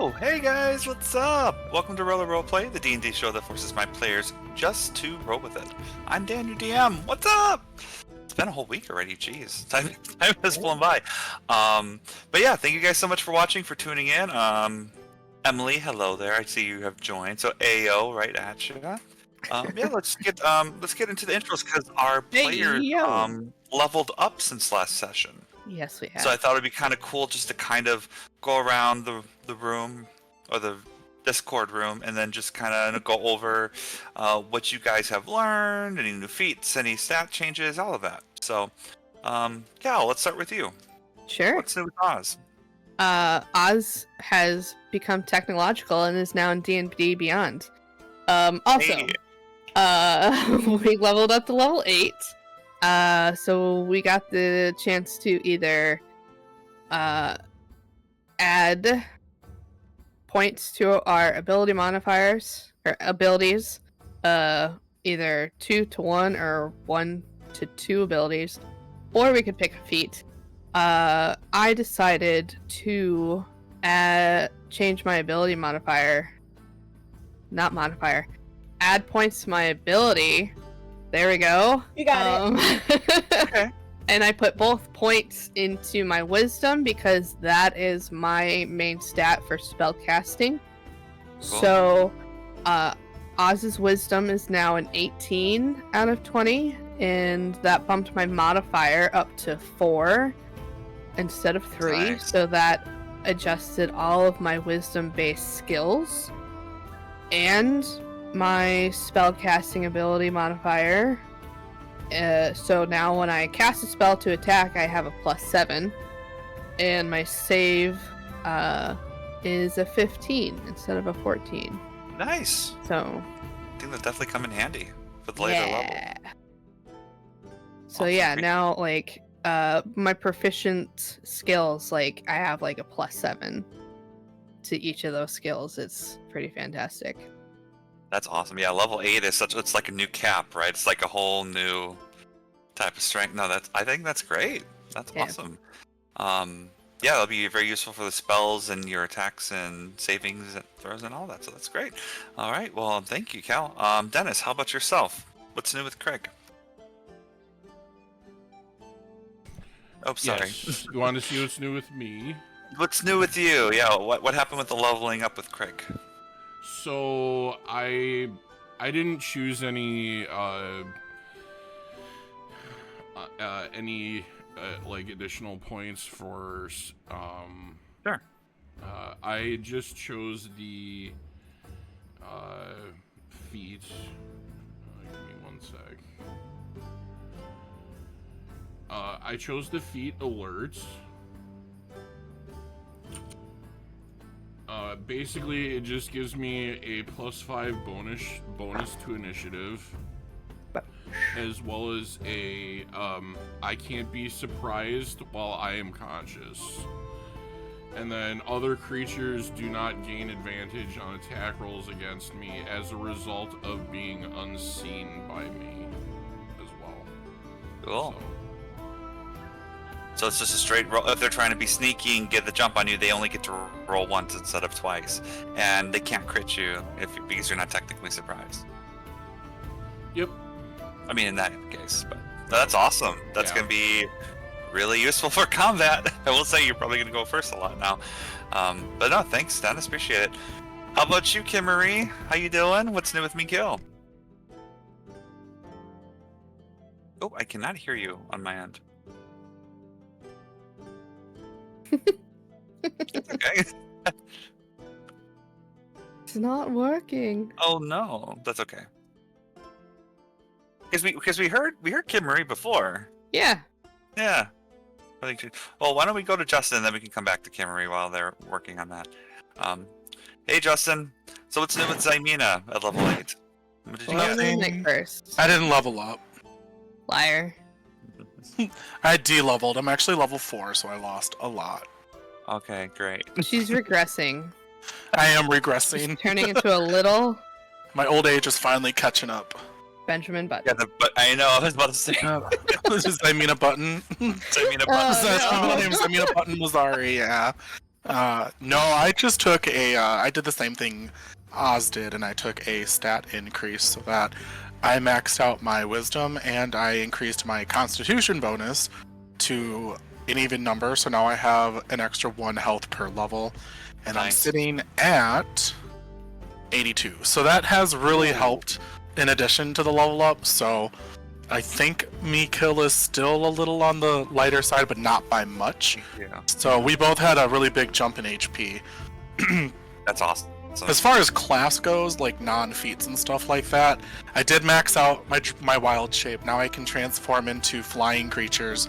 Oh, hey guys, what's up? Welcome to Roller Roleplay, the D&D show that forces my players just to roll with it. I'm Dan, your DM. What's up? It's been a whole week already, jeez. Time has flown by. But yeah, thank you guys so much for watching, for tuning in. Emily, hello there. I see you have joined. So AO, right at you. Yeah, let's get into the intros because our players leveled up since last session. Yes, we have. So I thought it'd be kind of cool just to kind of go around the room or the Discord room and then just kind of go over what you guys have learned, any new feats, any stat changes, all of that. So, Cal, let's start with you. Sure. What's new with Oz? Oz has become technological and is now in D&D Beyond. Also, we leveled up to level 8. So we got the chance to either add points to our ability modifiers or abilities, either 2 to 1 or 1 to 2 abilities, or we could pick a feat. I decided to change my ability add points to my ability. There we go. You got it. Okay. And I put both points into my wisdom because that is my main stat for spell casting. Cool. So, Oz's wisdom is now an 18 out of 20, and that bumped my modifier up to 4 instead of 3. Nice. So that adjusted all of my wisdom-based skills. And my spellcasting ability modifier. So now when I cast a spell to attack, I have a +7. And my save is a 15 instead of a 14. Nice. So I think that definitely come in handy for the later level. So yeah, now like my proficient skills, like I have like a +7 to each of those skills. It's pretty fantastic. That's awesome. Yeah, level 8 is it's like a new cap, right? It's like a whole new type of strength. No, I think that's great. That's awesome. Yeah, that'll be very useful for the spells and your attacks and savings and throws and all that. So that's great. All right. Well, thank you, Cal. Dennis, how about yourself? What's new with Craig? Oh, sorry. Yes. You want to see what's new with me? What's new with you? Yeah. What happened with the leveling up with Craig? So I didn't choose any like additional points for Sure. I just chose the feat. Give me one sec. I chose the feat alerts. Basically, it just gives me a +5 bonus to initiative, as well as a I can't be surprised while I am conscious. And then other creatures do not gain advantage on attack rolls against me as a result of being unseen by me as well. Cool. So it's just a straight roll. If they're trying to be sneaky and get the jump on you, they only get to roll once instead of twice, and they can't crit you because you're not technically surprised. Yep. I mean, in that case, but that's awesome. That's going to be really useful for combat. I will say you're probably going to go first a lot now. But no, thanks, Dennis. Appreciate it. How about you, Kimarie? How you doing? What's new with Miguel? Oh, I cannot hear you on my end. Okay. It's not working. Oh no, that's okay. Because we heard Kimarie before. Yeah. Yeah. I think. Well, why don't we go to Justin and then we can come back to Kimarie while they're working on that. Hey Justin. So what's new with Zymina at level 8? What did you get? First. I didn't level up. Liar. I de-leveled. I'm actually level 4, so I lost a lot. Okay, great. She's regressing. I am regressing. She's turning into a little My old age is finally catching up. Benjamin Button. Yeah, but I know, I was about to say. This is Zymina Button. Zymina Button. My name's Zymina Button Mazari, yeah. No, I just took I did the same thing Oz did, and I took a stat increase so that I maxed out my wisdom and I increased my constitution bonus to an even number, so now I have an extra 1 health per level, and I'm Nice. sitting at 82. So that has really helped in addition to the level up, so I think me kill is still a little on the lighter side, but not by much. Yeah. So we both had a really big jump in HP. That's awesome. As far as class goes, like non-feats and stuff like that, I did max out my wild shape. Now I can transform into flying creatures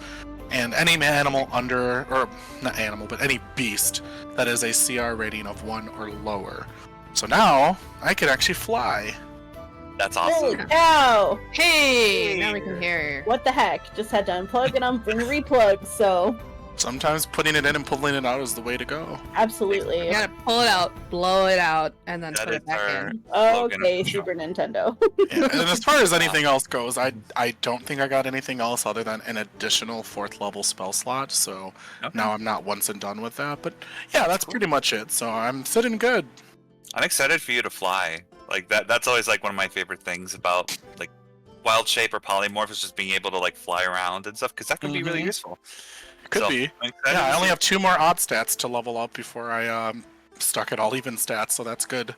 and any animal under, or not animal, but any beast that is a CR rating of 1 or lower. So now I can actually fly. That's Holy awesome. cow! Hey, now we can hear. What the heck? Just had to unplug and replug, so Sometimes putting it in and pulling it out is the way to go. absolutely. You gotta pull it out, blow it out, and then That put is it back our- in. slogan. Okay, Super Nintendo. Yeah, and as far as anything else goes, I don't think I got anything else other than an additional 4th level spell slot, so Okay. now I'm not once and done with that. But yeah, that's pretty much it. So I'm sitting good. I'm excited for you to fly. Like that's always like one of my favorite things about like wild shape or polymorph is just being able to like fly around and stuff because that can be really Mhm. useful. Could So, be. I'm excited Yeah, I to only see- have 2 more odd stats to level up before I stuck at all even stats, so that's good.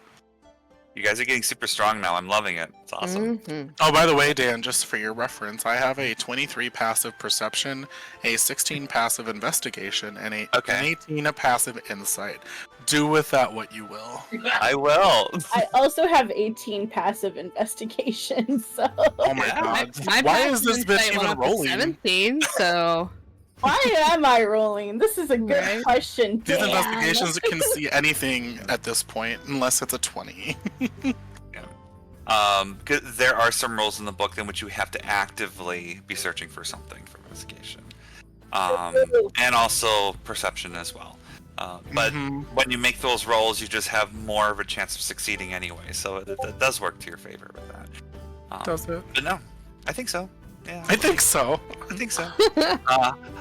You guys are getting super strong now. I'm loving it. It's awesome. Mhm. Oh, by the way, Dan, just for your reference, I have a 23 passive perception, a 16 passive investigation, and an 18 passive insight. Do with that what you will. I will. I also have 18 passive investigation, so Oh my Yeah, god. My Why passive is this insight bitch went even up to rolling? 17, so why am I rolling? This is a good Right. question. These Dan. investigations can see anything at this point, unless it's a 20. 'Cause there are some rules in the book in which you have to actively be searching for something for investigation, and also perception as well. But Mhm. when you make those rolls, you just have more of a chance of succeeding anyway. So it does work to your favor with that. Does it? But no, I think so. Yeah, I think so. I think so.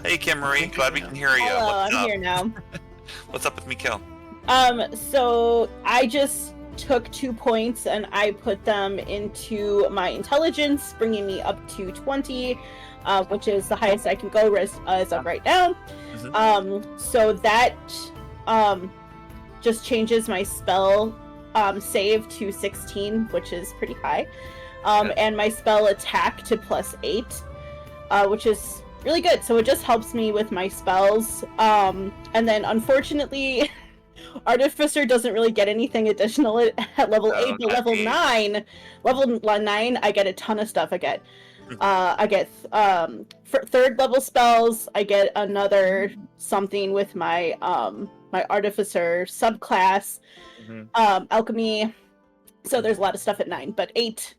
Hey, Kimarie, glad we can hear you. Hello, What's I'm up? here now. What's up with Mikhail? So I just took 2 points and I put them into my intelligence, bringing me up to 20, which is the highest I can go as of right now. So that just changes my spell save to 16, which is pretty high, and my spell attack to +8, which is really good. So it just helps me with my spells, and then unfortunately Artificer doesn't really get anything additional at level 8, but level 9, I get a ton of stuff. I get for 3rd level spells, I get another something with my my Artificer subclass, alchemy. So there's a lot of stuff at 9, but 8,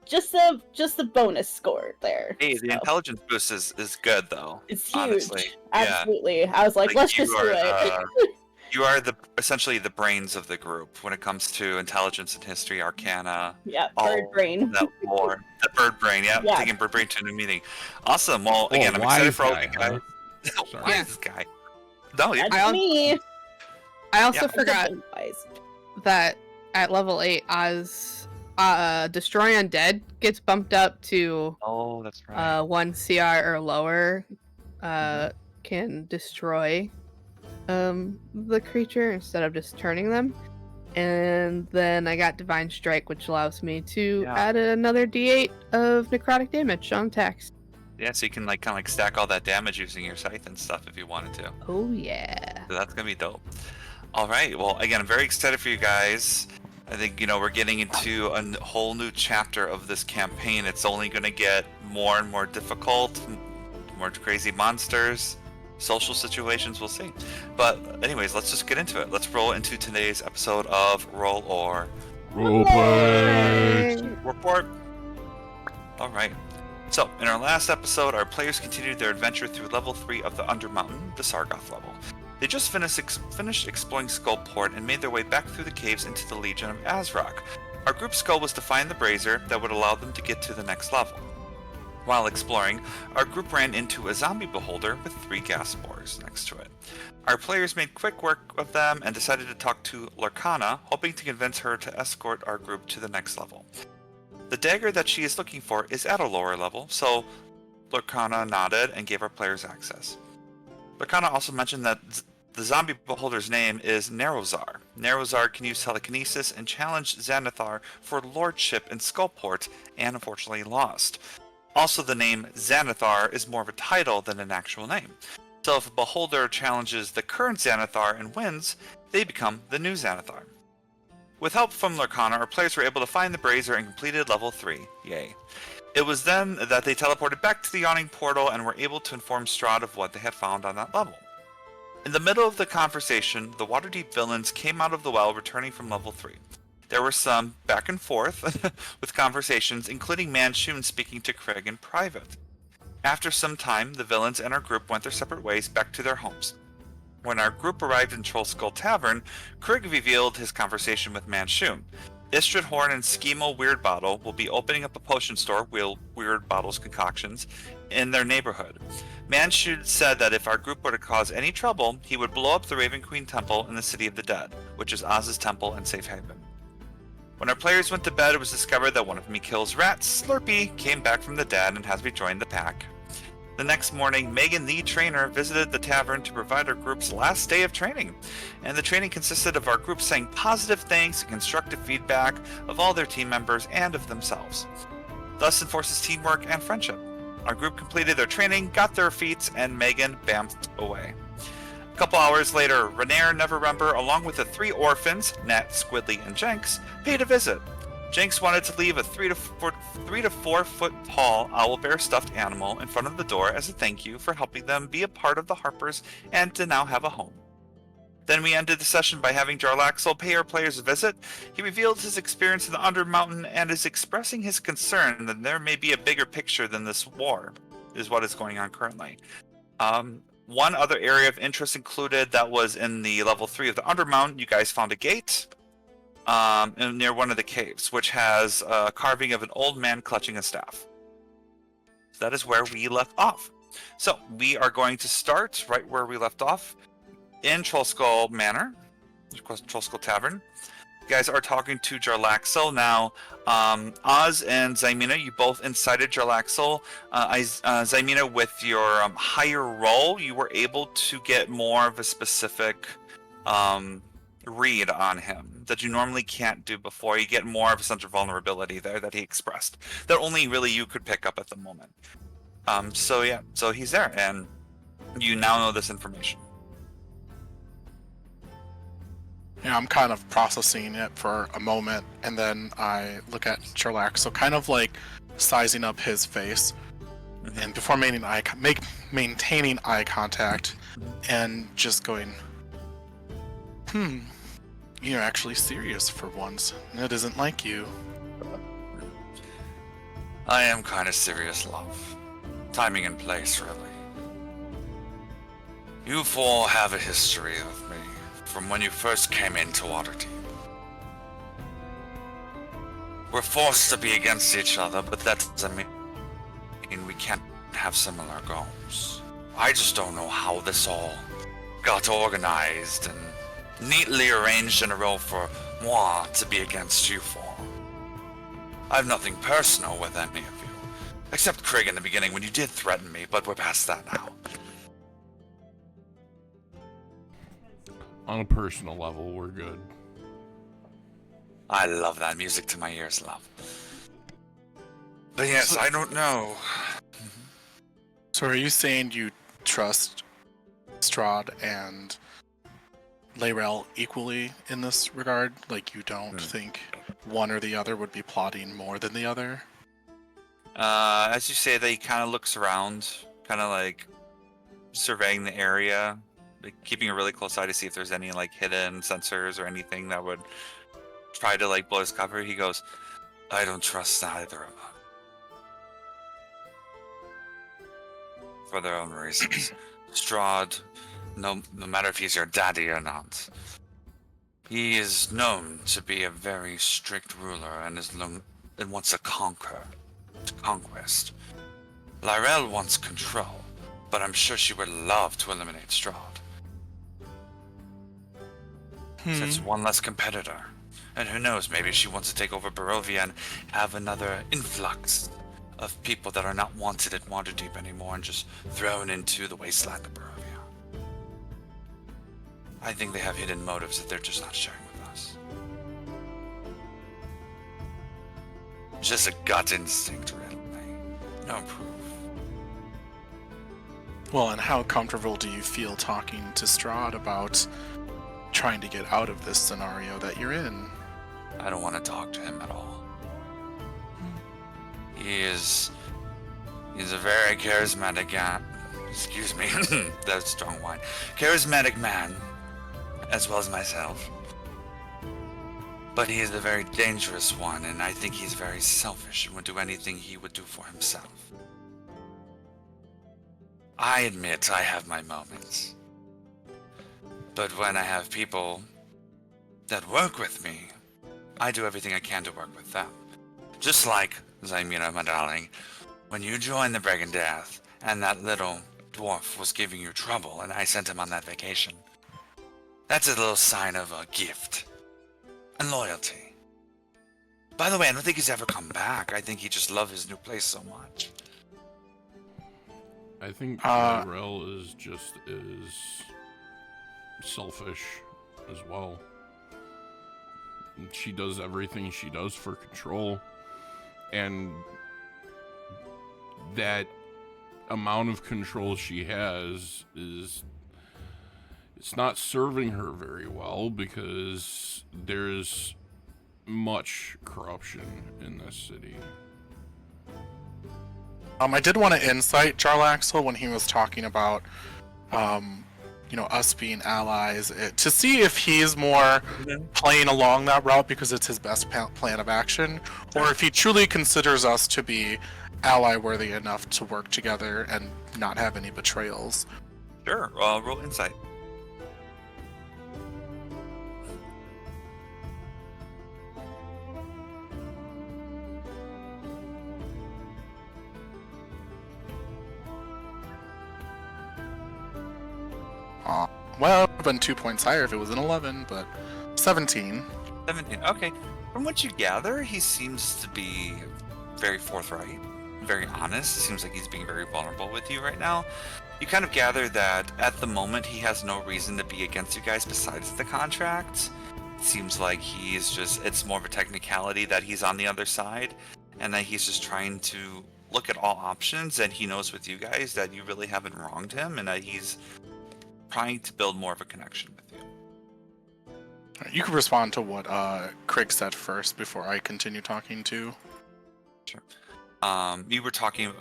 just the bonus score there. Hey, the So intelligence boost is good though. it's huge. honestly. Absolutely. I was like, let's you just do are, it. You are essentially the brains of the group when it comes to intelligence and history, arcana, Yeah, all bird brain. that lore. The bird brain, yeah. Yeah. Taking bird brain to a new meeting. Awesome. Well, Oh, again, I'm excited wise for all guy, you guys. Sorry. Why is this guy? No, you're That's me. I also Yeah. forgot Wise. that at level 8, Oz Destroy Undead gets bumped up to Oh, that's right. 1 CR or lower. Can destroy the creature instead of just turning them. And then I got Divine Strike, which allows me to Yeah. add another D8 of necrotic damage on attacks. Yeah, so you can like kind of like stack all that damage using your scythe and stuff if you wanted to. Oh yeah. So that's gonna be dope. All right. Well, again, I'm very excited for you guys. I think we're getting into a whole new chapter of this campaign. It's only gonna get more and more difficult, more crazy monsters, social situations. We'll see. But anyways, let's just get into it. Let's roll into today's episode of Roll or Roleplay. Report. All right. So, in our last episode, our players continued their adventure through level 3 of the Undermountain, the Sargoth level. They just finished exploring Skullport and made their way back through the caves into the Legion of Azrock. Our group's goal was to find the brazier that would allow them to get to the next level. While exploring, our group ran into a zombie beholder with 3 gas spores next to it. Our players made quick work of them and decided to talk to Lorcana, hoping to convince her to escort our group to the next level. The dagger that she is looking for is at a lower level, so Lorcana nodded and gave our players access. Lorcana also mentioned that the zombie beholder's name is Narrowzar. Narrowzar can use telekinesis and challenge Xanathar for lordship in Skullport, and unfortunately lost. Also, the name Xanathar is more of a title than an actual name. So if a beholder challenges the current Xanathar and wins, they become the new Xanathar. With help from Lorcana, our players were able to find the brazier and completed level 3. Yay. It was then that they teleported back to the Yawning Portal and were able to inform Strahd of what they had found on that level. In the middle of the conversation, the Waterdeep villains came out of the well returning from level 3. There were some back and forth with conversations, including Manshun speaking to Craig in private. After some time, the villains and our group went their separate ways back to their homes. When our group arrived in Troll Skull Tavern, Craig revealed his conversation with Manshun. Istrid Horn and Schemo Weirdbottle will be opening up a potion store, Weirdbottle's concoctions, in their neighborhood. Manshun said that if our group were to cause any trouble, he would blow up the Raven Queen Temple in the City of the Dead, which is Oz's temple and safe haven. When our players went to bed, it was discovered that one of Mikhail's rats, Slurpee, came back from the dead and has rejoined the pack. The next morning, Megan the trainer visited the tavern to provide our group's last day of training, and the training consisted of our group saying positive things and constructive feedback of all their team members and of themselves. Thus enforces teamwork and friendship. Our group completed their training, got their feats, and Megan bamfed away. A couple hours later, Renair Neverember, along with the 3 orphans, Nat, Squidly, and Jenks, paid a visit. Jenks wanted to leave a 3 to 4 foot tall owlbear stuffed animal in front of the door as a thank you for helping them be a part of the Harpers and to now have a home. Then we ended the session by having Jarlaxle pay our players a visit. He revealed his experience in the Undermountain and is expressing his concern that there may be a bigger picture than this war, is what is going on currently. One other area of interest included that was in the level 3 of the Undermountain. You guys found a gate near one of the caves, which has a carving of an old man clutching a staff. That is where we left off. So we are going to start right where we left off in Trollskull Manor, Trollskull Tavern. You guys are talking to Jarlaxle now. Oz and Zymina, you both incited Jarlaxle. Zymina, with your higher roll, you were able to get more of a specific read on him that you normally can't do before. You get more of a sense of vulnerability there that he expressed that only really you could pick up at the moment. So he's there, and you now know this information. Yeah, I'm kind of processing it for a moment, and then I look at Sherlock, so kind of like sizing up his face, and before maintaining eye contact, and just going, you're actually serious for once. It isn't like you. I am kind of serious, love. Timing and place, really. You four have a history with me from when you first came into Waterdeep. We're forced to be against each other, but that doesn't mean we can't have similar goals. I just don't know how this all got organized and neatly arranged in a row for moi to be against you four. I have nothing personal with any of you, except Craig in the beginning when you did threaten me, but we're past that now. On a personal level, we're good. I love that music to my ears, love. But yes, I don't know. So are you saying you trust Strahd and Layrel equally in this regard? Like you don't think one or the other would be plotting more than the other? As you say that, he kind of looks around, kind of like surveying the area, like keeping a really close eye to see if there's any like hidden sensors or anything that would try to like blow his cover. He goes, I don't trust either of them. For their own reasons. Strahd, no matter if he's your daddy or not, he is known to be a very strict ruler and wants to conquest. Lyrell wants control, but I'm sure she would love to eliminate Strahd. So it's one less competitor. And who knows, maybe she wants to take over Barovia and have another influx of people that are not wanted at Waterdeep anymore and just thrown into the wasteland of Barovia. I think they have hidden motives that they're just not sharing with us. It's just a gut instinct, really. No proof. Well, and how comfortable do you feel talking to Strahd about trying to get out of this scenario that you're in? I don't want to talk to him at all. He's a very charismatic guy. Excuse me, that's strong wine. Charismatic man, as well as myself. But he is a very dangerous one, and I think he's very selfish and would do anything he would do for himself. I admit I have my moments. But when I have people that work with me, I do everything I can to work with them. Just like, Zymira, my darling, when you joined the Brigandeth, and that little dwarf was giving you trouble, and I sent him on that vacation. That's a little sign of a gift. And loyalty. By the way, I don't think he's ever come back. I think he just loved his new place so much. I think Lyrell is just as selfish as well. She does everything she does for control, and that amount of control she has is, it's not serving her very well, because there's much corruption in this city. I did want to incite Jarlaxle when he was talking about, us being allies, to see if he's more playing along that route because it's his best plan of action, or if he truly considers us to be ally-worthy enough to work together and not have any betrayals. Sure, roll insight. Well, it would have been 2 points higher if it was an 11, but 17. 17, okay. From what you gather, he seems to be very forthright, very honest. It seems like he's being very vulnerable with you right now. You kind of gather that at the moment he has no reason to be against you guys besides the contract. It seems like it's more of a technicality that he's on the other side, and that he's just trying to look at all options, and he knows with you guys that you really haven't wronged him, and that he's trying to build more of a connection with you. You can respond to what Craig said first before I continue talking too. Sure. You were talking,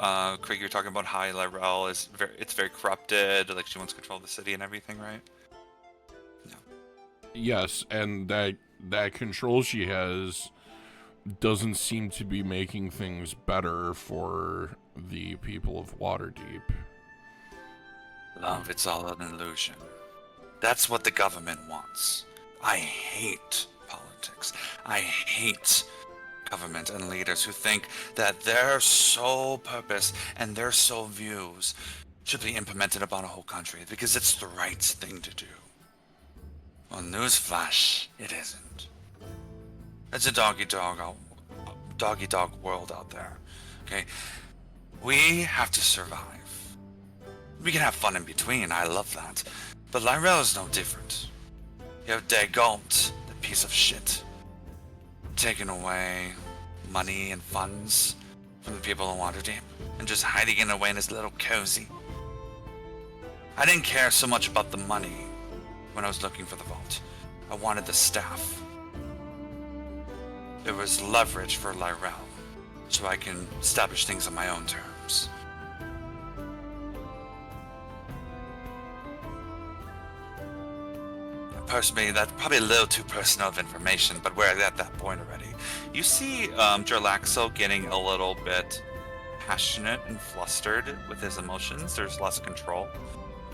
Craig, you were talking about how Lyrell is very corrupted, like she wants control of the city and everything, right? No. Yes, and that control she has doesn't seem to be making things better for the people of Waterdeep. Love, it's all an illusion. That's what the government wants. I hate politics. I hate government and leaders who think that their sole purpose and their sole views should be implemented upon a whole country because it's the right thing to do. Well, newsflash, it isn't. It's a dog-eat-dog world out there. Okay? We have to survive. We can have fun in between, I love that. But Lyrell is no different. You have Dagalt, the piece of shit, taking away money and funds from the people in Waterdeep, and just hiding it away in his little cozy. I didn't care so much about the money when I was looking for the vault. I wanted the staff. It was leverage for Lyrell, so I can establish things on my own terms. Personally, that's probably a little too personal of information, but we're at that point already. You see Jarlaxle getting a little bit passionate and flustered with his emotions. There's less control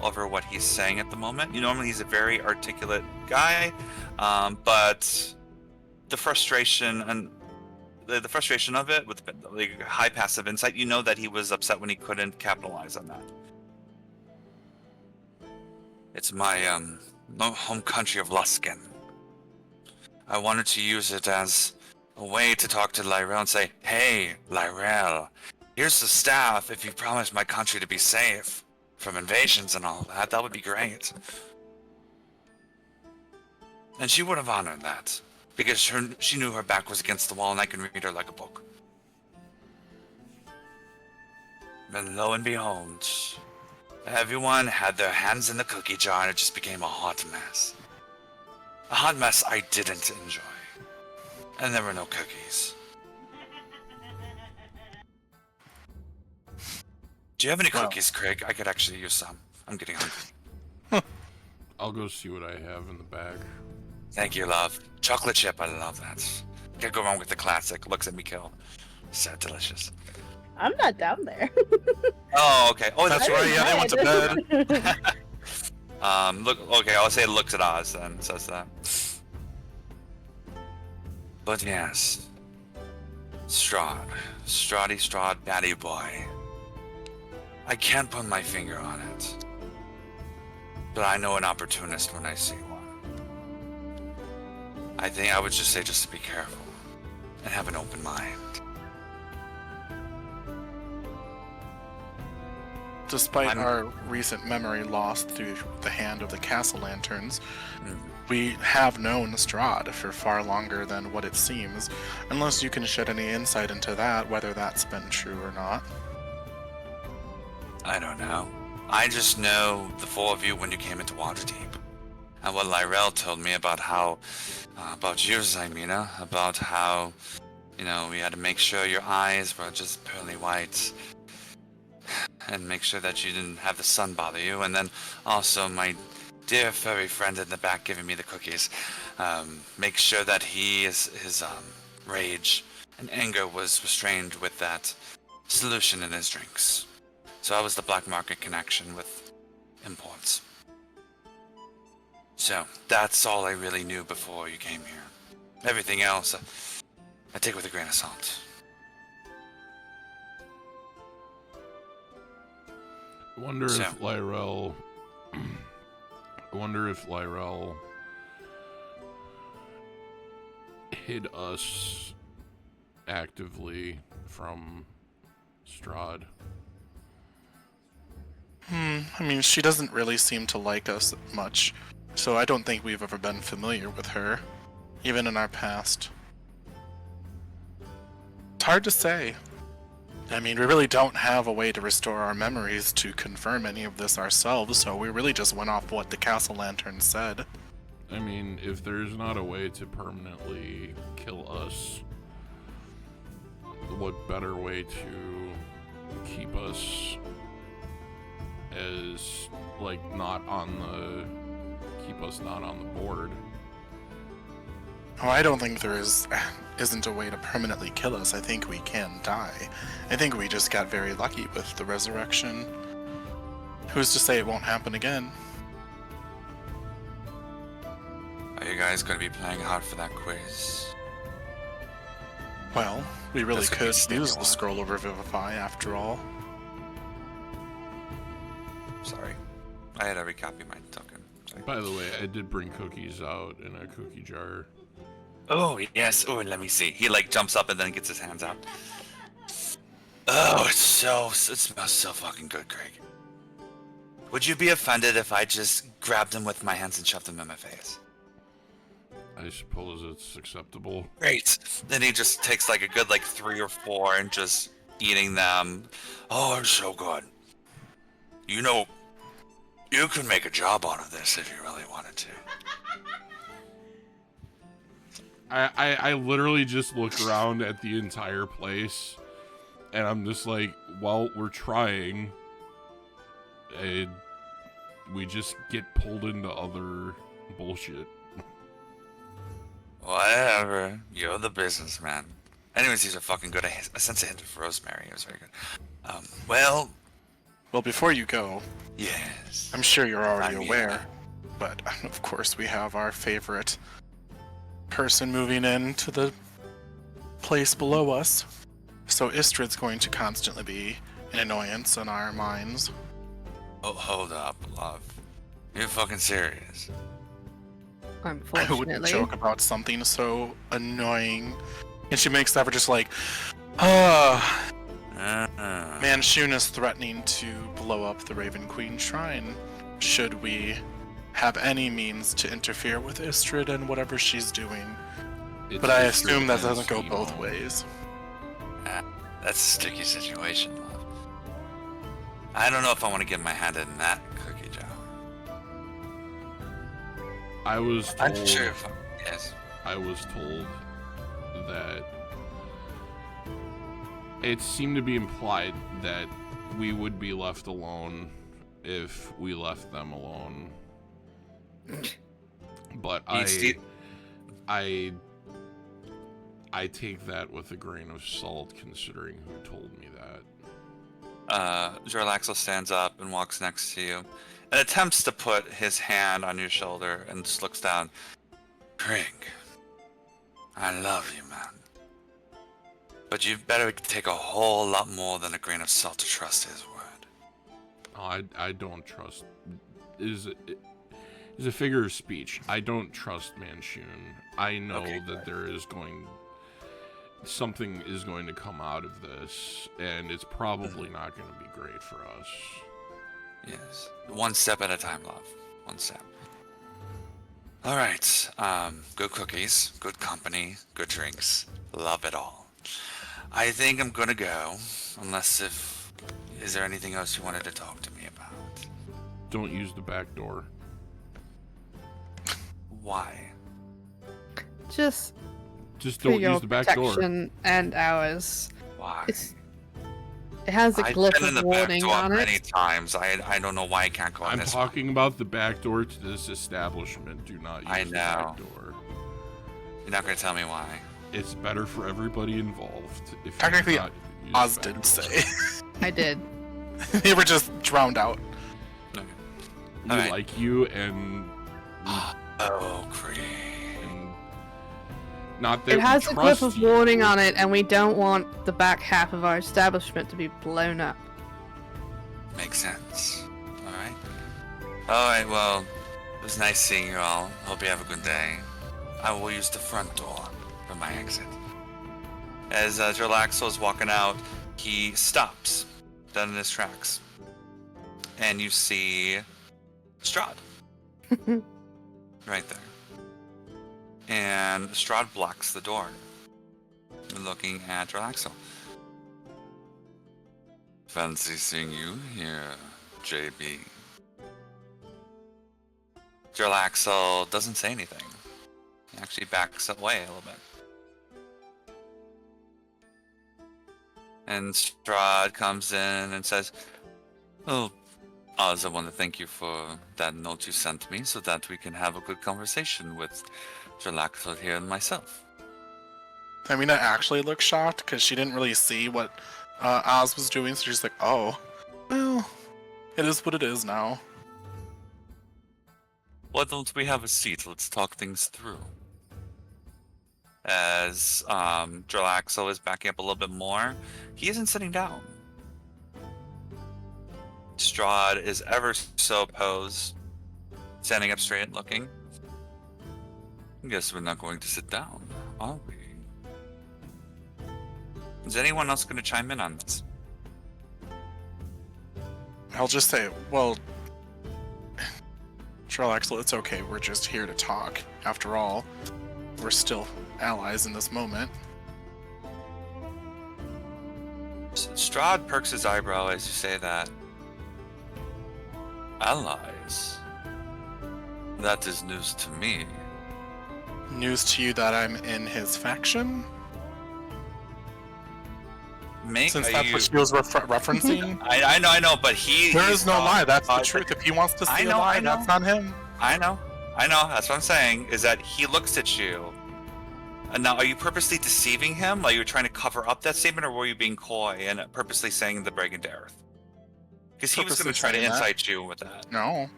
over what he's saying at the moment. Normally he's a very articulate guy, but the frustration and the frustration of it with like high passive insight, you know that he was upset when he couldn't capitalize on that. It's my home country of Luskin. I wanted to use it as a way to talk to Lyrel and say, "Hey, Lyrel, here's the staff. If you promise my country to be safe from invasions and all that, that would be great." And she would have honored that, because she knew her back was against the wall and I can read her like a book. And lo and behold, everyone had their hands in the cookie jar and it just became a hot mess. A hot mess I didn't enjoy. And there were no cookies. Do you have any cookies, Craig? I could actually use some. I'm getting hungry. I'll go see what I have in the bag. Thank you, love. Chocolate chip, I love that. Can't go wrong with the classic. Looks at me kill. So delicious. I'm not down there. Oh, okay. Oh, that's That's right, yeah, they went to bed. Look. Okay, I'll say looks at Oz then. It says that. But yes, Strahd, daddy boy. I can't put my finger on it, but I know an opportunist when I see one. I think I would just say just to be careful and have an open mind. Despite our recent memory lost through the hand of the castle lanterns, we have known Strahd for far longer than what it seems, unless you can shed any insight into that, whether that's been true or not. I don't know. I just know the four of you when you came into Waterdeep. And what Lyrel told me about how, about you, Zymina, about how, you know, we had to make sure your eyes were just pearly white. And make sure that you didn't have the sun bother you. And then also my dear furry friend in the back giving me the cookies. Make sure that his rage and anger was restrained with that solution in his drinks. So I was the black market connection with imports. So that's all I really knew before you came here. Everything else, I take with a grain of salt. I wonder if Lyrel hid us actively from Strahd. I mean, she doesn't really seem to like us much, so I don't think we've ever been familiar with her, even in our past. It's hard to say. I mean, we really don't have a way to restore our memories to confirm any of this ourselves, so we really just went off what the castle lantern said. I mean, if there's not a way to permanently kill us, what better way to keep us as, like, keep us not on the board? Oh, I don't think there isn't a way to permanently kill us. I think we can die. I think we just got very lucky with the resurrection. Who's to say it won't happen again? Are you guys going to be playing hard for that quiz? Well, we really This could could be sneaky use the one. scroll of Revivify after all. Sorry. I had to recopy my token. Sorry. By the way, I did bring cookies out in a cookie jar. Oh, yes. Oh, let me see. He, like, jumps up and then gets his hands out. Oh, it smells so fucking good, Craig. Would you be offended if I just grabbed him with my hands and shoved him in my face? I suppose it's acceptable. Great. Then he just takes, like, a good, like, 3 or 4 and just eating them. Oh, they're so good. You know, you could make a job out of this if you really wanted to. I literally just look around at the entire place, and I'm just like, well, we're trying. And we just get pulled into other bullshit. Whatever. You're the businessman. Anyways, these are fucking good. I sense a hint of rosemary. It was very good. Well, before you go, yes. I'm sure you're already I mean, aware, but of course we have our favorite person moving into the place below us, so Istrid's going to constantly be an annoyance in our minds. Oh, hold up, love. You're fucking serious. I wouldn't Unfortunately. joke about something so annoying. And she makes that for just like, Manshun is threatening to blow up the Raven Queen Shrine. Should we have any means to interfere with Istrid and whatever she's doing? But I assume that doesn't go both ways. That's a sticky situation, love. I don't know if I want to get my hand in that cookie jar. I was told. I'm sure if yes. I was told that it seemed to be implied that we would be left alone if we left them alone. But I take that with a grain of salt, considering who told me that. Jorlaxel stands up and walks next to you and attempts to put his hand on your shoulder and just looks down. Krink, I love you, man. But you better take a whole lot more than a grain of salt to trust his word. Oh, I don't trust. Is a figure of speech. I don't trust Manshun. I know that there is something is going to come out of this, and it's probably not going to be great for us. Yes. One step at a time, love. One step. All right. Good cookies, good company, good drinks. Love it all. I think I'm gonna go. Is there anything else you wanted to talk to me about? Don't use the back door. Why? Just don't for your use the back door. protection and ours. Why? It has a I've glyph been in of the back warning door on many it. times. I don't know why I can't go in I'm this. talking about the back door to this establishment. Do not use the back door. You're not gonna tell me why. It's better for everybody involved. If you Technically, not use Oz the back did door. say. I did. They were just drowned out. Okay. We Alright. like you, and Oh, great. not that It has we a glyph trust of you. warning on it, and we don't want the back half of our establishment to be blown up. Makes sense. Alright, well, it was nice seeing you all. Hope you have a good day. I will use the front door for my exit. As Jorlaxel is walking out, he stops, dead in his tracks. And you see Strahd. Right there. And Strahd blocks the door, looking at Jorlaxel. Fancy seeing you here, JB. Jorlaxel doesn't say anything. He actually backs away a little bit. And Strahd comes in and says, "Oh, Oz, I want to thank you for that note you sent me so that we can have a good conversation with Jorlaxel here and myself." Tamina actually looked shocked because she didn't really see what Oz was doing, so she's like, oh, well, it is what it is now. Why don't we have a seat? Let's talk things through. As Jorlaxel is backing up a little bit more, he isn't sitting down. Strahd is ever so posed, standing up straight and looking. I guess we're not going to sit down, are we? Is anyone else going to chime in on this? I'll just say, well, Jorlaxel, it's okay. We're just here to talk. After all, we're still allies in this moment. Strahd perks his eyebrow as you say that. Allies? That is news to me. News to you that I'm in his faction? Since that's what she was referencing? I know, but There is no lie, that's the truth. If he wants to see a lie, that's on him. I know, that's what I'm saying, is that he looks at you. And now, are you purposely deceiving him? Are you trying to cover up that statement, or were you being coy and purposely saying the Brigandareth? Because he was going to try to incite you with that. No,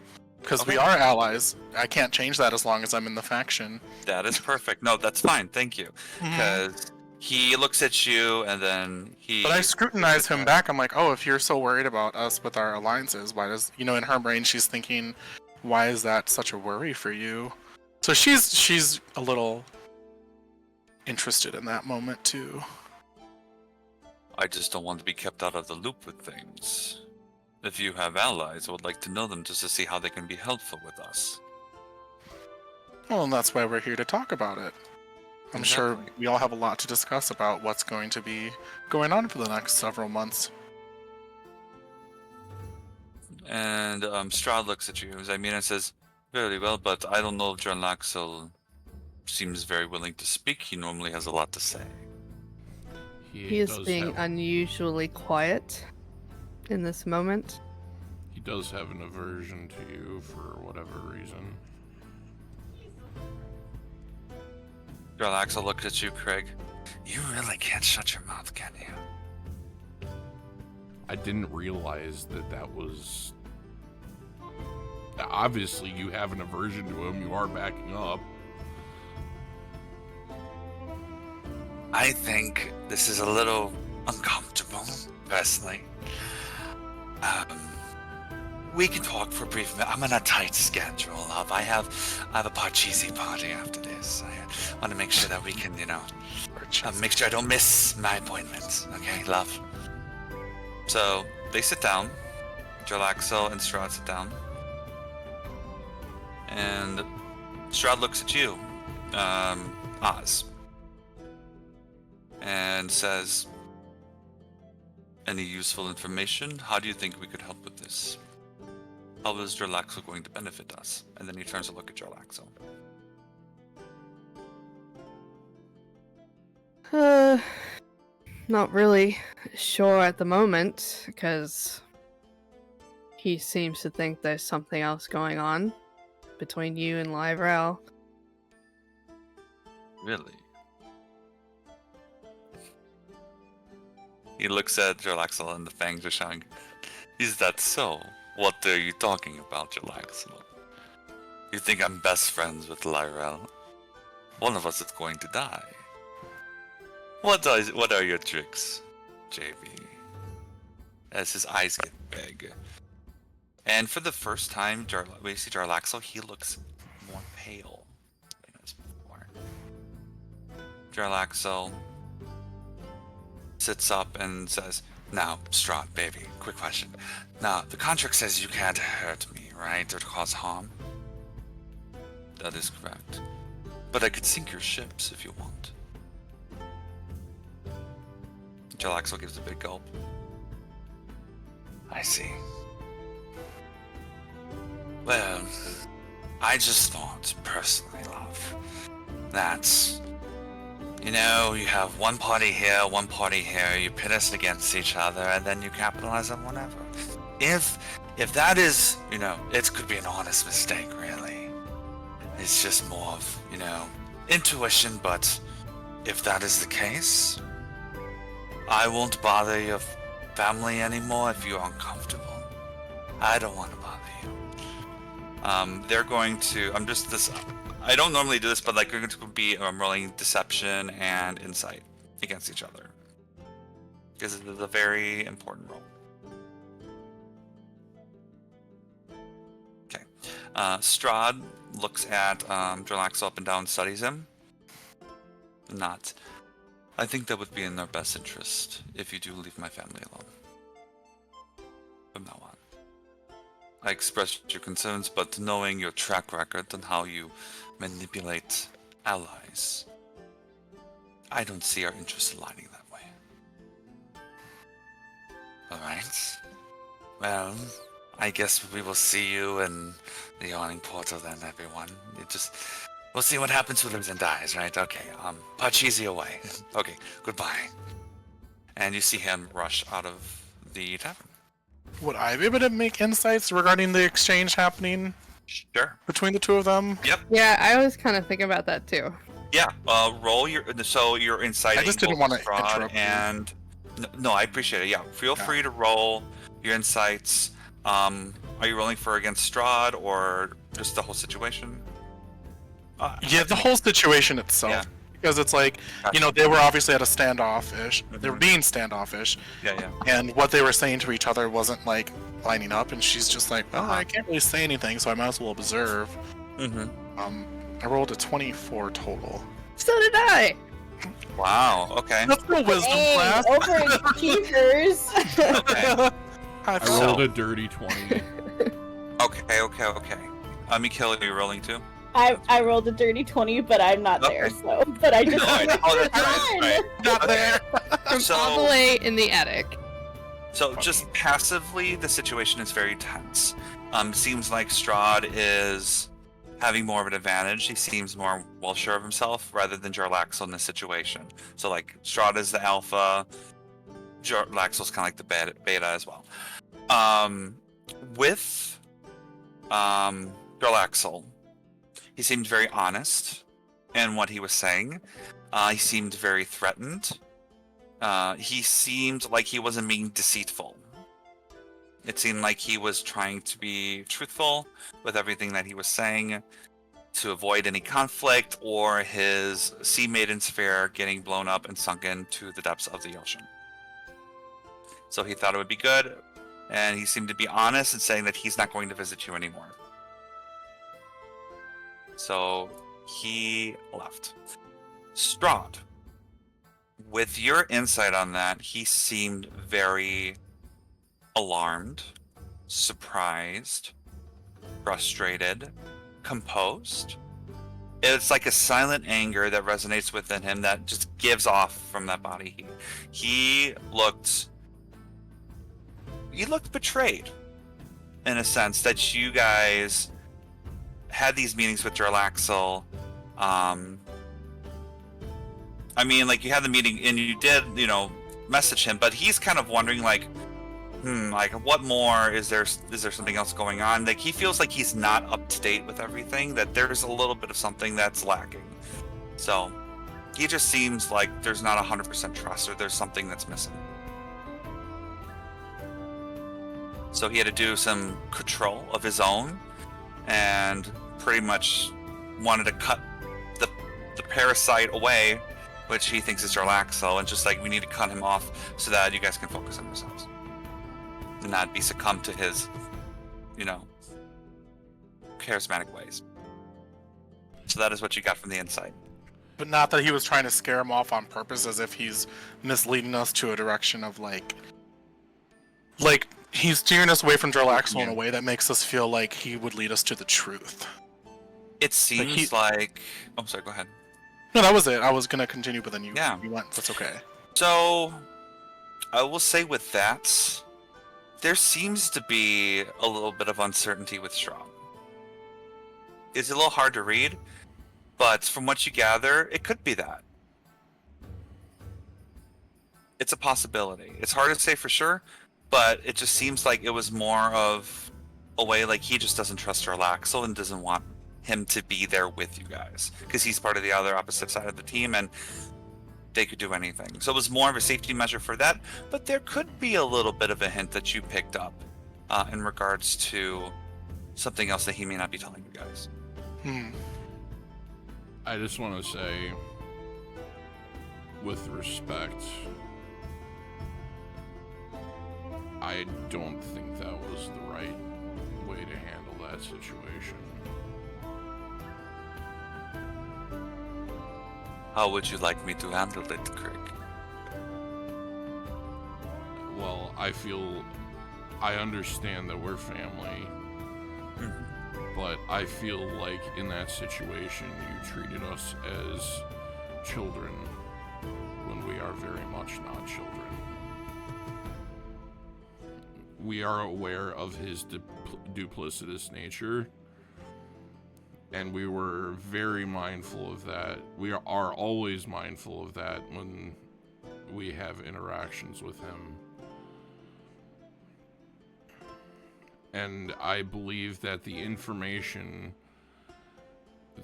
because we are allies. I can't change that as long as I'm in the faction. That is perfect. No, that's fine. Thank you. Because He looks at you, and then he... But I scrutinize him back. I'm like, oh, if you're so worried about us with our alliances, why does... You know, in her brain, she's thinking, why is that such a worry for you? So she's a little interested in that moment, too. I just don't want to be kept out of the loop with things. If you have allies, I would like to know them just to see how they can be helpful with us. Well, and that's why we're here to talk about it. I'm sure Exactly. we all have a lot to discuss about what's going to be going on for the next several months. And Strahd looks at you, and says, "Very well, but I don't know if John Laxel seems very willing to speak. He normally has a lot to say." He is does being have- unusually quiet in this moment. He does have an aversion to you for whatever reason. John Laxel looks at you, Craig. You really can't shut your mouth, can you? I didn't realize that was... Obviously, you have an aversion to him. You are backing up. I think this is a little uncomfortable, personally. We can talk for a brief minute. I'm on a tight schedule, love. I have a Parcheesi party after this. I want to make sure that we can, make sure I don't miss my appointments. Okay, love? So, they sit down. Jarlaxle and Strahd sit down. And Strahd looks at you, Oz, and says, "Any useful information? How do you think we could help with this? How is Jarlaxle going to benefit us?" And then he turns to look at Jarlaxle. Not really sure at the moment, because he seems to think there's something else going on between you and Livrel. Really? He looks at Jarlaxle and the fangs are showing. "Is that so? What are you talking about, Jarlaxle? You think I'm best friends with Lyrel? One of us is going to die. What are your tricks, JB?" As his eyes get big. And for the first time, we see Jarlaxle, he looks more pale than he was before. Jarlaxle sits up and says, "Now, Strahd, baby, quick question. Now, the contract says you can't hurt me, right? Or cause harm?" "That is correct. But I could sink your ships if you want." Jarlaxle gives a big gulp. "I see. Well, I just thought, personally, love, that, you have one party here, you pit us against each other, and then you capitalize on whatever. If that is, it could be an honest mistake, really. It's just more of, intuition, but if that is the case, I won't bother your family anymore if you're uncomfortable. I don't want to bother you." They're going to, I don't normally do this, but they're going to be rolling deception and insight against each other. Because it is a very important roll. Okay. Strahd looks at Jarlaxle up and down, studies him. Not. "I think that would be in their best interest if you do leave my family alone. From now on. I expressed your concerns, but knowing your track record and how you manipulate allies, I don't see our interests aligning that way. Alright. Well, I guess we will see you in the yawning portal then, everyone. We'll see what happens who lives and dies, right? Okay, Parcheesi away. Okay, goodbye." And you see him rush out of the tavern. Would I be able to make insights regarding the exchange happening Sure. between the two of them? Yep. Yeah, I was kind of thinking about that too. Yeah. Roll your inciting. I just didn't both want to Strahd interrupt you. and no, I appreciate it. Yeah, feel free to roll your insights. Are you rolling for against Strahd or just the whole situation? Yeah, the whole situation itself. Yeah. Because it's like, they were obviously at a standoffish. They were being standoffish. Yeah. And what they were saying to each other wasn't like lining up. And she's just like, well, I can't really say anything, so I might as well observe. I rolled a 24 total. So did I. Wow. Okay. That's no wisdom class. Overachievers. Okay. I rolled a dirty 20. Okay. Mikhail, are you rolling too? I rolled a dirty 20, but I'm not there, so. But I just. Right. Not there. From all the way in the attic. So just passively, the situation is very tense. Seems like Strahd is having more of an advantage. He seems more well sure of himself rather than Jarlaxle in this situation. So like Strahd is the alpha, Jarlaxle's kind of like the beta as well. With Jarlaxle, he seemed very honest in what he was saying. He seemed very threatened. He seemed like he wasn't being deceitful. It seemed like he was trying to be truthful with everything that he was saying to avoid any conflict or his sea maiden sphere getting blown up and sunk into the depths of the ocean. So he thought it would be good, and he seemed to be honest in saying that he's not going to visit you anymore. So he left. Strahd, with your insight on that, he seemed very alarmed, surprised, frustrated, composed. It's like a silent anger that resonates within him that just gives off from that body heat. He looked betrayed in a sense that you guys had these meetings with Jarlaxle. I mean, like, you had the meeting and you did, message him, but he's kind of wondering, like, like, what more is there something else going on? Like, he feels like he's not up to date with everything, that there's a little bit of something that's lacking. So he just seems like there's not 100% trust, or there's something that's missing. So he had to do some control of his own and pretty much wanted to cut the parasite away, which he thinks is Jarlaxle, and just like, we need to cut him off so that you guys can focus on yourselves and not be succumbed to his, charismatic ways. So that is what you got from the insight. But not that he was trying to scare him off on purpose, as if he's misleading us to a direction of like he's steering us away from Jarlaxle in a way that makes us feel like he would lead us to the truth. It seems like oh, sorry, go ahead. No, that was it. I was gonna continue, but then you went. That's okay. So I will say with that, there seems to be a little bit of uncertainty with Strahd. It's a little hard to read, but from what you gather, it could be that. It's a possibility. It's hard to say for sure, but it just seems like it was more of a way like he just doesn't trust Jarlaxle and doesn't want him to be there with you guys, because he's part of the other opposite side of the team and they could do anything. So it was more of a safety measure for that, but there could be a little bit of a hint that you picked up in regards to something else that he may not be telling you guys. I just want to say, with respect, I don't think that was the right way to handle that situation. How would you like me to handle it, Craig? Well, I understand that we're family, but I feel like in that situation you treated us as children when we are very much not children. We are aware of his duplicitous nature, and we were very mindful of that. We are always mindful of that when we have interactions with him. And I believe that the information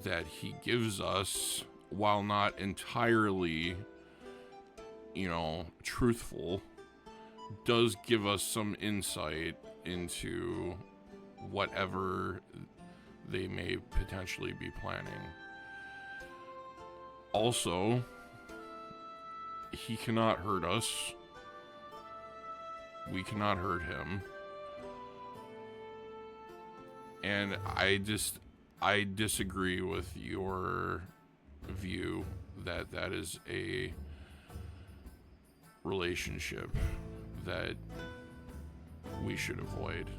that he gives us, while not entirely, truthful, does give us some insight into whatever they may potentially be planning. Also, he cannot hurt us. We cannot hurt him. And I disagree with your view that that is a relationship that we should avoid.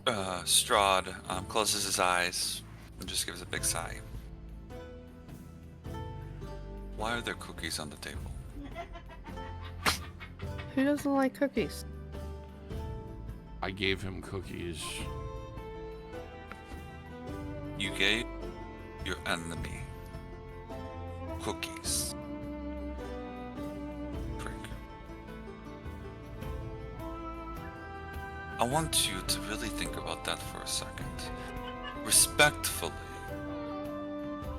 Strahd closes his eyes and just gives a big sigh. Why are there cookies on the table? Who doesn't like cookies? I gave him cookies. You gave your enemy cookies. Prick. I want you to really think about that for a second. Respectfully,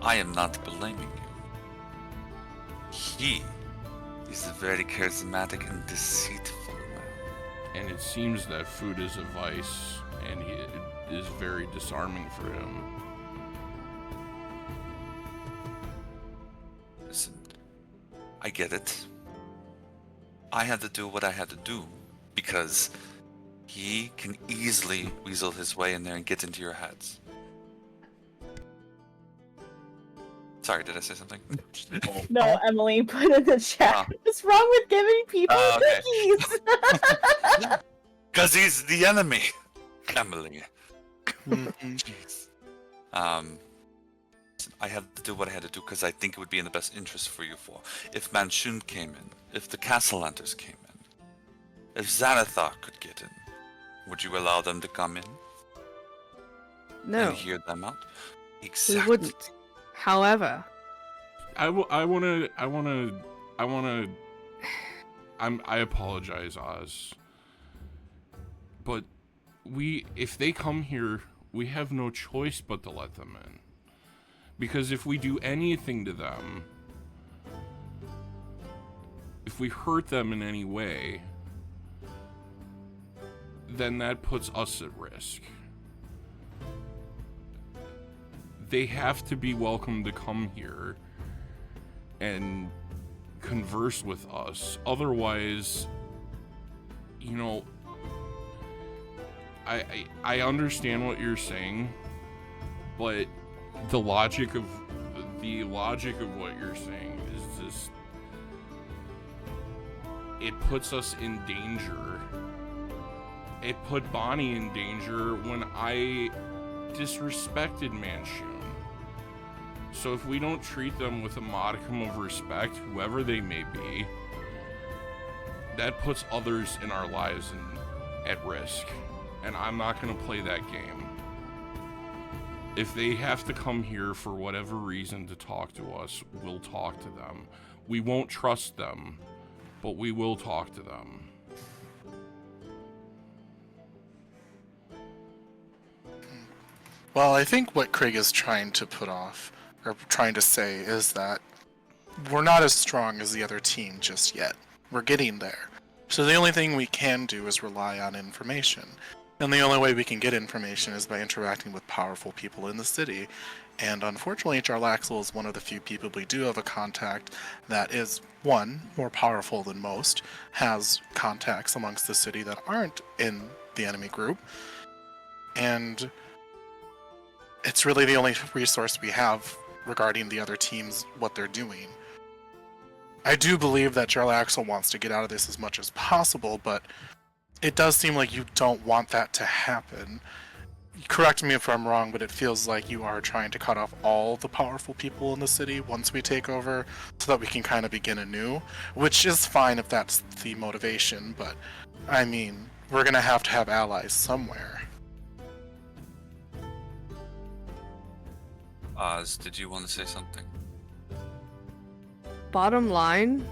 I am not blaming you. He is a very charismatic and deceitful man. And it seems that food is a vice, and it is very disarming for him. Listen, I get it. I had to do what I had to do because he can easily weasel his way in there and get into your heads. Sorry, did I say something? No, Emily put in the chat. What's wrong with giving people okay. cookies? Because he's the enemy, Emily. Jeez. I had to do what I had to do because I think it would be in the best interest for you four. If Manchun came in, if the Castellanters came in, if Xanathar could get in, would you allow them to come in? No, And hear them out? we Exactly. wouldn't. However, I apologize, Oz. But if they come here, we have no choice but to let them in. Because if we do anything to them, if we hurt them in any way, then that puts us at risk. They have to be welcome to come here and converse with us. Otherwise, you know, I understand what you're saying, but the logic of what you're saying is just, it puts us in danger. It put Bonnie in danger when I disrespected Manchun. So if we don't treat them with a modicum of respect, whoever they may be, that puts others in our lives at risk. And I'm not going to play that game. If they have to come here for whatever reason to talk to us, we'll talk to them. We won't trust them, but we will talk to them. Well, I think what Krieg is trying to put off, or trying to say, is that we're not as strong as the other team just yet. We're getting there. So the only thing we can do is rely on information. And the only way we can get information is by interacting with powerful people in the city. And unfortunately, Jarlaxle is one of the few people we do have a contact that is, one, more powerful than most, has contacts amongst the city that aren't in the enemy group, and it's really the only resource we have regarding the other teams, what they're doing. I do believe that Jarlaxle wants to get out of this as much as possible, but it does seem like you don't want that to happen. Correct me if I'm wrong, but it feels like you are trying to cut off all the powerful people in the city once we take over, so that we can kind of begin anew, which is fine if that's the motivation, but I mean, we're gonna have to have allies somewhere. Oz, did you want to say something? bottom line,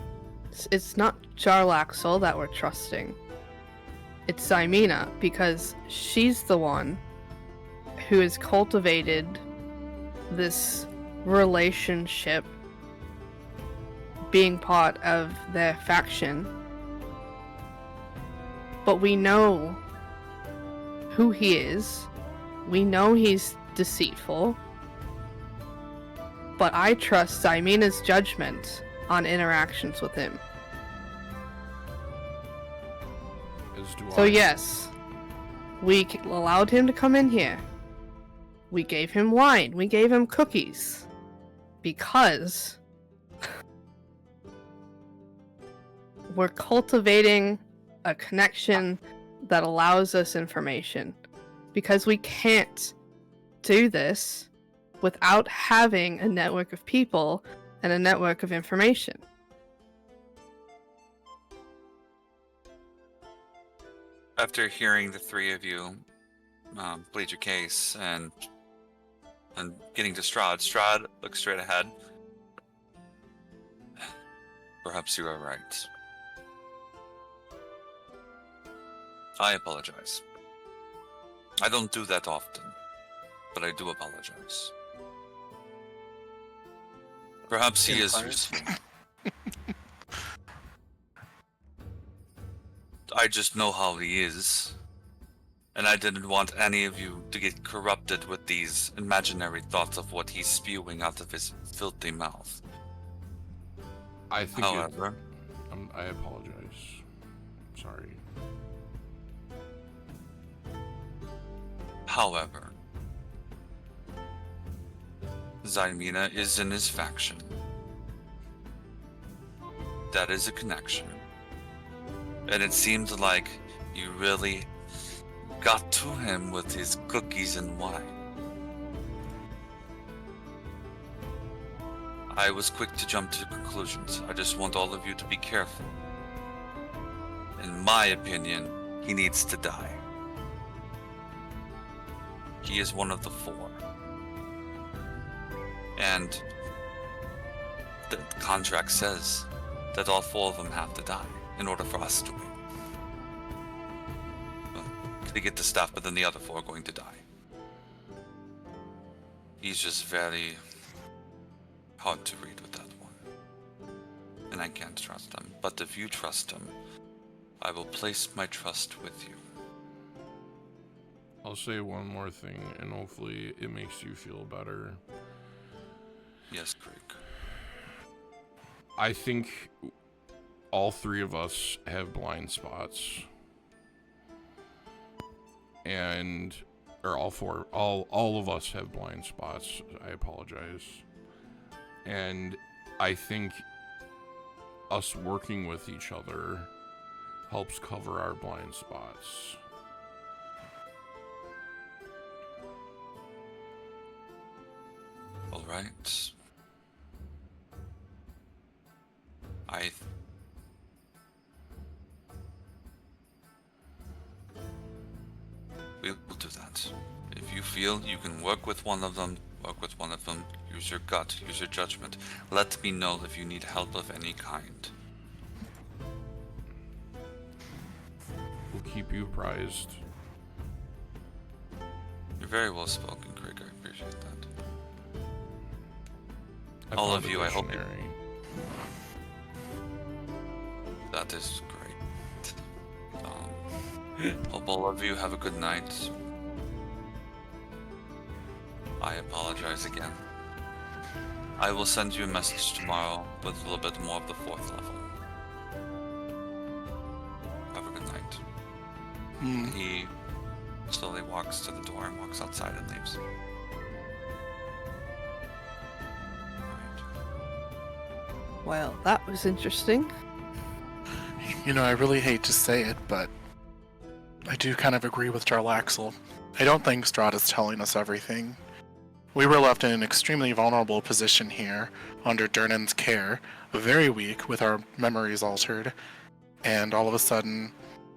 it's not Jarlaxle that we're trusting. It's Ximena, because she's the one who has cultivated this relationship, being part of their faction. But we know who he is. We know he's deceitful. But I trust Zymina's judgment on interactions with him. As do So I. yes, we allowed him to come in here. We gave him wine. We gave him cookies. Because we're cultivating a connection that allows us information. Because we can't do this without having a network of people and a network of information. After hearing the three of you plead your case and getting to Strahd looks straight ahead. Perhaps you are right. I apologize. I don't do that often, but I do apologize. Perhaps he is useful. I just know how he is. And I didn't want any of you to get corrupted with these imaginary thoughts of what he's spewing out of his filthy mouth. I think However, I apologize. Sorry. However, Zymina is in his faction. That is a connection. And it seemed like you really got to him with his cookies and wine. I was quick to jump to conclusions. I just want all of you to be careful. In my opinion, he needs to die. He is one of the four. And the contract says that all four of them have to die in order for us to win. To get the stuff, but then the other four are going to die. He's just very hard to read with that one. And I can't trust him. But if you trust him, I will place my trust with you. I'll say one more thing, and hopefully it makes you feel better. Yes, Creek. I think all three of us have blind spots. Or all of us have blind spots. I apologize. And I think us working with each other helps cover our blind spots. All right. We will do that. If you feel you can work with one of them, work with one of them. Use your gut, use your judgment. Let me know if you need help of any kind. We'll keep you apprised. You're very well spoken, Craig. I appreciate that. I All found of a you, I hope dictionary. that is great. Hope all of you have a good night. I apologize again. I will send you a message tomorrow with a little bit more of the 4th level. Have a good night. He slowly walks to the door and walks outside and leaves. Well, that was interesting. You know, I really hate to say it, but I do kind of agree with Jarlaxle. I don't think Strahd is telling us everything. We were left in an extremely vulnerable position here, under Durnan's care, very weak, with our memories altered, and all of a sudden,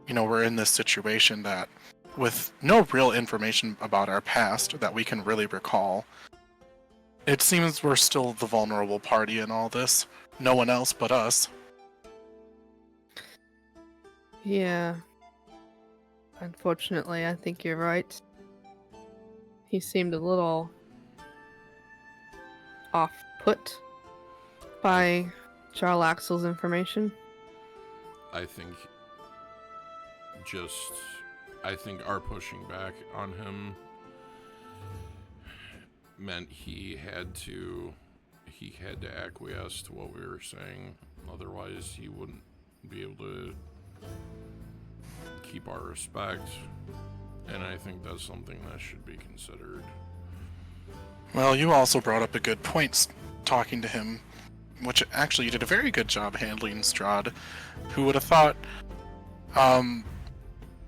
you know, we're in this situation that, with no real information about our past that we can really recall, it seems we're still the vulnerable party in all this. No one else but us. Yeah. Unfortunately, I think you're right. He seemed a little off-put by Jarlaxle's information. I think our pushing back on him meant he had to acquiesce to what we were saying. Otherwise, he wouldn't be able to keep our respect. And I think that's something that should be considered. Well, you also brought up a good point talking to him, which actually you did a very good job handling Strahd. Who would have thought?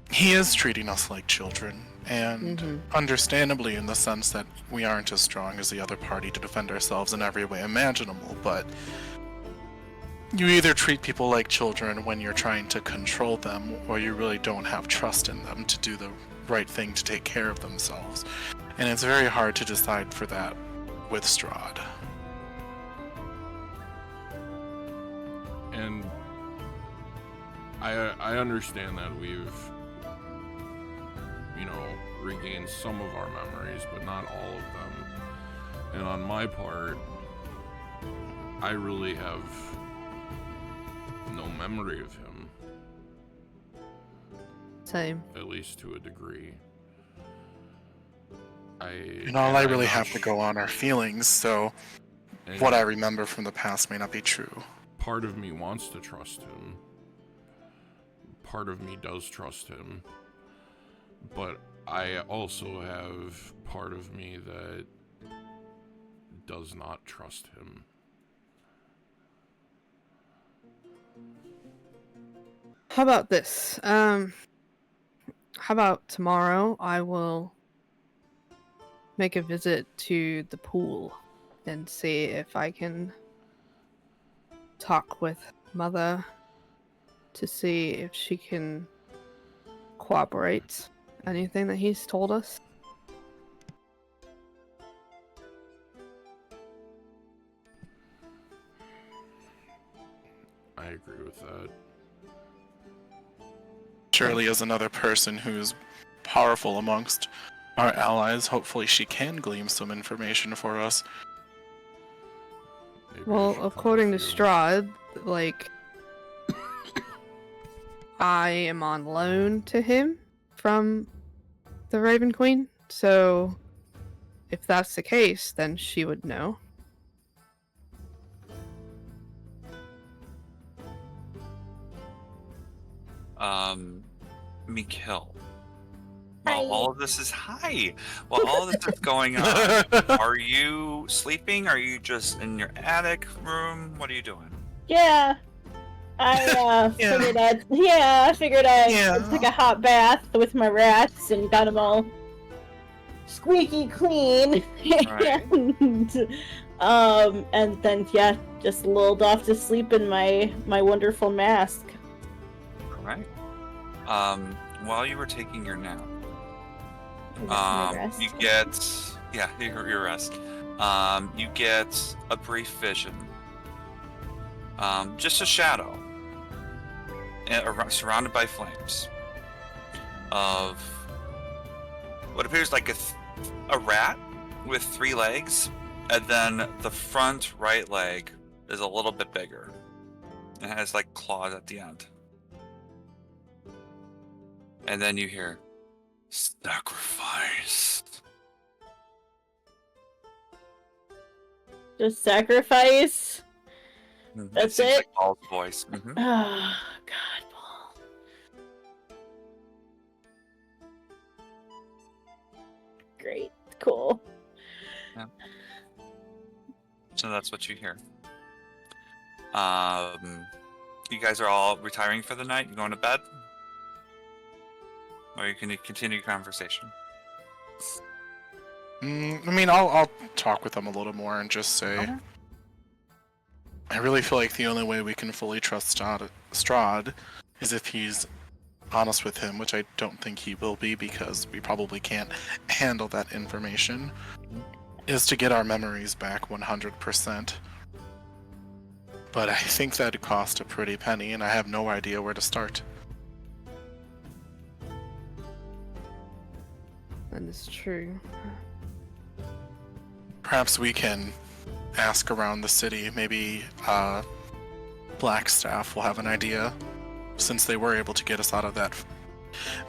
He is treating us like children, and understandably in the sense that we aren't as strong as the other party to defend ourselves in every way imaginable, but you either treat people like children when you're trying to control them, or you really don't have trust in them to do the right thing to take care of themselves. And it's very hard to decide for that with Strahd. And I understand that we've, regained some of our memories, but not all of them. And on my part, I really have no memory of him. Same. At least to a degree. All I really have to go on are feelings, so what I remember from the past may not be true. Part of me wants to trust him. Part of me does trust him. But I also have part of me that does not trust him. How about this? How about tomorrow I will make a visit to the pool and see if I can talk with Mother to see if she can corroborate anything that he's told us. I agree with that. Surely as another person who's powerful amongst our allies, hopefully she can glean some information for us. Maybe Well, according to Strahd, I am on loan to him from the Raven Queen, so if that's the case, then she would know. Mikkel. Hi. While all of this is going on, are you sleeping? Are you just in your attic room? What are you doing? Yeah. I figured I'd take a hot bath with my rats and got them all squeaky clean. Right. And then just lulled off to sleep in my wonderful mask. All right. While you were taking your nap, you get your rest. You get a brief vision. Just a shadow, surrounded by flames, of what appears like a rat with 3 legs, and then the front right leg is a little bit bigger. It has like claws at the end. And then you hear, sacrifice. Just sacrifice? That's it? Like Paul's voice. Mm-hmm. Oh, God, Paul. Great. Cool. Yeah. So that's what you hear. You guys are all retiring for the night? You going to bed? Or you can continue your conversation? I'll talk with them a little more and just say, Okay. I really feel like the only way we can fully trust Strahd is if he's honest with him, which I don't think he will be because we probably can't handle that information, is to get our memories back 100%. But I think that'd cost a pretty penny, and I have no idea where to start. That is true. Perhaps we can ask around the city. Maybe Blackstaff will have an idea, since they were able to get us out of that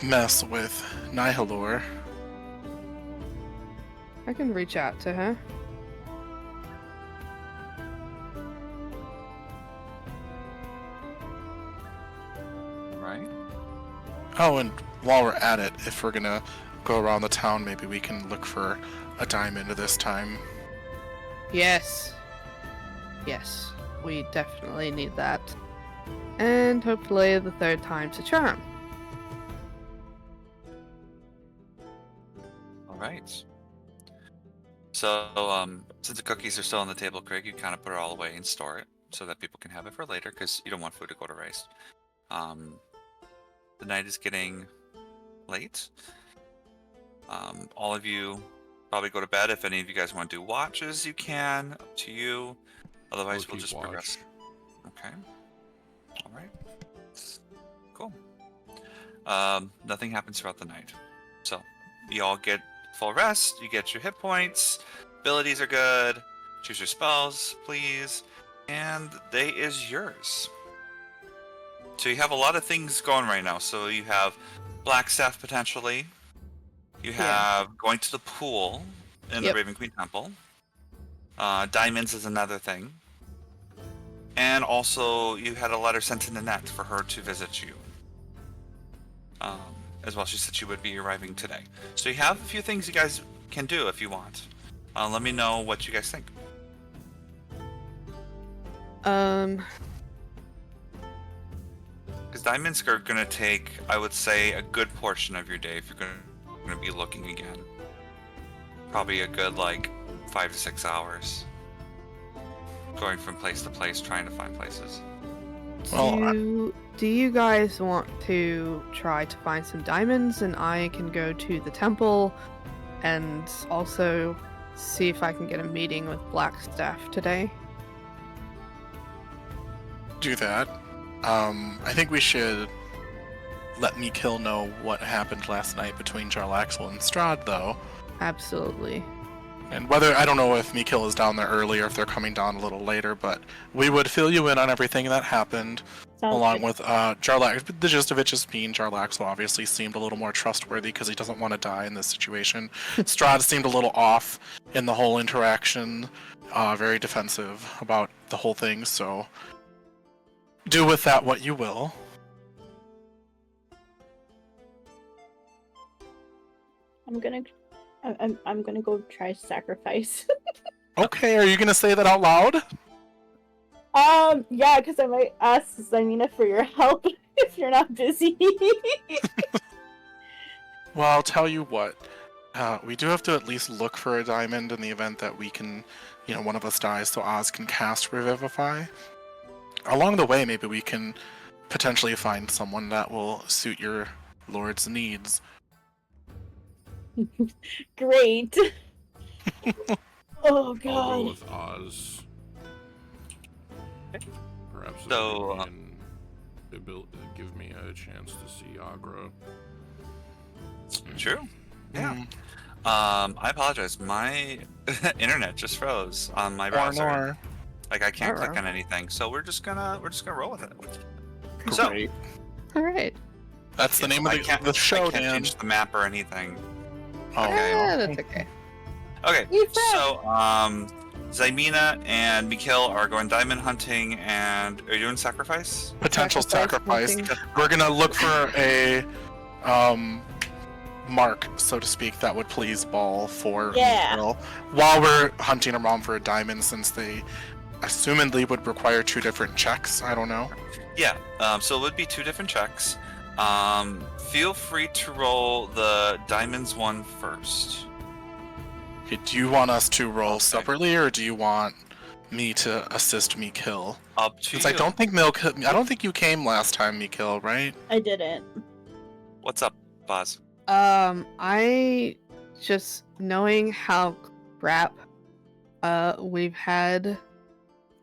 mess with Nihilor. I can reach out to her. Right. Oh, and while we're at it, if we're gonna go around the town, maybe we can look for a diamond this time. Yes. Yes, we definitely need that. And hopefully the third time's a charm. All right. So, since the cookies are still on the table, Craig, you kind of put it all away and store it so that people can have it for later, because you don't want food to go to waste. The night is getting late. All of you probably go to bed. If any of you guys want to do watches, you can. Up to you. Otherwise, I'll we'll keep just watch. progress. Okay. All right. Cool. Nothing happens throughout the night. So, you all get full rest. You get your hit points. Abilities are good. Choose your spells, please. And the day is yours. So you have a lot of things going right now. So you have Blackstaff potentially. You have going to the pool in the Raven Queen Temple. Diamonds is another thing. And also, you had a letter sent to Nanette for her to visit you. As well, she said she would be arriving today. So you have a few things you guys can do if you want. Let me know what you guys think. Because diamonds are going to take, I would say, a good portion of your day if you're going to be looking again. Probably a good, 5 to 6 hours. Going from place to place, trying to find places. Well, Do you guys want to try to find some diamonds, and I can go to the temple and also see if I can get a meeting with Blackstaff today? do that. I think we should let Mikil know what happened last night between Jarlaxle and Strahd, though. Absolutely. And whether, I don't know if Mikil is down there early or if they're coming down a little later, but we would fill you in on everything that happened, along with Jarlaxle. The gist of it just being Jarlaxle obviously seemed a little more trustworthy because he doesn't want to die in this situation. Strahd seemed a little off in the whole interaction, very defensive about the whole thing, so do with that what you will. I'm gonna go try sacrifice. Okay, are you gonna say that out loud? Yeah, because I might ask Zymina for your help if you're not busy. Well, I'll tell you what. We do have to at least look for a diamond in the event that we can, one of us dies, so Oz can cast Revivify. Along the way, maybe we can potentially find someone that will suit your lord's needs. Great. Oh I'll go god. with Oz. Perhaps So, it can give me a chance to see Agra. True. Yeah. I apologize. My internet just froze on my browser. I can't click on anything. So we're just gonna roll with it. So, Great. All right. That's the name of the show, I can't Dan. change the map or anything. Oh, Okay. That's okay. Okay. You said- So, Zymina and Mikil are going diamond hunting, and are you doing sacrifice? potential sacrifice. hunting. We're gonna look for a mark, so to speak, that would please Ball for Mikil, while we're hunting around for a diamond, since they assumedly would require 2 different checks. I don't know. Yeah. So it would be 2 different checks. Feel free to roll the diamonds one first. Okay, do you want us to roll Okay. separately, or do you want me to assist Mikil? Up to Since you. I don't think you came last time, Mikil, right? I didn't. What's up, Boz? I just knowing how crap we've had,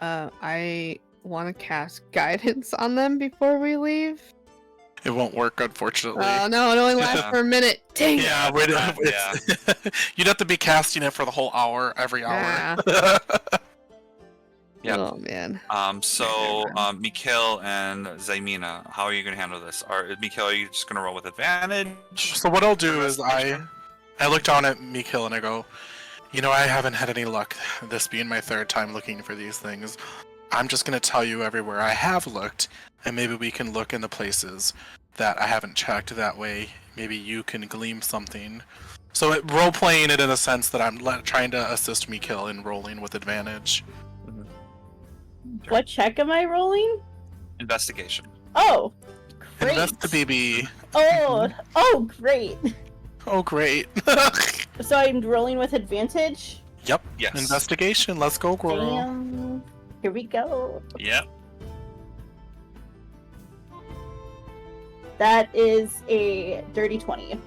I want to cast guidance on them before we leave. It won't work, unfortunately. No, it only lasts Yeah. for a minute. Dang it. Yeah, you'd have to be casting it for the whole hour, every hour. Yeah. Oh man. So, Mikil and Zymina, how are you going to handle this? Mikil, are you just going to roll with advantage? So what I'll do The is rest of the I look down at Mikil and I go, You know, I haven't had any luck, this being my third time looking for these things. I'm just going to tell you everywhere I have looked, and maybe we can look in the places that I haven't checked. That way, maybe you can glean something. So role-playing it in a sense that I'm trying to assist me kill in rolling with advantage. What check am I rolling? Investigation. Oh, great. Invest the BB. Oh, great. Oh, great. So I'm rolling with advantage? Yep. Yes. Investigation. Let's go, girl. Damn. Here we go. Yep. That is a dirty 20.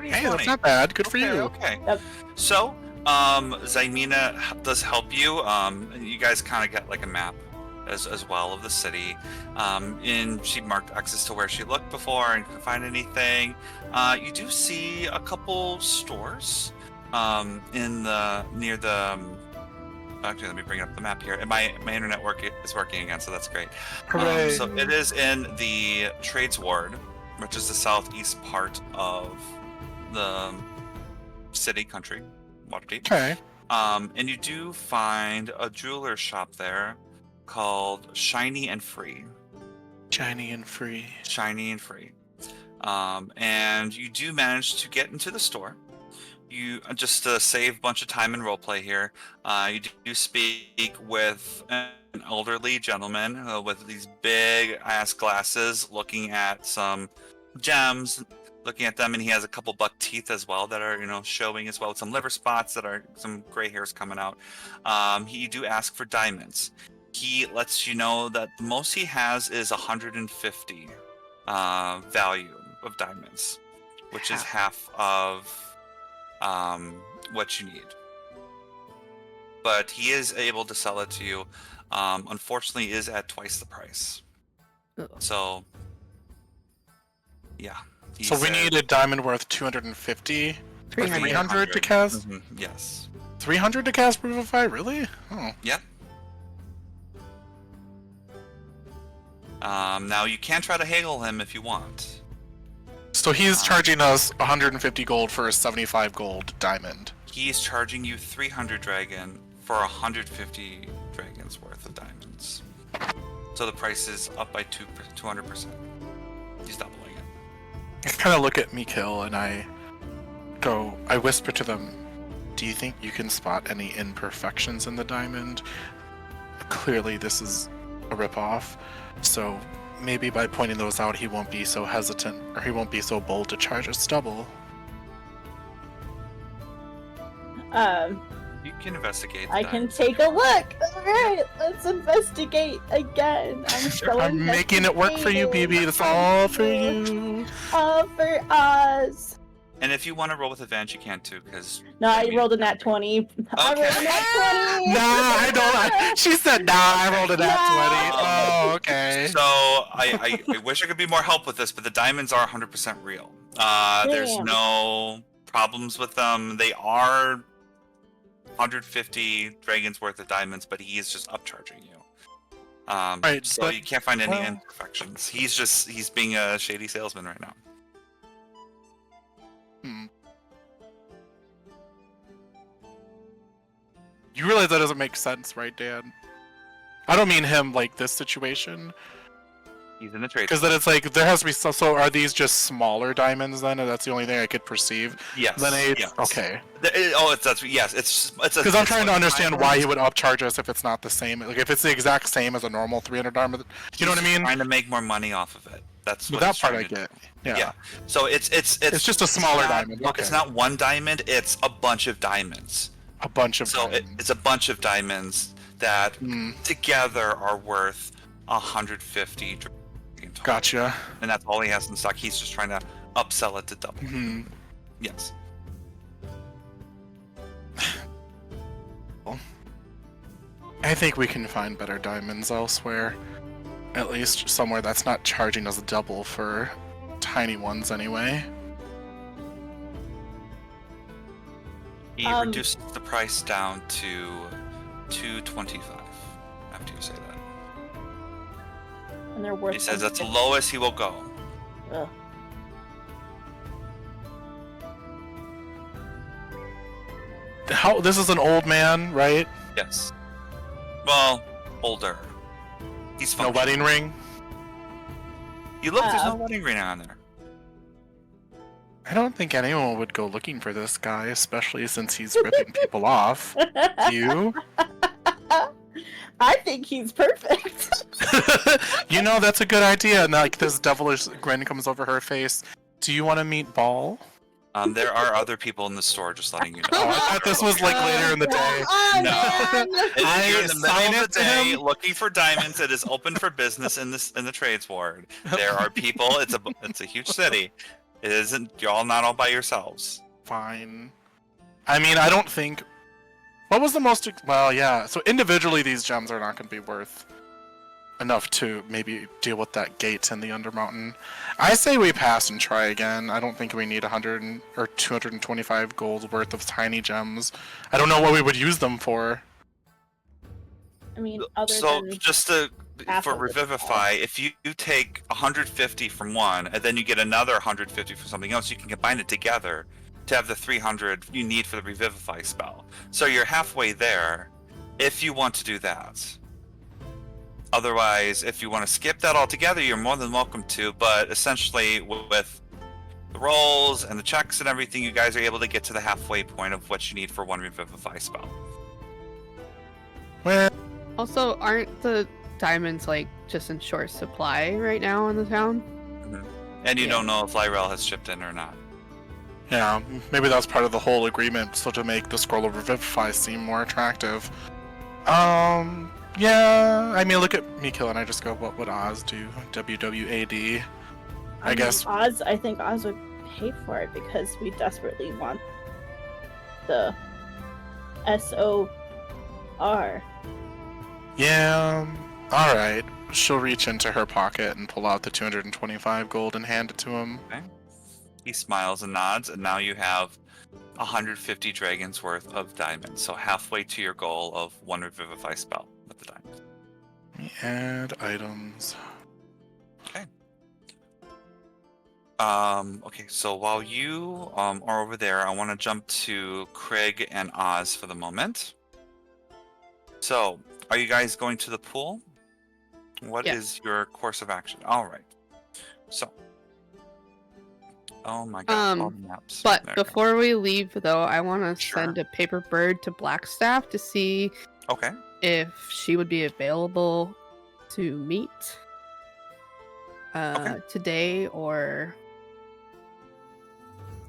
Hey, that's not bad. Good for you. Okay. Yep. So, Zaimina does help you. You guys kind of get like a map as well of the city. And she marked X's to where she looked before and couldn't find anything. You do see a couple stores near the. Actually, let me bring up the map here. And my internet is working again, so that's great. Hooray. So it is in the Trades Ward, which is the southeast part of the city, country, Waterdeep. Okay. And you do find a jeweler shop there called Shiny and Free. Shiny and free. Shiny and Free. And you do manage to get into the store. You just to save a bunch of time in roleplay here. You do speak with an elderly gentleman with these big ass glasses, looking at some gems, looking at them, and he has a couple buck teeth as well that are showing as well, with some liver spots that are some gray hairs coming out. You do ask for diamonds. He lets you know that the most he has is 150 value of diamonds, which is half of what you need. But he is able to sell it to you. Unfortunately, is at twice the price. Ugh. So, yeah. So we need a diamond worth 250? 300 to cast? Yes. 300 to cast Brewify? Really? Oh. Yep. Now you can try to haggle him if you want. So he's charging us 150 gold for a 75 gold diamond. He's charging you 300 dragon for 150 dragons worth of diamonds. So the price is up by 200%. He's doubling it. I kind of look at Mikhail and I whisper to them, do you think you can spot any imperfections in the diamond? Clearly this is a ripoff, so maybe by pointing those out he won't be so hesitant, or he won't be so bold to charge us double. You can investigate. I can take a look. Alright, let's investigate again. I'm making it work for you, BB. It's all for you. All for us. And if you want to roll with advantage, you can too, because... No, I rolled a nat 20. I rolled a nat 20! Nah, I don't. She said, nah, I rolled a nat 20. Oh, okay. So, I wish I could be more help with this, but the diamonds are 100% real. There's Damn. no problems with them. They are 150 dragons worth of diamonds, but he is just upcharging you. Right, so but- you can't find any well- imperfections. He's being a shady salesman right now. You realize that doesn't make sense, right, Dan? I don't mean him like this situation, He's in the trade. because then it's like there has to be so are these just smaller diamonds then? That's the only thing I could perceive. Yes. Then it's yes. okay. Yes. It's Because I'm trying to understand why he would. would upcharge us if it's not the same. Like if it's the exact same as a normal 300 diamond, you know what I mean? Trying to make more money off of it. That's But what that he's part I trying to get. do. Yeah. So it's just a smaller not- diamond. Okay. It's not one diamond. It's a bunch of diamonds. A bunch of So diamonds. it's a bunch of diamonds that together are worth 150 dragon total. Gotcha. And that's all he has in stock. He's just trying to upsell it to double. Hmm. Yes. I think we can find better diamonds elsewhere. At least somewhere that's not charging us double for tiny ones anyway. He reduces the price down to 225 after you say that. And they're worth He says that's the 150. lowest he will go. Ugh. how? This is an old man, right? Yes. Well, older. He's No functional. wedding ring. You look, there's no wedding ring on there. I don't think anyone would go looking for this guy, especially since he's ripping people off. Do you? I think he's perfect. You know, that's a good idea. And like this devilish grin comes over her face. Do you want to meet Ball? There are other people in the store, just letting you know. Oh, I thought this was like later in the day. No. If you're in the sign middle it of the to day him. looking for diamonds, it is open for business in the trades ward. There are people. It's a huge city. It isn't. You're all not all by yourselves. Fine. I mean, I don't think. What was the most? Well, yeah. So individually, these gems are not going to be worth enough to maybe deal with that gate in the Undermountain. I say we pass and try again. I don't think we need 100 or 225 gold worth of tiny gems. I don't know what we would use them for. I mean, other So than just to half for of it. Revivify, if you take 150 from one and then you get another 150 from something else, you can combine it together to have the 300 you need for the Revivify spell. So you're halfway there if you want to do that. Otherwise, if you want to skip that altogether, you're more than welcome to, but essentially with the rolls and the checks and everything, you guys are able to get to the halfway point of what you need for one Revivify spell. Well, Also, aren't the diamonds like just in short supply right now in the town? And you Yeah. don't know if Lyrel has chipped in or not. yeah, maybe that's part of the whole agreement, so to make the Scroll of Revivify seem more attractive. Yeah, I mean, look at me killing. I just go, what would Oz do? WWAD. I guess. Oz. I think Oz would pay for it because we desperately want the SOR. Yeah, alright. She'll reach into her pocket and pull out the 225 gold and hand it to him. He smiles and nods, and now you have 150 dragons worth of diamonds, so halfway to your goal of one Revivify spell with the diamonds. Add items. Okay, so while you are over there, I want to jump to Craig and Oz for the moment. So, are you guys going to the pool? What is Yes. your course of action? All right. So, oh my god, all the maps. But There you go. before we leave, though, I want to Sure. send a paper bird to Blackstaff to see Okay. if she would be available to meet today or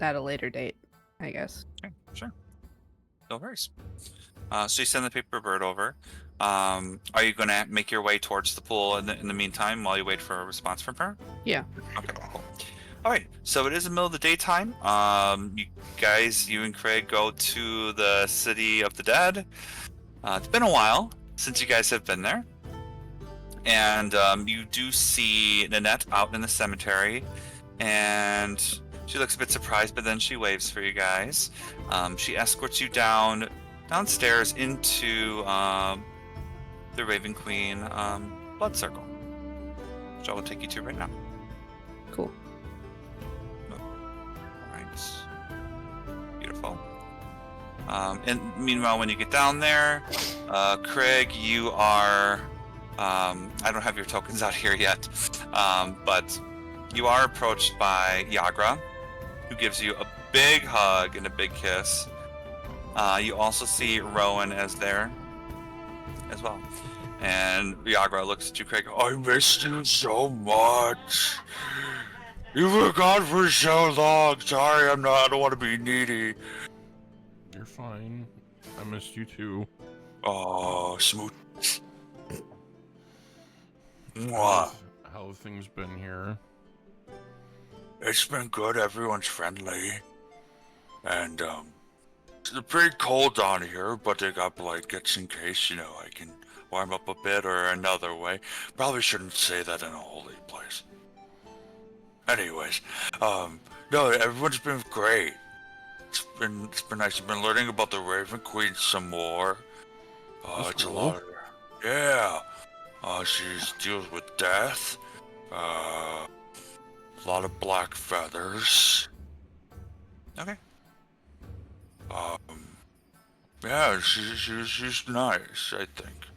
at a later date, I guess. Okay, sure. No worries. So you send the paper bird over. Are you going to make your way towards the pool in the meantime while you wait for a response from her? Yeah. Okay, cool. All right, so it is the middle of the daytime. You and Craig go to the City of the Dead. It's been a while since you guys have been there. And you do see Nanette out in the cemetery. And she looks a bit surprised, but then she waves for you guys. She escorts you downstairs into the Raven Queen blood circle, which I will take you to right now. Cool. Alright. Beautiful. And meanwhile, when you get down there, Craig, you are... I don't have your tokens out here yet, but you are approached by Yagra, who gives you a big hug and a big kiss. You also see Rowan as there as well. And Yagra looks at you, Craig. I missed you so much. You were gone for so long. Sorry, I don't want to be needy. You're fine. I missed you too. Oh, smooth. Mwah. How have things been here? It's been good. Everyone's friendly. And, it's pretty cold down here, but they got blankets in case, I can warm up a bit or another way. Probably shouldn't say that in a holy place. Anyways, no, everyone's been great. It's been nice. I've been learning about the Raven Queen some more. That's It's cool. a lot. Yeah. She deals with death. A lot of black feathers. Okay. Yeah, she's nice, I think.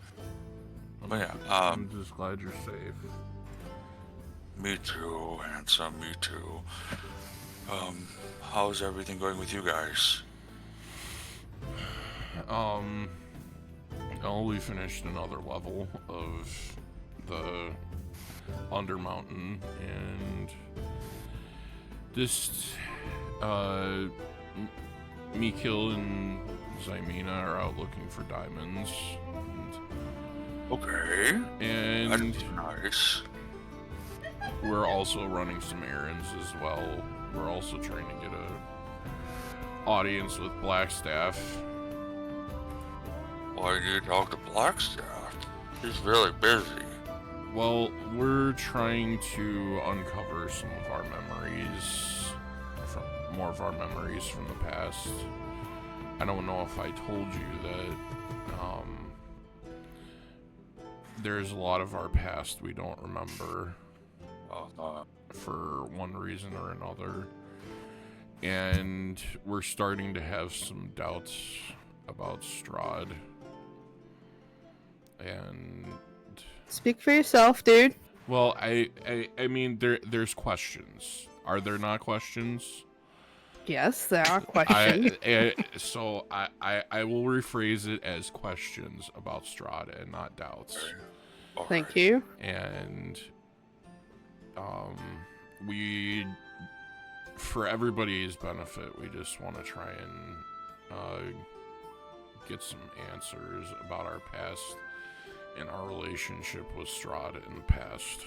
But yeah, I'm just glad you're safe. me too, handsome, me too. How's everything going with you guys? We finished another level of the Undermountain, and just Mikil and Zymina are out looking for diamonds. Okay. And That's nice. we're also running some errands as well. We're also trying to get a audience with Blackstaff. Why do you talk to Blackstaff? He's really busy. Well, we're trying to uncover some of our memories, more of our memories from the past. I don't know if I told you that there's a lot of our past we don't remember for one reason or another. And we're starting to have some doubts about Strahd. And Speak for yourself, dude. well, I mean, there's questions. Are there not questions? Yes, there are questions. So I will rephrase it as questions about Strahd and not doubts. Thank you. And we, for everybody's benefit, we just want to try and get some answers about our past and our relationship with Strahd in the past.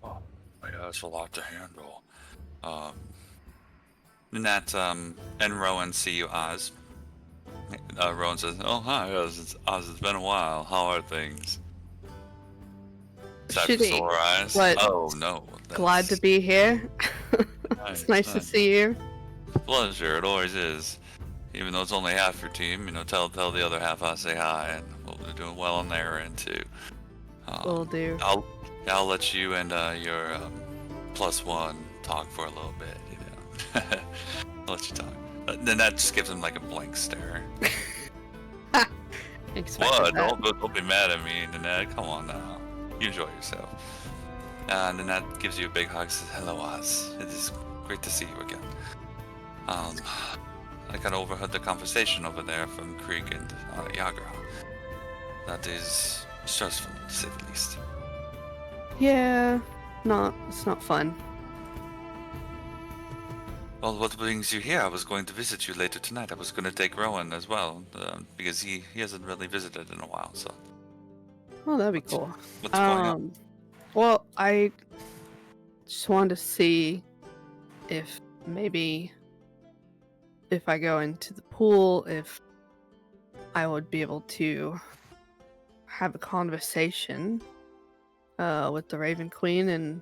Oh, yeah, that's a lot to handle. And that, and Rowan see you, Oz. Rowan says, "Oh, hi, Oz. It's been a while. How are things?" Shitty, Sore eyes. but Oh, no. Glad to be here. It's nice to see you. Pleasure, it always is. Even though it's only half your team, tell the other half I say hi, and hope they're doing well on their end too. Will do. I'll let you and your +1 talk for a little bit. I'll let you talk. Then that just gives him like a blank stare. What? Don't be mad at me, Nanette. Come on now. You enjoy yourself. And Nanette gives you a big hug. Says, "Hello, Oz. It is great to see you again." I kind of overheard the conversation over there from Krieg and Yagra. That is stressful, to say the least. Yeah, it's not fun. Well, what brings you here? I was going to visit you later tonight. I was going to take Rowan as well, because he hasn't really visited in a while, so... Oh, that'd be cool. What's going on? Well, I just wanted to see if maybe if I go into the pool, if I would be able to have a conversation with the Raven Queen and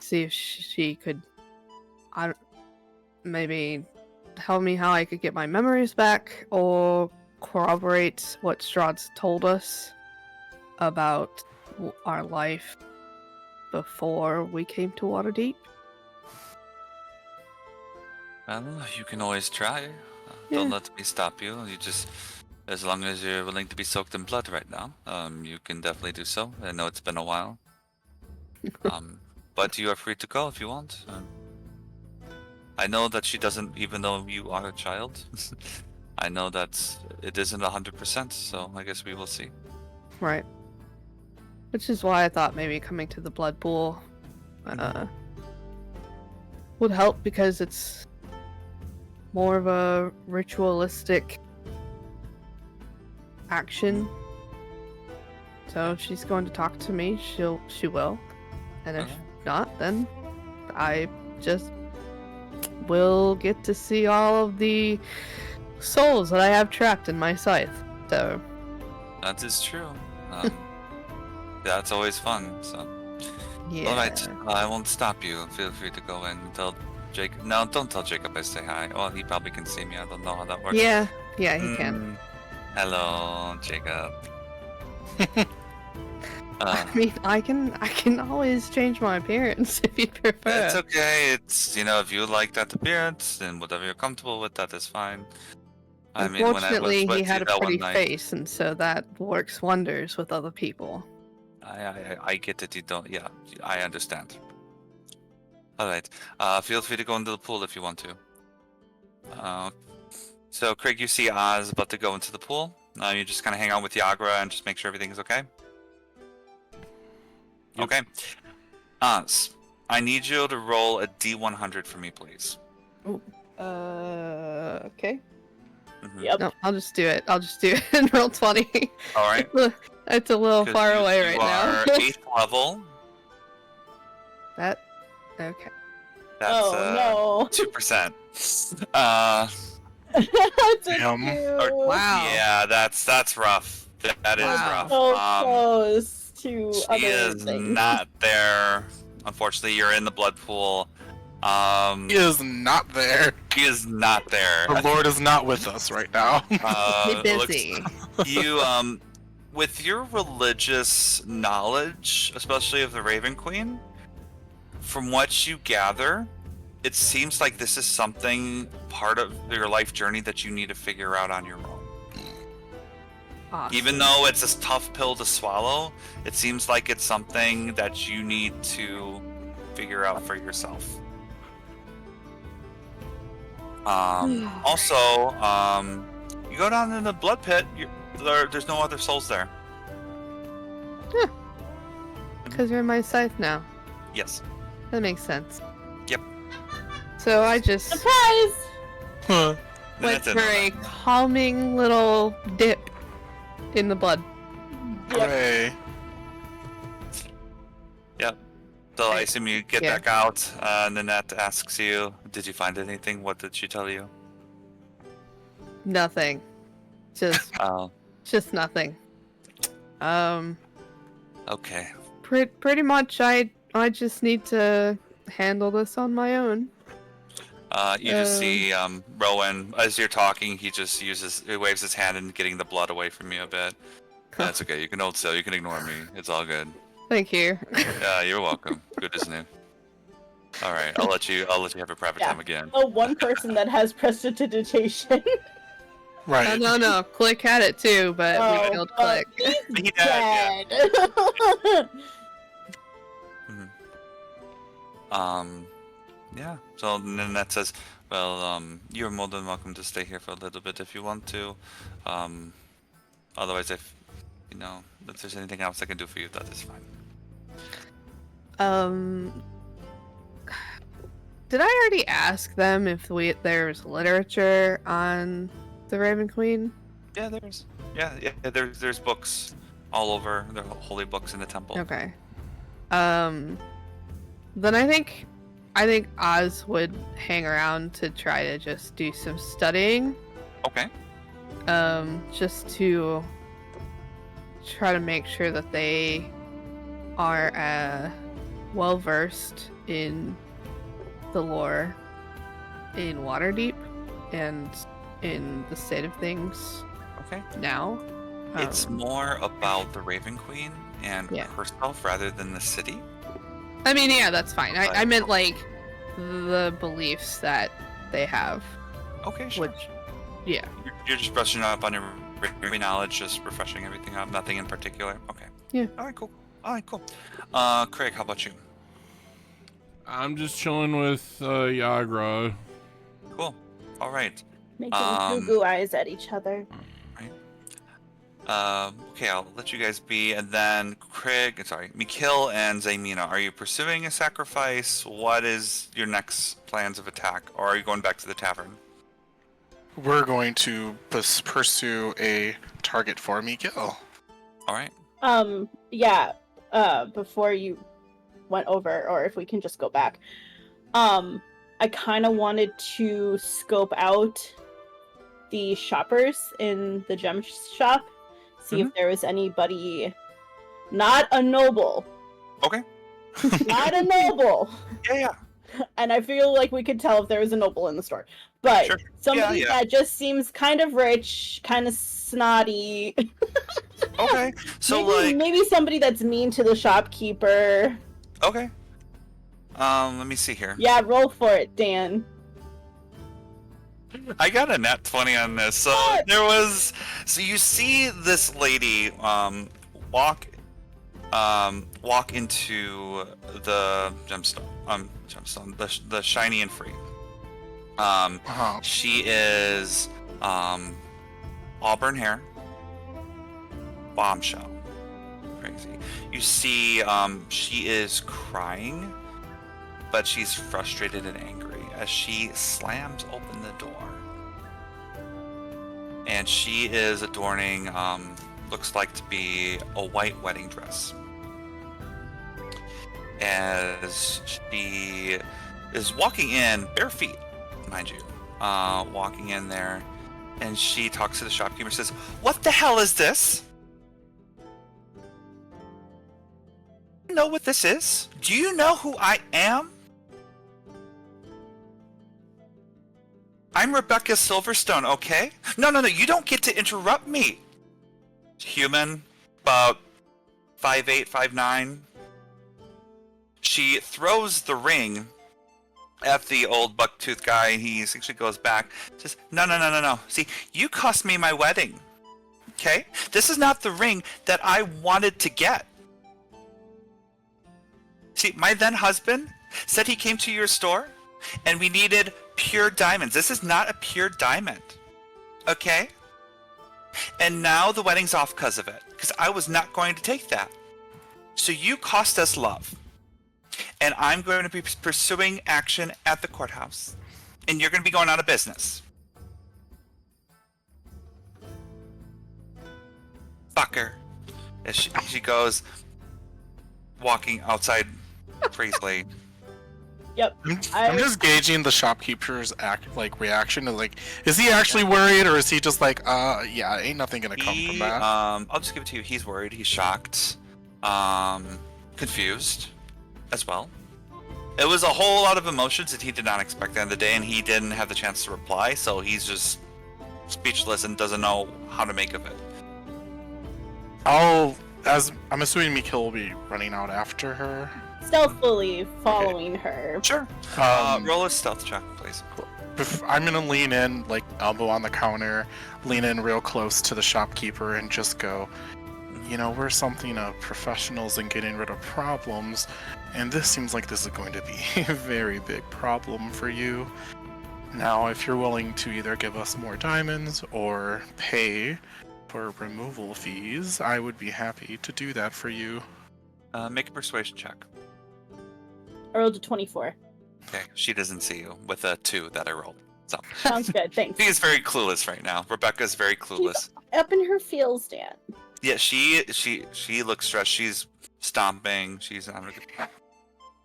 see if she could maybe tell me how I could get my memories back or corroborate what Strahd's told us about our life before we came to Waterdeep. Well, you can always try. Yeah. Don't let me stop you. You just... As long as you're willing to be soaked in blood right now, you can definitely do so. I know it's been a while. But you are free to go if you want. I know that she doesn't, even though you are a child, I know that it isn't 100%, so I guess we will see. Right. Which is why I thought maybe coming to the blood pool would help, because it's more of a ritualistic action. So if she's going to talk to me, she will. And if not, then I just will get to see all of the souls that I have trapped in my scythe. So that is true. That's always fun, so. yeah. Alright, I won't stop you. Feel free to go in and tell Jacob. No, don't tell Jacob I say hi. Well, he probably can see me. I don't know how that works. Yeah, he can. Hello, Jacob. I mean, I can always change my appearance if you prefer. It's okay. It's if you like that appearance and whatever you're comfortable with, that is fine. I mean, when I was Unfortunately, with he you had a that pretty one night, face, and so that works wonders with other people. I get that you don't. Yeah, I understand. All right. Feel free to go into the pool if you want to. So, Craig, you see Oz about to go into the pool. You just kind of hang out with Yagra and just make sure everything is okay. Yep. Okay. Oz, I need you to roll a D100 for me, please. Okay. Mhm. Yep. No, I'll just do it. I'll just do it and roll 20. All right. It's a little 'Cause far you- away you right are now. 8th level. That. Okay. That's Oh 2%. no. It's a Damn. two. Wow. Yeah, that's rough. That is Wow. rough. So close to She other is things. not there. Unfortunately, you're in the blood pool. He is not there. He is not there. The Lord is not with us right now. Be Looks- busy. you with your religious knowledge, especially of the Raven Queen, from what you gather, it seems like this is something part of your life journey that you need to figure out on your own. Awesome. Even though it's a tough pill to swallow, it seems like it's something that you need to figure out for yourself. Also, you go down in the blood pit. There's no other souls there. Because you're my scythe now. Yes. That makes sense. Yep. So I just Surprise! Huh. went That's for a calming little dip in the blood. Hooray. Yep. So I assume you get Yeah. back out, and Nanette asks you, "Did you find anything? What did she tell you?" Nothing. Just nothing. Okay. Pretty much I just need to handle this on my own. You just see Rowan as you're talking. He just waves his hand and getting the blood away from you a bit. That's okay. You can hold still. You can ignore me. It's all good. Thank you. Yeah, you're welcome. Good as new. All right, I'll let you have a private Yeah. time again. Oh, one person that has prestidigitation. Right. No. Click had it too, but we killed Click. He died, yeah. Dead. Yeah. So Nanette says, "Well, you're more than welcome to stay here for a little bit if you want to. Otherwise, if there's anything else I can do for you, that is fine." Did I already ask them if there's literature on the Raven Queen? Yeah, there's. Yeah. There's books all over. There are holy books in the temple. Okay. Then I think Oz would hang around to try to just do some studying. Okay. Just to try to make sure that they are well versed in the lore in Waterdeep and in the state of things Okay. now. It's more about the Raven Queen and Yeah. herself rather than the city. I mean, yeah, that's fine. I meant like the beliefs that they have, Okay, sure. which, yeah. You're just brushing up on your knowledge, just refreshing everything up. Nothing in particular. Okay. Yeah. All right, cool. Craig, how about you? I'm just chilling with Yagra. Cool. All right. Making goo-goo eyes at each other. Okay, I'll let you guys be, and then Mikil and Zaymina, are you pursuing a sacrifice? What is your next plans of attack, or are you going back to the tavern? We're going to pursue a target for Mikil. All right. Yeah. Before you went over, or if we can just go back. I kind of wanted to scope out the shoppers in the gem shop. See if there was anybody, not a noble. Okay. Not a noble. Yeah. and I feel like we could tell if there was a noble in the store. But Sure. somebody Yeah. that just seems kind of rich, kind of snotty. Okay. So maybe somebody that's mean to the shopkeeper. okay. Let me see here. Yeah, roll for it, Dan. I got a nat 20 on this. So so you see this lady walk into the gemstone, the shiny and free. She is auburn hair, bombshell, crazy. You see she is crying, but she's frustrated and angry as she slams open the door. And she is adorning, looks like to be a white wedding dress. As she is walking in, bare feet, mind you, walking in there, and she talks to the shopkeeper and says, "What the hell is this? Do you know what this is? Do you know who I am? I'm Rebecca Silverstone, okay? No, you don't get to interrupt me." Human, about 5'8", 5'9". She throws the ring at the old bucktooth guy. He essentially goes back, says, No. See, you cost me my wedding, okay? This is not the ring that I wanted to get. See, my then husband said he came to your store and we needed pure diamonds. This is not a pure diamond, okay? And now the wedding's off because of it, because I was not going to take that. So you cost us love. And I'm going to be pursuing action at the courthouse. And you're going to be going out of business. Fucker. As she goes walking outside crazily. Yep. I'm just gauging the shopkeeper's reaction to is he actually worried or is he just yeah, ain't nothing gonna come from that? I'll just give it to you. He's worried, he's shocked, confused as well. It was a whole lot of emotions that he did not expect at the end of the day, and he didn't have the chance to reply, so he's just speechless and doesn't know how to make of it. I'm assuming Mikil will be running out after her. Stealthily following her. Sure. Roll a stealth check, please. I'm gonna lean in, elbow on the counter, lean in real close to the shopkeeper and just go, we're something of professionals in getting rid of problems, and this seems like this is going to be a very big problem for you. Now, if you're willing to either give us more diamonds or pay for removal fees, I would be happy to do that for you. Make a persuasion check. I rolled a 24. Okay, she doesn't see you with a 2 that I rolled. So Sounds good, thanks. She is very clueless right now. Rebecca's very clueless. She's up in her feels, Dan. Yeah, she looks stressed. She's stomping. She's on.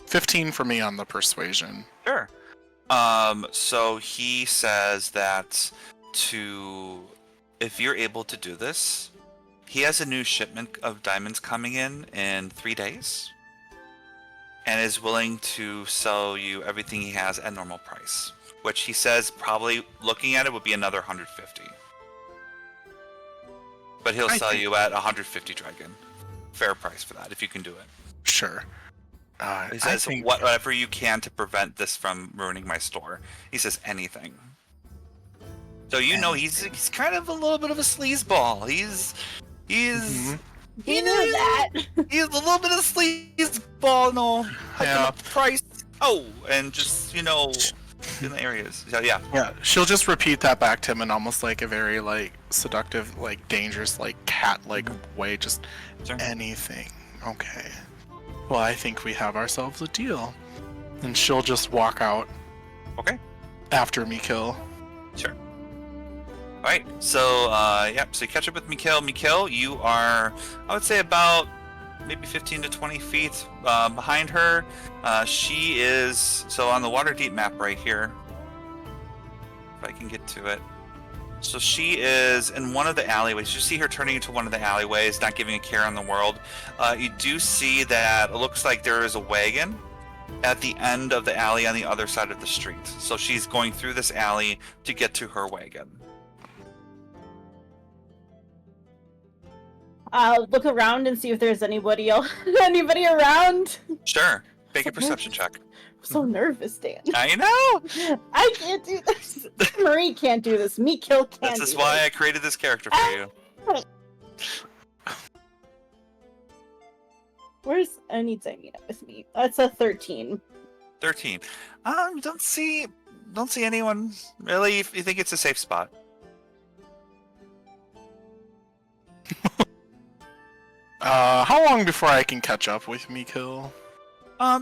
15 for me on the persuasion. Sure. So he says that if you're able to do this, he has a new shipment of diamonds coming in 3 days, and is willing to sell you everything he has at normal price, which he says probably looking at it would be another 150. But he'll sell you at 150 dragon. Fair price for that if you can do it. Sure. He says whatever you can to prevent this from ruining my store. He says anything. So he's kind of a little bit of a sleazeball. He's He knew that. He's a little bit of sleazeball, Yeah. Up the price. Oh, and just in the areas. So yeah. Yeah, she'll just repeat that back to him in almost a very seductive, dangerous, cat-like way. Just Sure. anything. Okay. Well, I think we have ourselves a deal. And she'll just walk out. Okay. After Mikil. Sure. All right. So so you catch up with Mikil. Mikil, you are, I would say, about maybe 15 to 20 feet behind her. She is on the Waterdeep map right here. If I can get to it. So she is in one of the alleyways. You see her turning into one of the alleyways, not giving a care in the world. You do see that it looks like there is a wagon at the end of the alley on the other side of the street. So she's going through this alley to get to her wagon. I'll look around and see if there's anybody else, anybody around. Sure. Make a perception check. I'm so nervous, Dan. I know! I can't do this. Marie can't do this. Mikil can't. This is why I created this character for you. Where's I need to meet up with me. That's a 13. 13. Don't see anyone really. You think it's a safe spot? How long before I can catch up with Mikil?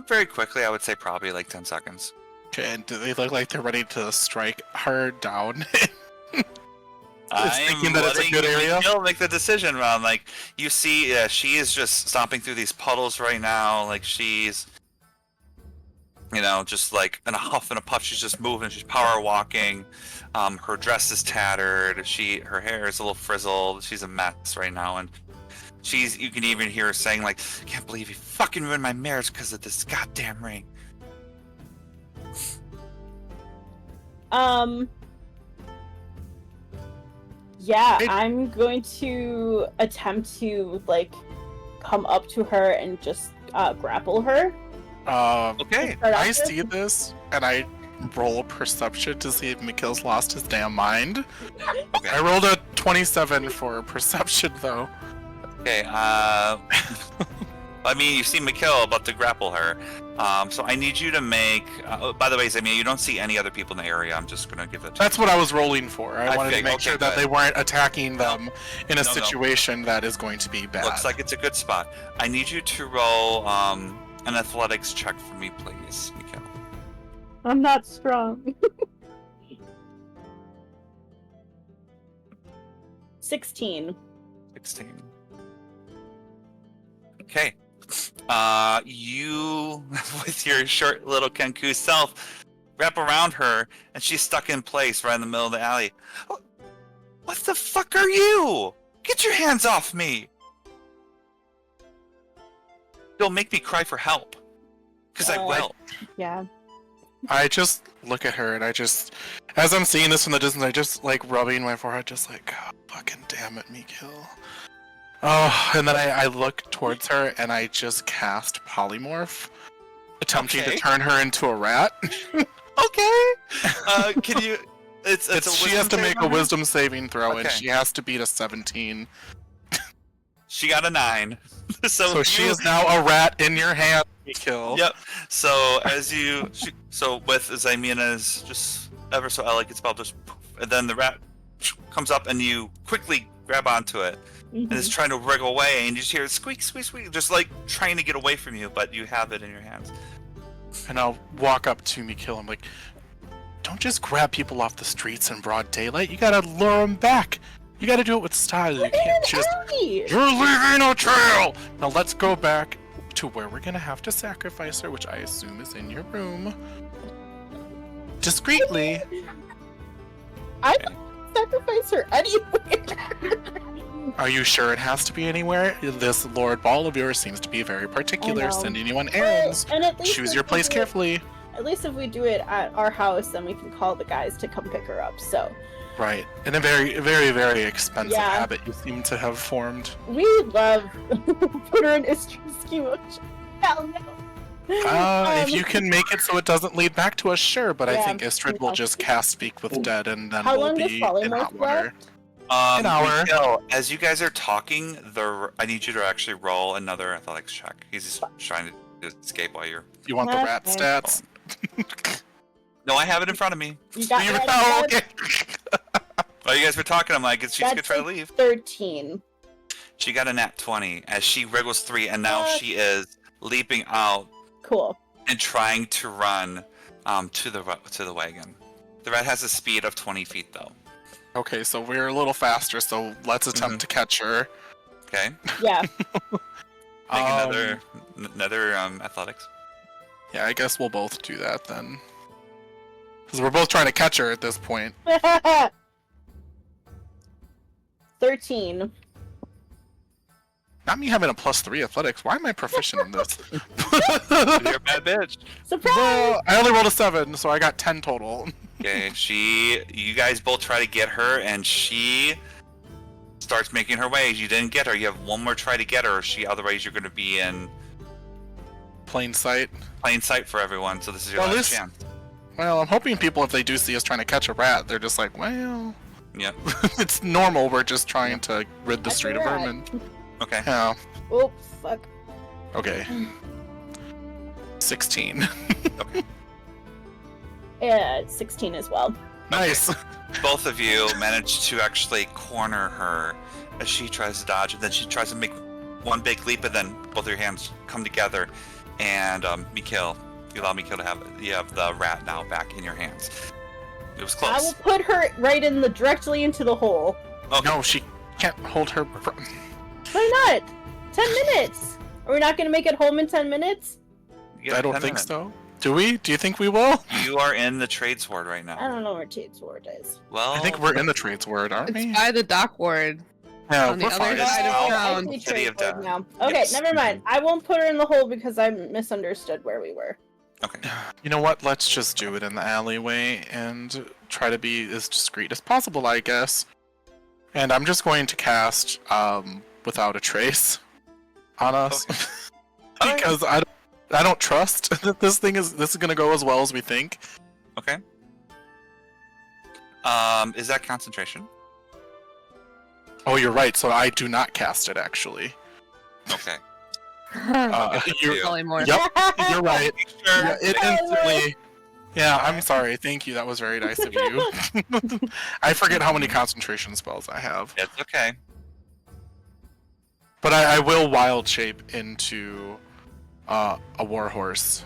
Very quickly. I would say probably like 10 seconds. Okay, and do they look like they're ready to strike her down? I'm thinking that it's a good area. You'll make the decision, Ron. Like you see, she is just stomping through these puddles right now. Like she's, just like in a huff and a puff. She's just moving. She's power walking. Her dress is tattered. Her hair is a little frizzled. She's a mess right now, and you can even hear her saying like, "Can't believe you fucking ruined my marriage because of this goddamn ring." Yeah, I'm going to attempt to come up to her and just grapple her. Okay. I see this, and I roll perception to see if Mikil's lost his damn mind. Okay. I rolled a 27 for perception, though. Okay. I mean, you see Mikil about to grapple her. So I need you to make. By the way, Zamia, you don't see any other people in the area. I'm just gonna give it. That's what I was rolling for. I wanted to make sure that good. they weren't attacking them in a No. situation that is going to be bad. Looks like it's a good spot. I need you to roll an athletics check for me, please, Mikil. I'm not strong. 16. 16. Okay. You, with your short little Kenku self, wrap around her, and she's stuck in place right in the middle of the alley. What the fuck are you? Get your hands off me! You'll make me cry for help. Because I will. Yeah. I just look at her, and as I'm seeing this from the distance, I just rubbing my forehead, just like, oh, fucking damn it, Mikil. Oh, and then I look towards her, and I just cast Polymorph, attempting to turn her into a rat. Okay. Can you? She has to make a wisdom saving throw, and Okay. she has to beat a 17. She got a 9. So she is now a rat in your hand, Mikil. Yep. So with Zymina's just ever so elegant spell, just poof, and then the rat comes up, and you quickly grab onto it. And it's trying to wriggle away, and you just hear it squeak, squeak, squeak, just like trying to get away from you, but you have it in your hands. And I'll walk up to Mikil. I'm like, don't just grab people off the streets in broad daylight. You gotta lure them back. You gotta do it with style. You can't just. You're leaving a trail. Now let's go back to where we're gonna have to sacrifice her, which I assume is in your room, discreetly. I don't sacrifice her anywhere. Are you sure it has to be anywhere? This Lord Ball of yours seems to be very particular, sending you on errands. And at least Choose your place carefully. At least if we do it at our house, then we can call the guys to come pick her up. So. Right, and a very, very, very expensive Yeah. habit you seem to have formed. We love put her in Istrisky much. Hell no. If you can make it so it doesn't lead back to us, sure. But I Yeah, think Istrid will just cast Speak with Dead, and then How we'll long does be in Polymorph hot water. last? An hour. Mikil, as you guys are talking, I need you to actually roll another athletics check. He's just trying to escape while you're. You want the rat Okay. stats? No, I have it in front of me. You got red Oh, blood? okay. While you guys were talking, I'm like, she's gonna try to leave. 13. She got a nat 20 as she wriggles 3, and now she is leaping out Cool. and trying to run to the wagon. The rat has a speed of 20 feet though. Okay, so we're a little faster, so let's attempt to catch her. Okay, Yeah. make another athletics. Yeah, I guess we'll both do that then. Because we're both trying to catch her at this point. 13. Not me having a +3 athletics. Why am I proficient in this? You're a bad bitch. Surprise! Well, I only rolled a 7, so I got 10 total. Okay, you guys both try to get her, and she starts making her way. You didn't get her. You have one more try to get her. Otherwise, you're going to be in Plain sight. plain sight for everyone. So this is your Well, last this- chance. Well, I'm hoping people, if they do see us trying to catch a rat, they're just like, well, Yep. it's normal. We're just trying to rid the That's street of a rat. vermin. Okay. Yeah. Oops, fuck. Okay. 16. Yeah, 16 as well. Nice. Both of you manage to actually corner her as she tries to dodge, and then she tries to make one big leap, and then both of your hands come together, and Mikhail, you allow Mikhail to have the rat now back in your hands. It was I will close. put her directly into the hole. Okay. No, she can't hold her. Why not? 10 minutes. Are we not going to make it home in 10 minutes? You get I don't 10 think minutes. so. Do we? Do you think we will? You are in the trade sword right I now. don't know where Tate's ward is. Well, I think we're in the trades word, aren't It's we? by the dock ward. Yeah, on the we're other fine. side of Oh, town. I see City trade of ward Death. now. Okay, Yes. never mind. I won't put her in the hole because I misunderstood where we were. okay. You know what? Let's just do it in the alleyway and try to be as discreet as possible, I guess. And I'm just going to cast without a trace on us because I don't trust that this is gonna go as well as we think. Okay. Is that concentration? Oh, you're right. So I do not cast it actually. Okay. You're, Probably more. yep, you're right. Sure. Yeah, it instantly. Yeah, I'm sorry. Thank you. That was very nice of you. I forget how many concentration spells I have. It's okay. But I will wild shape into a warhorse.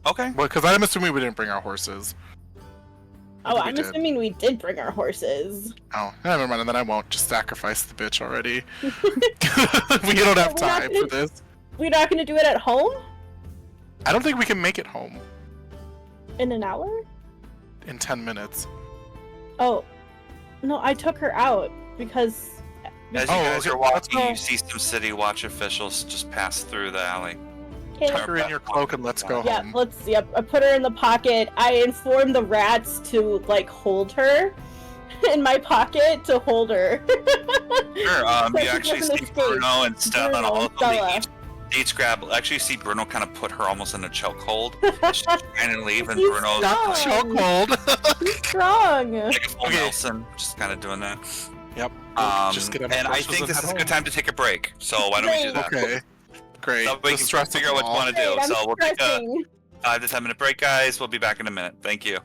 Okay. Well, because I'm assuming we didn't bring our horses. Oh, We I'm did. assuming we did bring our horses. Oh, never mind. And then I won't just sacrifice the bitch already. We don't have We're not time gonna- for this. We're not going to do it at home I don't think we can make it home in an hour? in 10 minutes. Oh, no, I took her out because As you Oh, guys okay. are walking, Oh. you see some city watch officials just pass through the alley. okay, Tuck her in your cloak and let's go yeah, home. I put her in the pocket. I informed the rats to like hold her in my pocket to hold her. Sure. So You she actually doesn't see escape. Bruno and Stella and Bruno all and of them. They Stella. each grab. Actually, you see Bruno kind of put her almost in a chokehold. She's trying to leave, and He's Bruno's not- Chokehold. He's strong. like a full Okay. Nelson, just kind of doing that. Yep. And Just get on the I horses think and this head is a good home. time to take a break. So why don't we do that? Okay. Great. That way we This can is stressful figure out what you all. want to do. Great, I'm So we'll take a stressing. 5 to 10 minute break, guys. We'll be back in a minute. Thank you.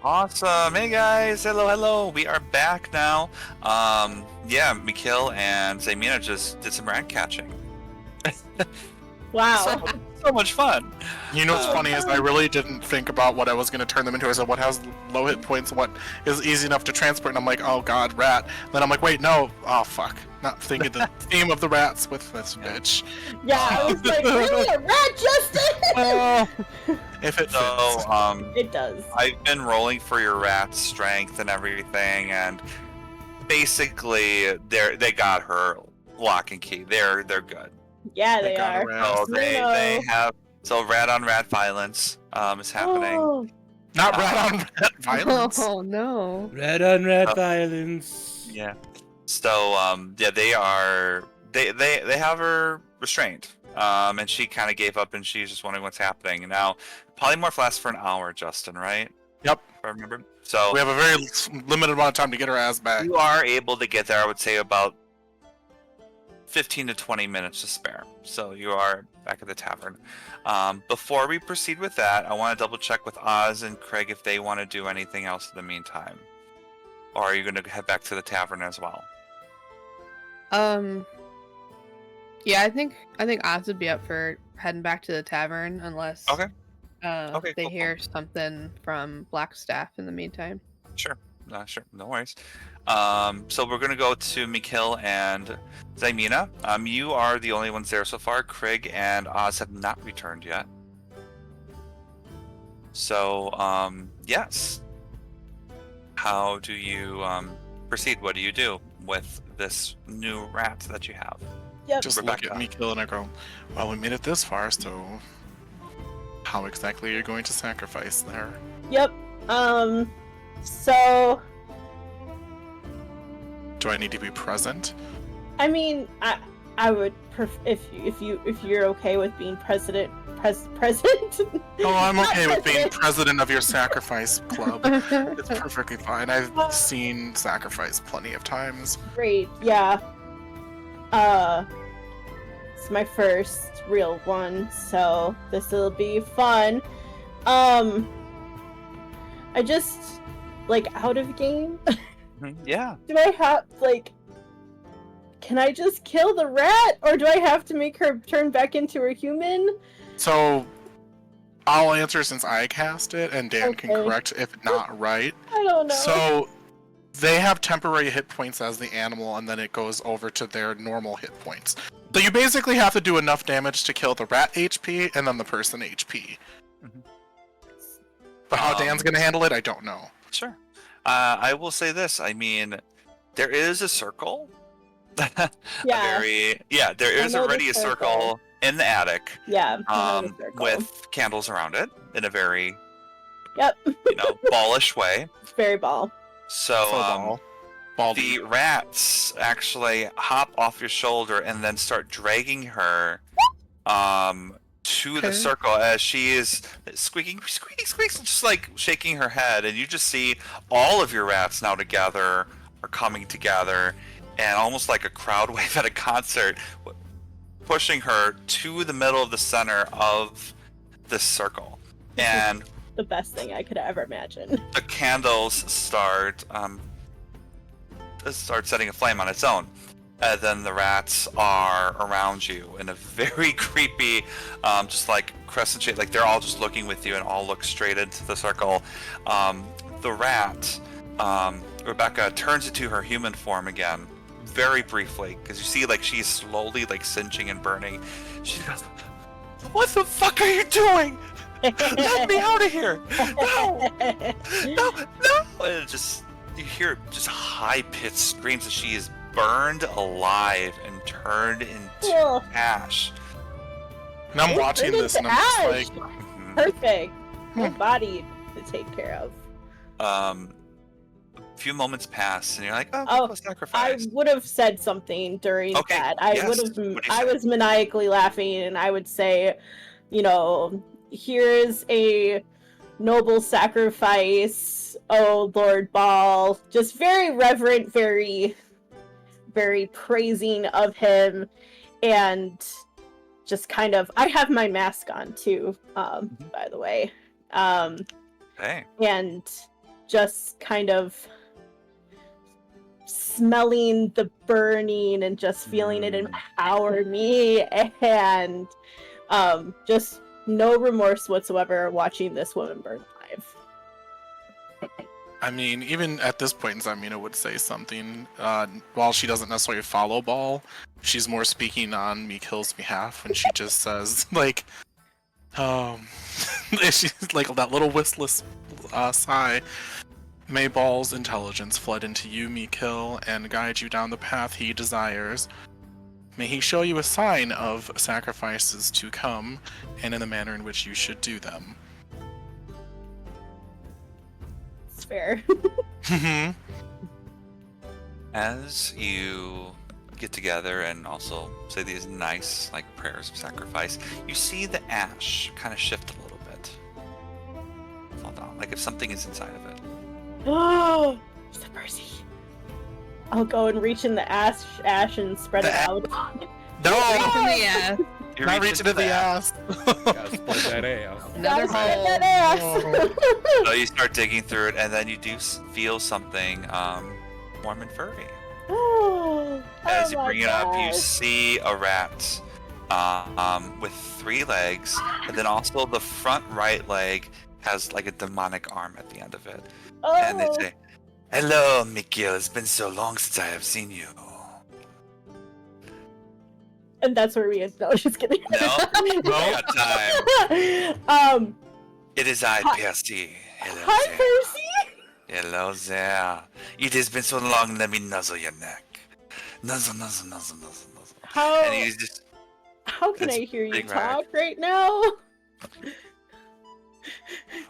Awesome. Hey guys, hello. We are back now. Yeah, Mikhail and Zaymina just did some rat catching. Wow. So much fun. You know what's funny is I really didn't think about what I was going to turn them into. I said, what has low hit points, what is easy enough to transport, and I'm like, oh god, rat. Then I'm like, wait, no, oh fuck. Not thinking the theme of the rats with this bitch. Yeah, I was like, really, a rat, Justin? If it So, fits. It does. I've been rolling for your rat strength and everything, and basically, they got her lock and key. They're good. Yeah, they got a are. rat. So they have rat on rat violence is happening. Oh, Not rat on rat violence. Oh no. Red on red violence. Yeah. So yeah, they have her restrained. And she kind of gave up, and she's just wondering what's happening. Now, polymorph lasts for an hour, Justin, right? Yep. If I remember. So We have a very limited amount of time to get her ass back. you are able to get there. I would say about 15 to 20 minutes to spare. So you are back at the tavern. Before we proceed with that, I want to double check with Oz and Craig if they want to do anything else in the meantime. Or are you going to head back to the tavern as well? Yeah, I think Oz would be up for heading back to the tavern unless Okay. Okay, they cool. hear something from Blackstaff in the meantime. Sure. Sure. No worries. So we're going to go to Mikhail and Zaymina. You are the only ones there so far. Craig and Oz have not returned yet. So, yes. How do you proceed? What do you do with this new rat that you have? yep. Just Rebecca. look at me kill and I go, well, we made it this far, so how exactly are you going to sacrifice there? Yep. So, Do I need to be present? I mean, I would if you're okay with being present. Oh, I'm Not okay with being president. president of your sacrifice club. It's perfectly fine. I've seen sacrifice plenty of times. Great, yeah. It's my first real one, so this'll be fun. I just out of game. Yeah. Do I have can I just kill the rat, or do I have to make her turn back into a human? So I'll answer since I cast it, and Dan can Okay. correct if not right. I don't know. So they have temporary hit points as the animal, and then it goes over to their normal hit points. So you basically have to do enough damage to kill the rat HP and then the person HP. Mhm. But how Dan's gonna handle it, I don't know. Sure. I will say this. I mean, there is a circle. Yeah. There is know the already a circle circle. in the attic Yeah. I know the circle. with candles around it in a very, Yep. ballish way. It's very ball. So Full ball. Baldy. the rats actually hop off your shoulder and then start dragging her to the Okay. circle as she is squeaking, just like shaking her head, and you just see all of your rats now together are coming together, and almost like a crowd wave at a concert, pushing her to the middle of the center of this circle, and The best thing I could ever imagine. the candles start setting a flame on its own. And then the rats are around you in a very creepy, just like crescent shape. Like they're all just looking with you and all look straight into the circle. The rat, Rebecca, turns into her human form again, very briefly, because you see like she's slowly like singeing and burning. She goes, "What the fuck are you doing? Let me out of here! No! No! And it just you hear just high-pitched screams as she is burned alive and turned into Cool. ash. And I'm Oh, watching turn this and I'm into just ash. like, Mhm. Perfect. My body to take care of. A few moments pass and you're like, oh, Oh, I sacrifice. would have said something during Okay, that. I yes. would What do have. you I say? was maniacally laughing, and I would say, here's a noble sacrifice. Oh, Lord Ball, just very reverent, very, very praising of him, and just kind of. I have my mask on too. By the way. Hey. And just kind of smelling the burning and just feeling it empower me, and just no remorse whatsoever watching this woman burn alive. I mean, even at this point in time, Mina would say something. While she doesn't necessarily follow Ball, she's more speaking on Mikhail's behalf when she just says, like, she's like that little whistless sigh. May Ball's intelligence flood into you, Mikhail, and guide you down the path he desires. May he show you a sign of sacrifices to come, and in the manner in which you should do them. It's fair. As you get together and also say these nice like prayers of sacrifice, you see the ash kind of shift a little bit. Fall down, like if something is inside of it. Oh, it's the Percy. I'll go and reach in the ash and spread it out. No! Reach in the ass. You're Not reaching to the ass! Gotta split that ass. Another Gotta hole. spread that ass. So you start digging through it, and then you do feel something warm and furry. Oh, As you my bring it up, you God. see a rat with 3 legs, and then also the front right leg has like a demonic arm at the end of it. And they Oh. say, "Hello, Mikhail. It's been so long since I have seen you." And that's where we end. No, just kidding. No? Got time. It is I, Hi- Percy. Hello Hi, there. Percy. Hello there. It has been so long, let me nuzzle your neck. Nuzzle, nuzzle, nuzzle, nuzzle, nuzzle. How And you just, can it's I hear you big talk rag. right now?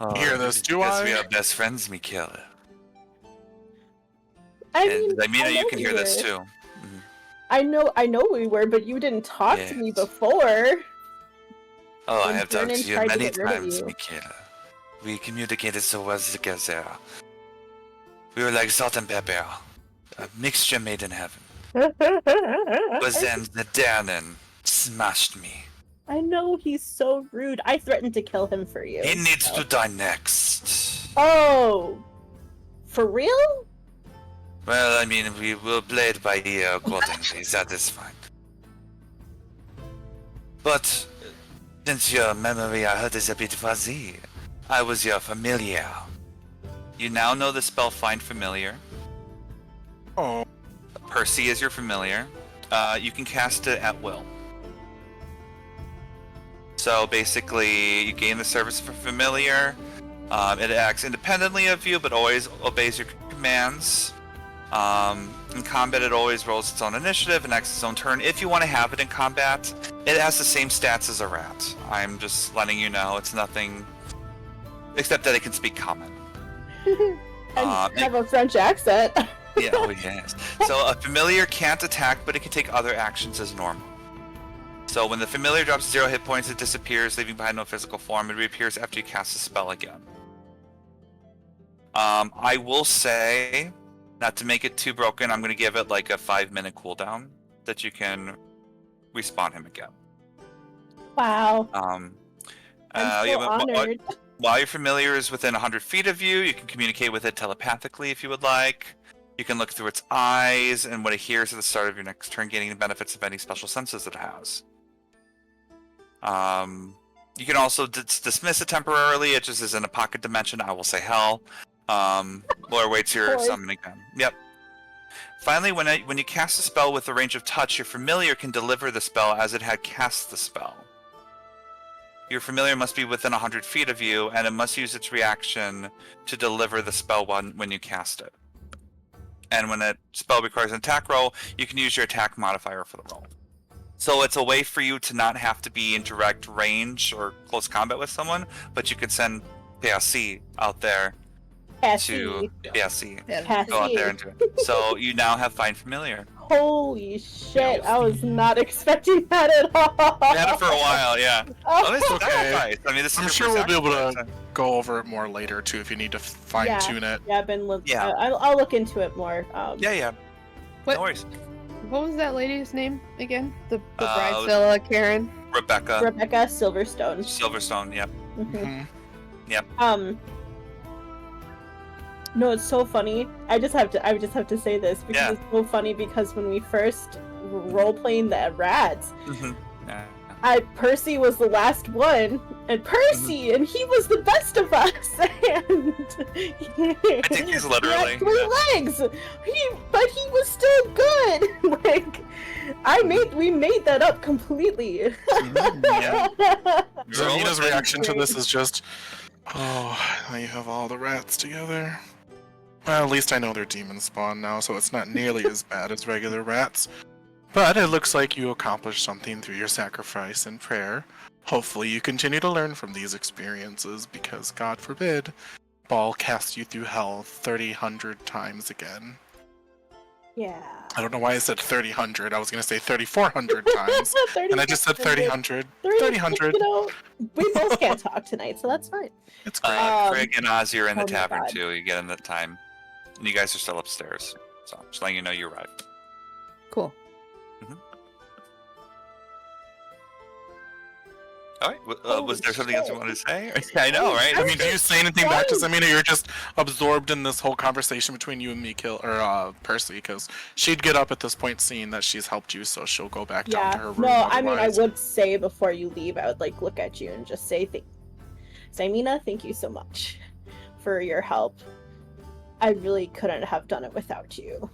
oh, Hear this, do because I? we are best friends, Mikhail. I And mean, I mean, I you know can we hear this were. too. I know we were, but you didn't talk to me Yes. before. Oh, I When have talked Vernon to you tried to many get rid of times, you. Mikhail. We communicated so well together. We were like salt and pepper, a mixture made in heaven. But then the Danon smashed me. I know he's so rude. I threatened to kill him for you. He needs so. to die next. Oh, for real? Well, I mean, we will play it by ear accordingly, that is fine. But, since your memory I heard is a bit fuzzy, I was your familiar. You now know the spell Find Familiar. Oh, Percy is your familiar. You can cast it at will. So basically, you gain the service of a familiar. It acts independently of you, but always obeys your commands. In combat, it always rolls its own initiative and acts its own turn. If you want to have it in combat, it has the same stats as a rat. I'm just letting you know, it's nothing except that it can speak common. I have a French accent. Yeah, oh yes. So a familiar can't attack, but it can take other actions as normal. So when the familiar drops 0 hit points, it disappears, leaving behind no physical form. It reappears after you cast the spell again. I will say, not to make it too broken, I'm going to give it like a 5-minute cooldown that you can respawn him again. Wow. I'm so honored. While your familiar is within 100 feet of you, you can communicate with it telepathically if you would like. You can look through its eyes and what it hears at the start of your next turn, gaining the benefits of any special senses it has. You can also dismiss it temporarily. It just is in a pocket dimension. I will say hell. Or awaits your Boy. summon again. Yep. Finally, when you cast a spell with a range of touch, your familiar can deliver the spell as it had cast the spell. Your familiar must be within 100 feet of you, and it must use its reaction to deliver the spell when you cast it. And when a spell requires an attack roll, you can use your attack modifier for the roll. So it's a way for you to not have to be in direct range or close combat with someone, but you could send PSC out there to PSC. Go out there and do it. So you now have Find Familiar. Holy shit, I was not expecting that at all. We had it for a while, yeah. Oh, this is okay. sacrifice. I mean, this is I'm your sure first we'll be able to sacrifice. go over it more later too if you need to fine tune it. Yeah, I've been looking. Yeah. I'll look into it more. Yeah. What? No worries. What was that lady's name again? The Uh, bridezilla, Karen. Rebecca Rebecca Silverstone. Silverstone, yep. Mhm. Mhm. Yep. No, it's so funny. I just have to say this because Yeah. it's so funny because when we first role playing the rats, Yeah. Percy was the last one, and Percy, and he was the best of us, and I think he's literally. he had 3 legs. But he was still good. Like, we made that up completely. Yeah. You're all Zamina's within- reaction to this is just, oh, now you have all the rats together. Well, at least I know they're demon spawn now, so it's not nearly as bad as regular rats. But it looks like you accomplished something through your sacrifice and prayer. Hopefully you continue to learn from these experiences, because God forbid, Ball casts you through hell 3,000 times again. Yeah. I don't know why I said 3,000. I was going to say 3,400 times. And I just said 3,000. 3,000. You know, we both can't talk tonight, so that's fine. It's great. Craig and Ozzy are in the oh my tavern God. too. You get in the time, and you guys are still upstairs. So just letting you know you arrived. Cool. All right. Was there something else you wanted to say? I know, right? I mean, do you say anything back to Zamina? You're just absorbed in this whole conversation between you and me, Percy, because she'd get up at this point seeing that she's helped you, so she'll go back down to her room. No, I mean, I otherwise. would say before you leave, I would like look at you and just say, Samina, thank you so much for your help. I really couldn't have done it without you.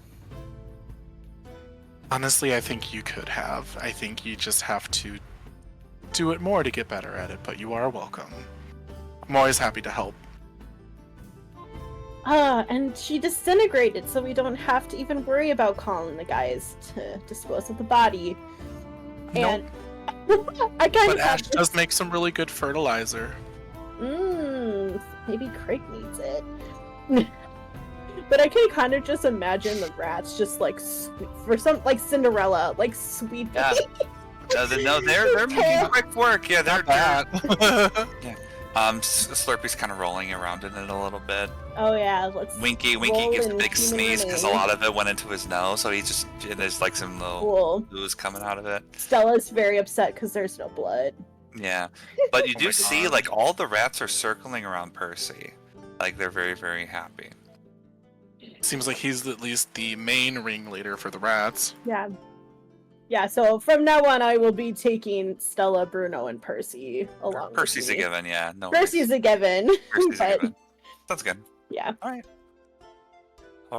Honestly, I think you could have. I think you just have to do it more to get better at it, but you are welcome. I'm always happy to help. And she disintegrated, so we don't have to even worry about calling the guys to dispose of the body. And I kind But of Ash does make some really good fertilizer. Maybe Craig needs it. But I can kind of just imagine the rats just like for some like Cinderella, like sweeping. Yeah. No, they're making quick work. Yeah, they're That. Slurpy's kind of rolling around in it a little bit. Oh yeah, let's. Winky roll gives a in big human sneeze because a remains. lot of it went into his nose, so there's like some little Cool. ooze coming out of it. Stella's very upset because there's no blood. Yeah, but you Oh do my see God. like all the rats are circling around Percy, like they're very very happy. Seems like he's at least the main ringleader for the rats. Yeah. Yeah, so from now on, I will be taking Stella, Bruno, and Percy along. Percy's with a me. given, yeah. No. Percy's a given. Percy's a but, given. Sounds good. Yeah. All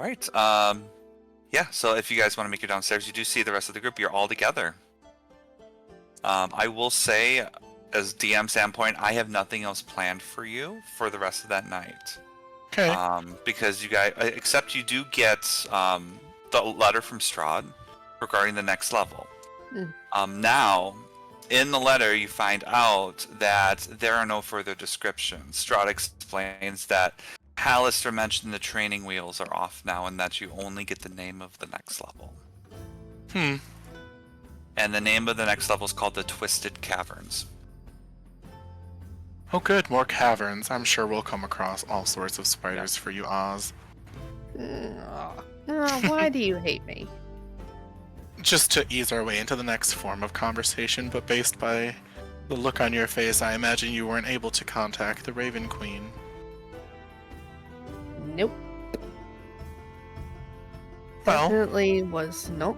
right. Yeah. So if you guys want to make it downstairs, you do see the rest of the group. You're all together. I will say, as DM standpoint, I have nothing else planned for you for the rest of that night. Okay. Because you guys, except you do get the letter from Strahd regarding the next level. Now, in the letter, you find out that there are no further descriptions. Strahd explains that Hallister mentioned the training wheels are off now, and that you only get the name of the next level. And the name of the next level is called the Twisted Caverns. Oh good, more caverns. I'm sure we'll come across all sorts of spiders for you, Oz. Why do you hate me? Just to ease our way into the next form of conversation, but based by the look on your face, I imagine you weren't able to contact the Raven Queen. Nope. Well, Definitely was not.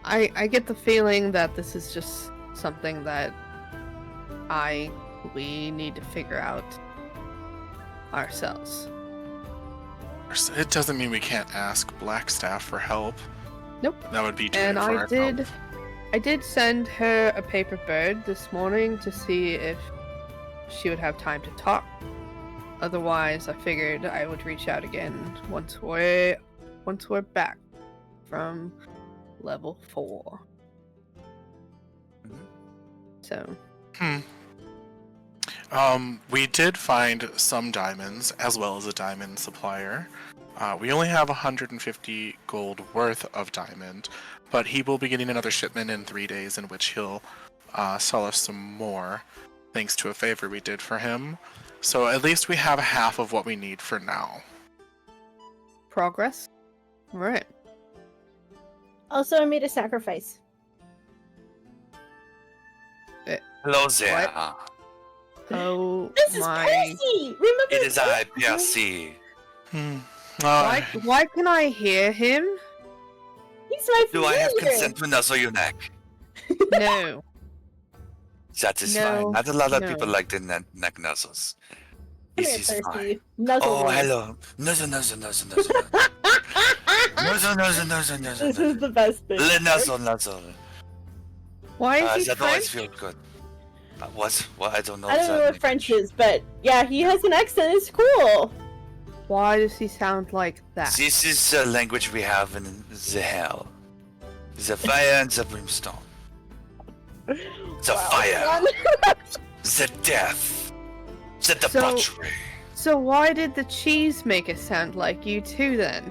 I get the feeling that this is just something that we need to figure out ourselves. it doesn't mean we can't ask Blackstaff for help. Nope. That would be doing And it for ourselves. I did send her a paper bird this morning to see if she would have time to talk. Otherwise, I figured I would reach out again once we're back from level 4. So. We did find some diamonds, as well as a diamond supplier. We only have 150 gold worth of diamond, but he will be getting another shipment in 3 days, in which he'll sell us some more, thanks to a favor we did for him. So at least we have half of what we need for now. Progress? Right. Also, I made a sacrifice. Hello there. Oh This is my! Percy. Remember? It is I, Percy. Why can I hear him? He's my Do I have familiar. consent to nuzzle your neck? No. That is No, fine. Not a lot of no. people like the neck nuzzles. Come This here, is fine. Percy. Nuzzle Oh, me. hello. Nuzzle, nuzzle, nuzzle, nuzzle. Nuzzle, nuzzle, nuzzle, nuzzle, This is nuzzle. the best thing. Le nuzzle, nuzzle. Why is he That always French? feels good. What? Well, I don't know. I don't know what exactly. French is, but yeah, he has an accent. It's cool. Why does he sound like that? This is the language we have in the hell. The fire and the brimstone. The fire. The death. The debauchery. So why did the cheese make it sound like you too then?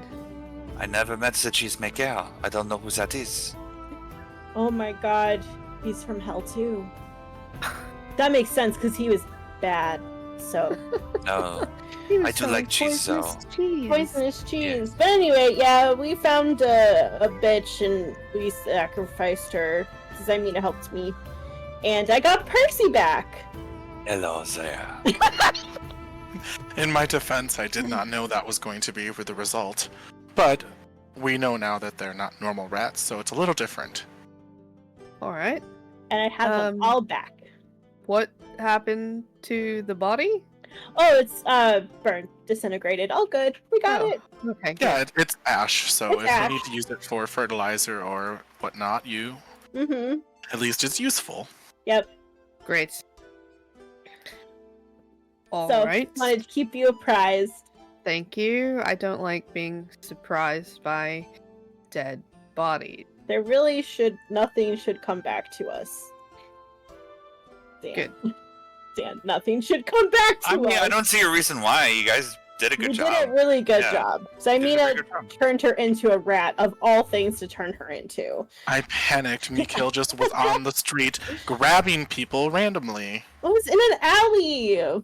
I never met the cheesemaker. I don't know who that is. Oh my god, he's from hell too. That makes sense because he was bad. So No. He was I do selling like cheese, though. poisonous cheese. poisonous cheese. But anyway, yeah, we found a bitch and we sacrificed her. Because I mean, it helped me, and I got Percy back. Hello there. In my defense, I did not know that was going to be the result. But we know now that they're not normal rats, so it's a little different. All right. And I have them all back. What happened to the body? Oh, it's burned, disintegrated. All good. We got Oh. it. Okay. Good. Yeah, it's ash, so It's if ash. you need to use it for fertilizer or whatnot, Mm-hmm. at least it's useful. Yep. Great. All So right. wanted to keep you apprised. Thank you. I don't like being surprised by dead bodies. There really nothing should come back to us. Dan. Good. Dan, nothing should come back to I mean, us. I don't see a reason why. You guys did a good You job. did a really good Yeah. job. So You did a Mina very good job. turned her into a rat, of all things to turn her into. I panicked. Mikhail just was on the street grabbing people randomly. It was in an alley.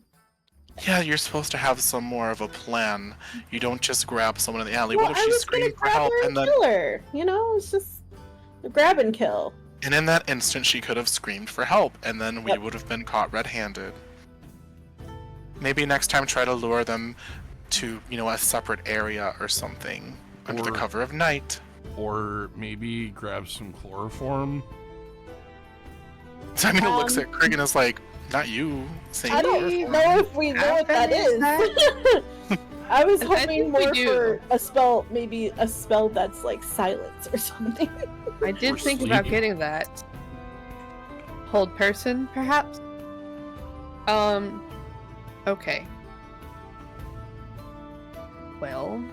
Yeah, you're supposed to have some more of a plan. You don't just grab someone in the alley. Well, What if I she was gonna screamed for grab help her and and then kill her. You know, it's just a grab and kill. and in that instant she could have screamed for help and then we Yep. would have been caught red-handed. Maybe next time try to lure them to, a separate area or something under the Or- cover of night. Or maybe grab some chloroform. Simon looks Um, at Krigan and is like, not you saying I don't chloroform." know if we know what that is. I was I hoping think we more do. for a spell, maybe a spell that's like silence or something. I did Or think about sleep. getting that. Hold person, perhaps? Okay. Well,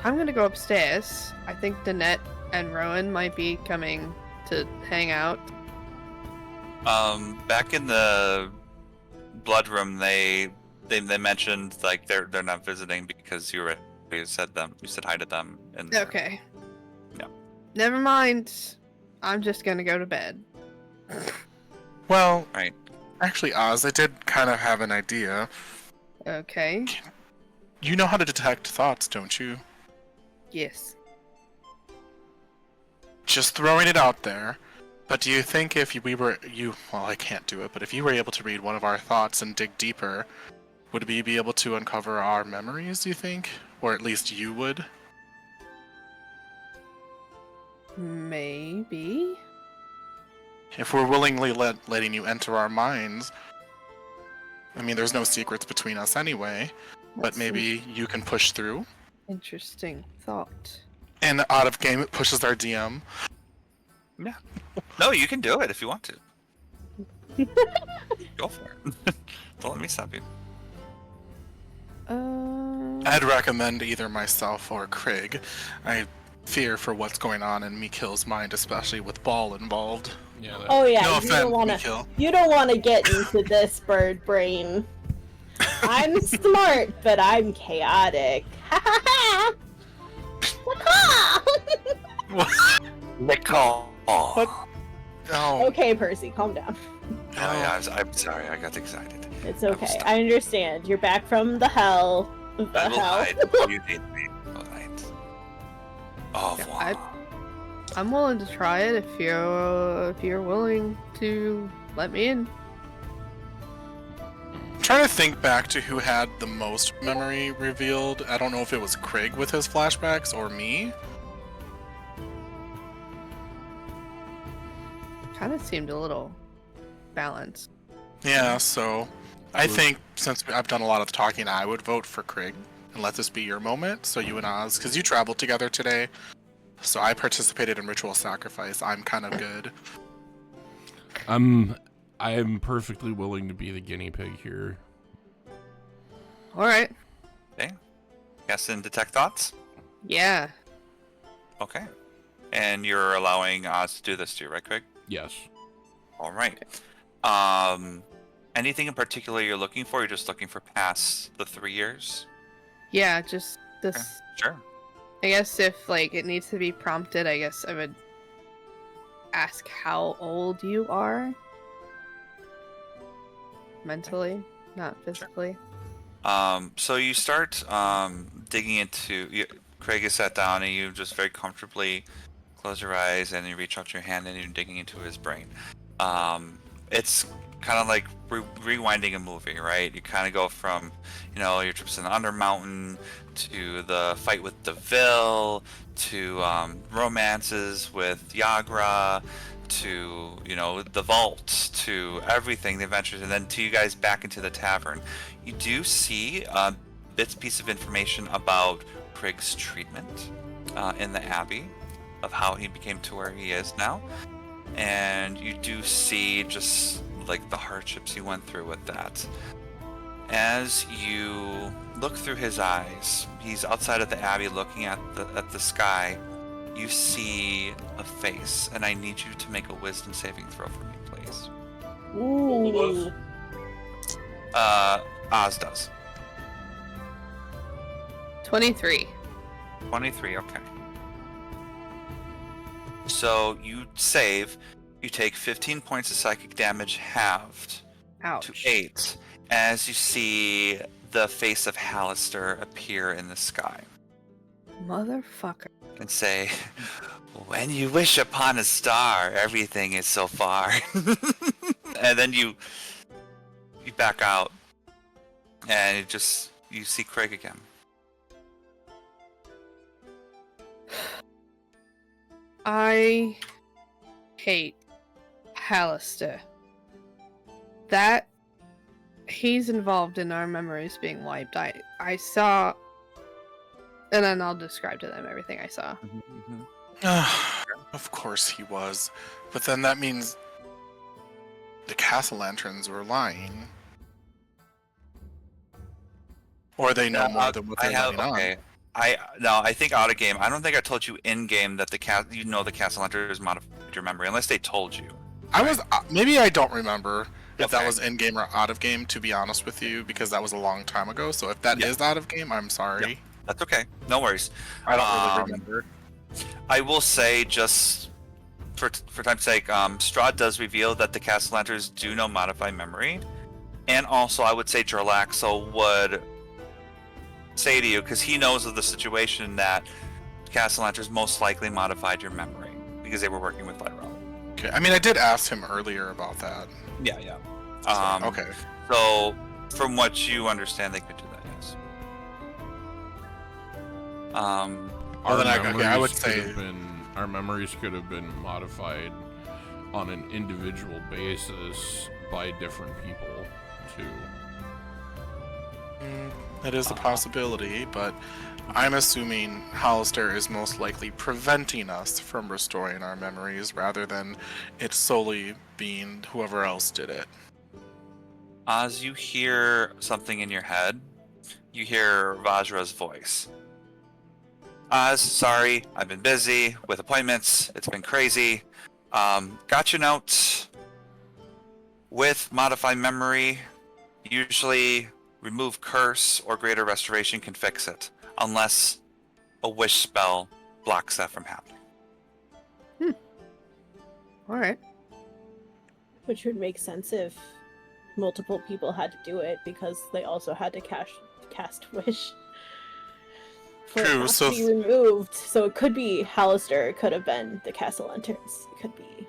I'm gonna go upstairs. I think Danette and Rowan might be coming to hang out. Back in the blood room, they mentioned like they're not visiting because you said hi to them. And Okay. Yeah. Never mind. I'm just gonna go to bed. Well, Right. actually, Oz, I did kind of have an idea. Okay. You know how to detect thoughts, don't you? Yes. Just throwing it out there. But do you think if well, I can't do it, but if you were able to read one of our thoughts and dig deeper, would we be able to uncover our memories, do you think? Or at least you would? Maybe. If we're willingly letting you enter our minds. I mean, there's no secrets between us anyway, but That's an maybe you can push through. interesting thought. And out of game, it pushes our DM. No, you can do it if you want to. Go for it. Don't let me stop you. I'd recommend either myself or Craig. I fear for what's going on in Mikhail's mind, especially with Ball involved. Yeah. That, Oh yeah, No you offense, don't wanna Mikhail. get into this bird brain. I'm smart, but I'm chaotic. Ha ha ha! Ha-ha! Nicole. What? Oh, Okay, Percy, calm down. Oh yeah, I'm sorry. I got excited. It's I will okay. stop. I understand. You're back from the hell. The I will hell. hide until you need me. All right. Au Yeah, revoir. I'm willing to try it if you're willing to let me in. trying to think back to who had the most memory revealed. I don't know if it was Craig with his flashbacks or me. Kind of seemed a little balanced. Yeah, so I think since I've done a lot of the talking, I would vote for Craig and let this be your moment. So you and Oz, because you traveled together today. So I participated in ritual sacrifice. I'm kind of good. I am perfectly willing to be the guinea pig here. All right. Okay. Guess and detect thoughts. Yeah. Okay. And you're allowing Oz to do this too, right, Craig? Yes. All right. Anything in particular you're looking for? You're just looking for past the 3 years? Yeah, just this. Okay. Sure. I guess if like it needs to be prompted, I guess I would ask how old you are. Mentally, not physically. So you start digging into. Craig is sat down, and you just very comfortably close your eyes, and you reach out your hand, and you're digging into his brain. It's kind of like rewinding a movie, right? You kind of go from, your trips in the Undermountain to the fight with DeVille to romances with Yagra to the vault to everything, the adventures, and then to you guys back into the tavern. You do see bits of information about Craig's treatment in the Abbey, of how he became to where he is now, and you do see just like the hardships he went through with that. As you look through his eyes, he's outside of the Abbey looking at the sky. You see a face, and I need you to make a wisdom saving throw for me, please. Ooh. Oz does. 23. 23, okay. So you save, you take 15 points of psychic damage halved Ouch. to 8 as you see the face of Hallister appear in the sky. Motherfucker. And say, when you wish upon a star, everything is so far. And then you back out, and you see Craig again. I hate Hallister. That he's involved in our memories being wiped. I saw, and then I'll describe to them everything I saw. Of course he was. But then that means the castle lanterns were lying. Or they know more than what they're letting on. I think out of game. I don't think I told you in game that the castle lanterns modified your memory, unless they told you. Maybe I don't remember if that Okay. was in game or out of game, to be honest with you, because that was a long time ago. So if that is out of game, I'm sorry. That's okay. No worries. I don't really remember. I will say, just for time's sake, Strahd does reveal that the castle lanterns do know modify memory, and also I would say Jarlaxle would say to you, because he knows of the situation, that castle lanterns most likely modified your memory because they were working with Lyra. Okay. I mean, I did ask him earlier about that. Yeah. Okay. So, from what you understand, they could do that, yes. Well, then I would memories say could have our memories could have been modified on an individual basis by different people too. that is a possibility, but I'm assuming Hallister is most likely preventing us from restoring our memories rather than it solely being whoever else did it. As you hear something in your head, you hear Vajra's voice. Oz, sorry, I've been busy with appointments. It's been crazy. Got your notes. With Modify Memory, usually remove Curse or Greater Restoration can fix it, unless a Wish spell blocks that from happening. Alright. Which would make sense if multiple people had to do it, because they also had to cast Wish. For it True, not so to be removed. So it could be Hallister, it could have been the Castle Lanterns. It could be.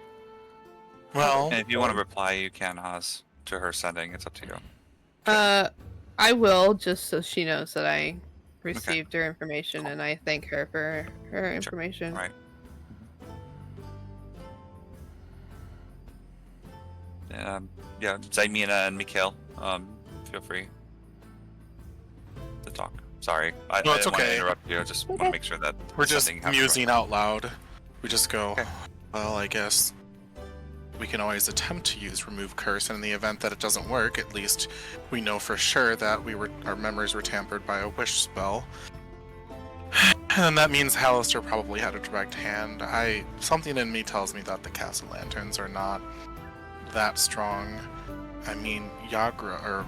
Well, And if you want to reply, you can, Oz, to her sending. It's up to you. I will, just so she knows that I received her information, Cool. and I thank her for her information. All right. Yeah, Zymina and Mikhail, feel free to talk. Sorry, I No, it's didn't want to okay. interrupt you. I just want to make sure that We're just something happens. musing out loud. We just go, Okay. well, I guess we can always attempt to use Remove Curse, and in the event that it doesn't work, at least we know for sure that our memories were tampered by a wish spell. And that means Hallister probably had a direct hand. Something in me tells me that the Castle Lanterns are not that strong. I mean, Vajra,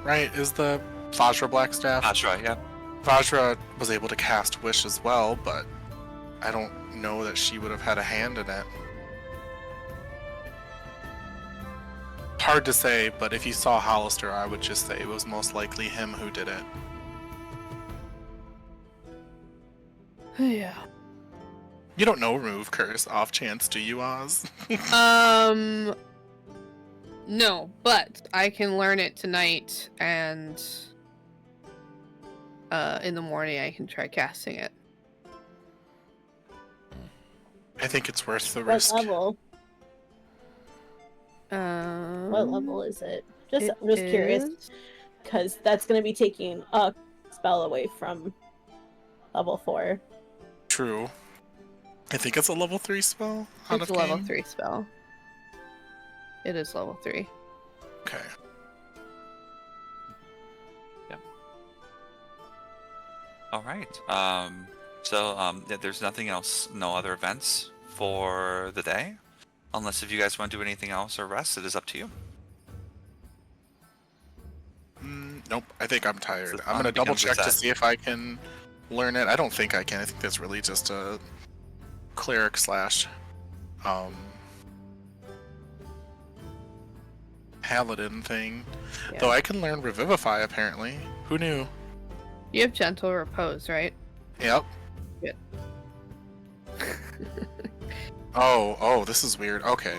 right, is the Vajra Blackstaff? That's right, yeah. Vajra was able to cast Wish as well, but I don't know that she would have had a hand in it. Hard to say, but if you saw Hollister, I would just say it was most likely him who did it. Yeah. You don't know Remove Curse off chance, do you, Oz? No, but I can learn it tonight, and in the morning I can try casting it. I think it's worth the What risk. level? What level is it? I'm just curious, because that's going to be taking a spell away from level 4. True. I think it's a level 3 spell. It's a level 3 spell. It is level 3. Okay. All right. Yeah, there's nothing else, no other events for the day, unless if you guys want to do anything else or rest. It is up to you. Nope. I think I'm tired. So I'm gonna becomes double check to set. see if I can learn it. I don't think I can. I think that's really just a cleric slash paladin thing. Yeah. Though I can learn Revivify apparently. Who knew? You have gentle repose, right? Yep. Good. Oh, this is weird. Okay.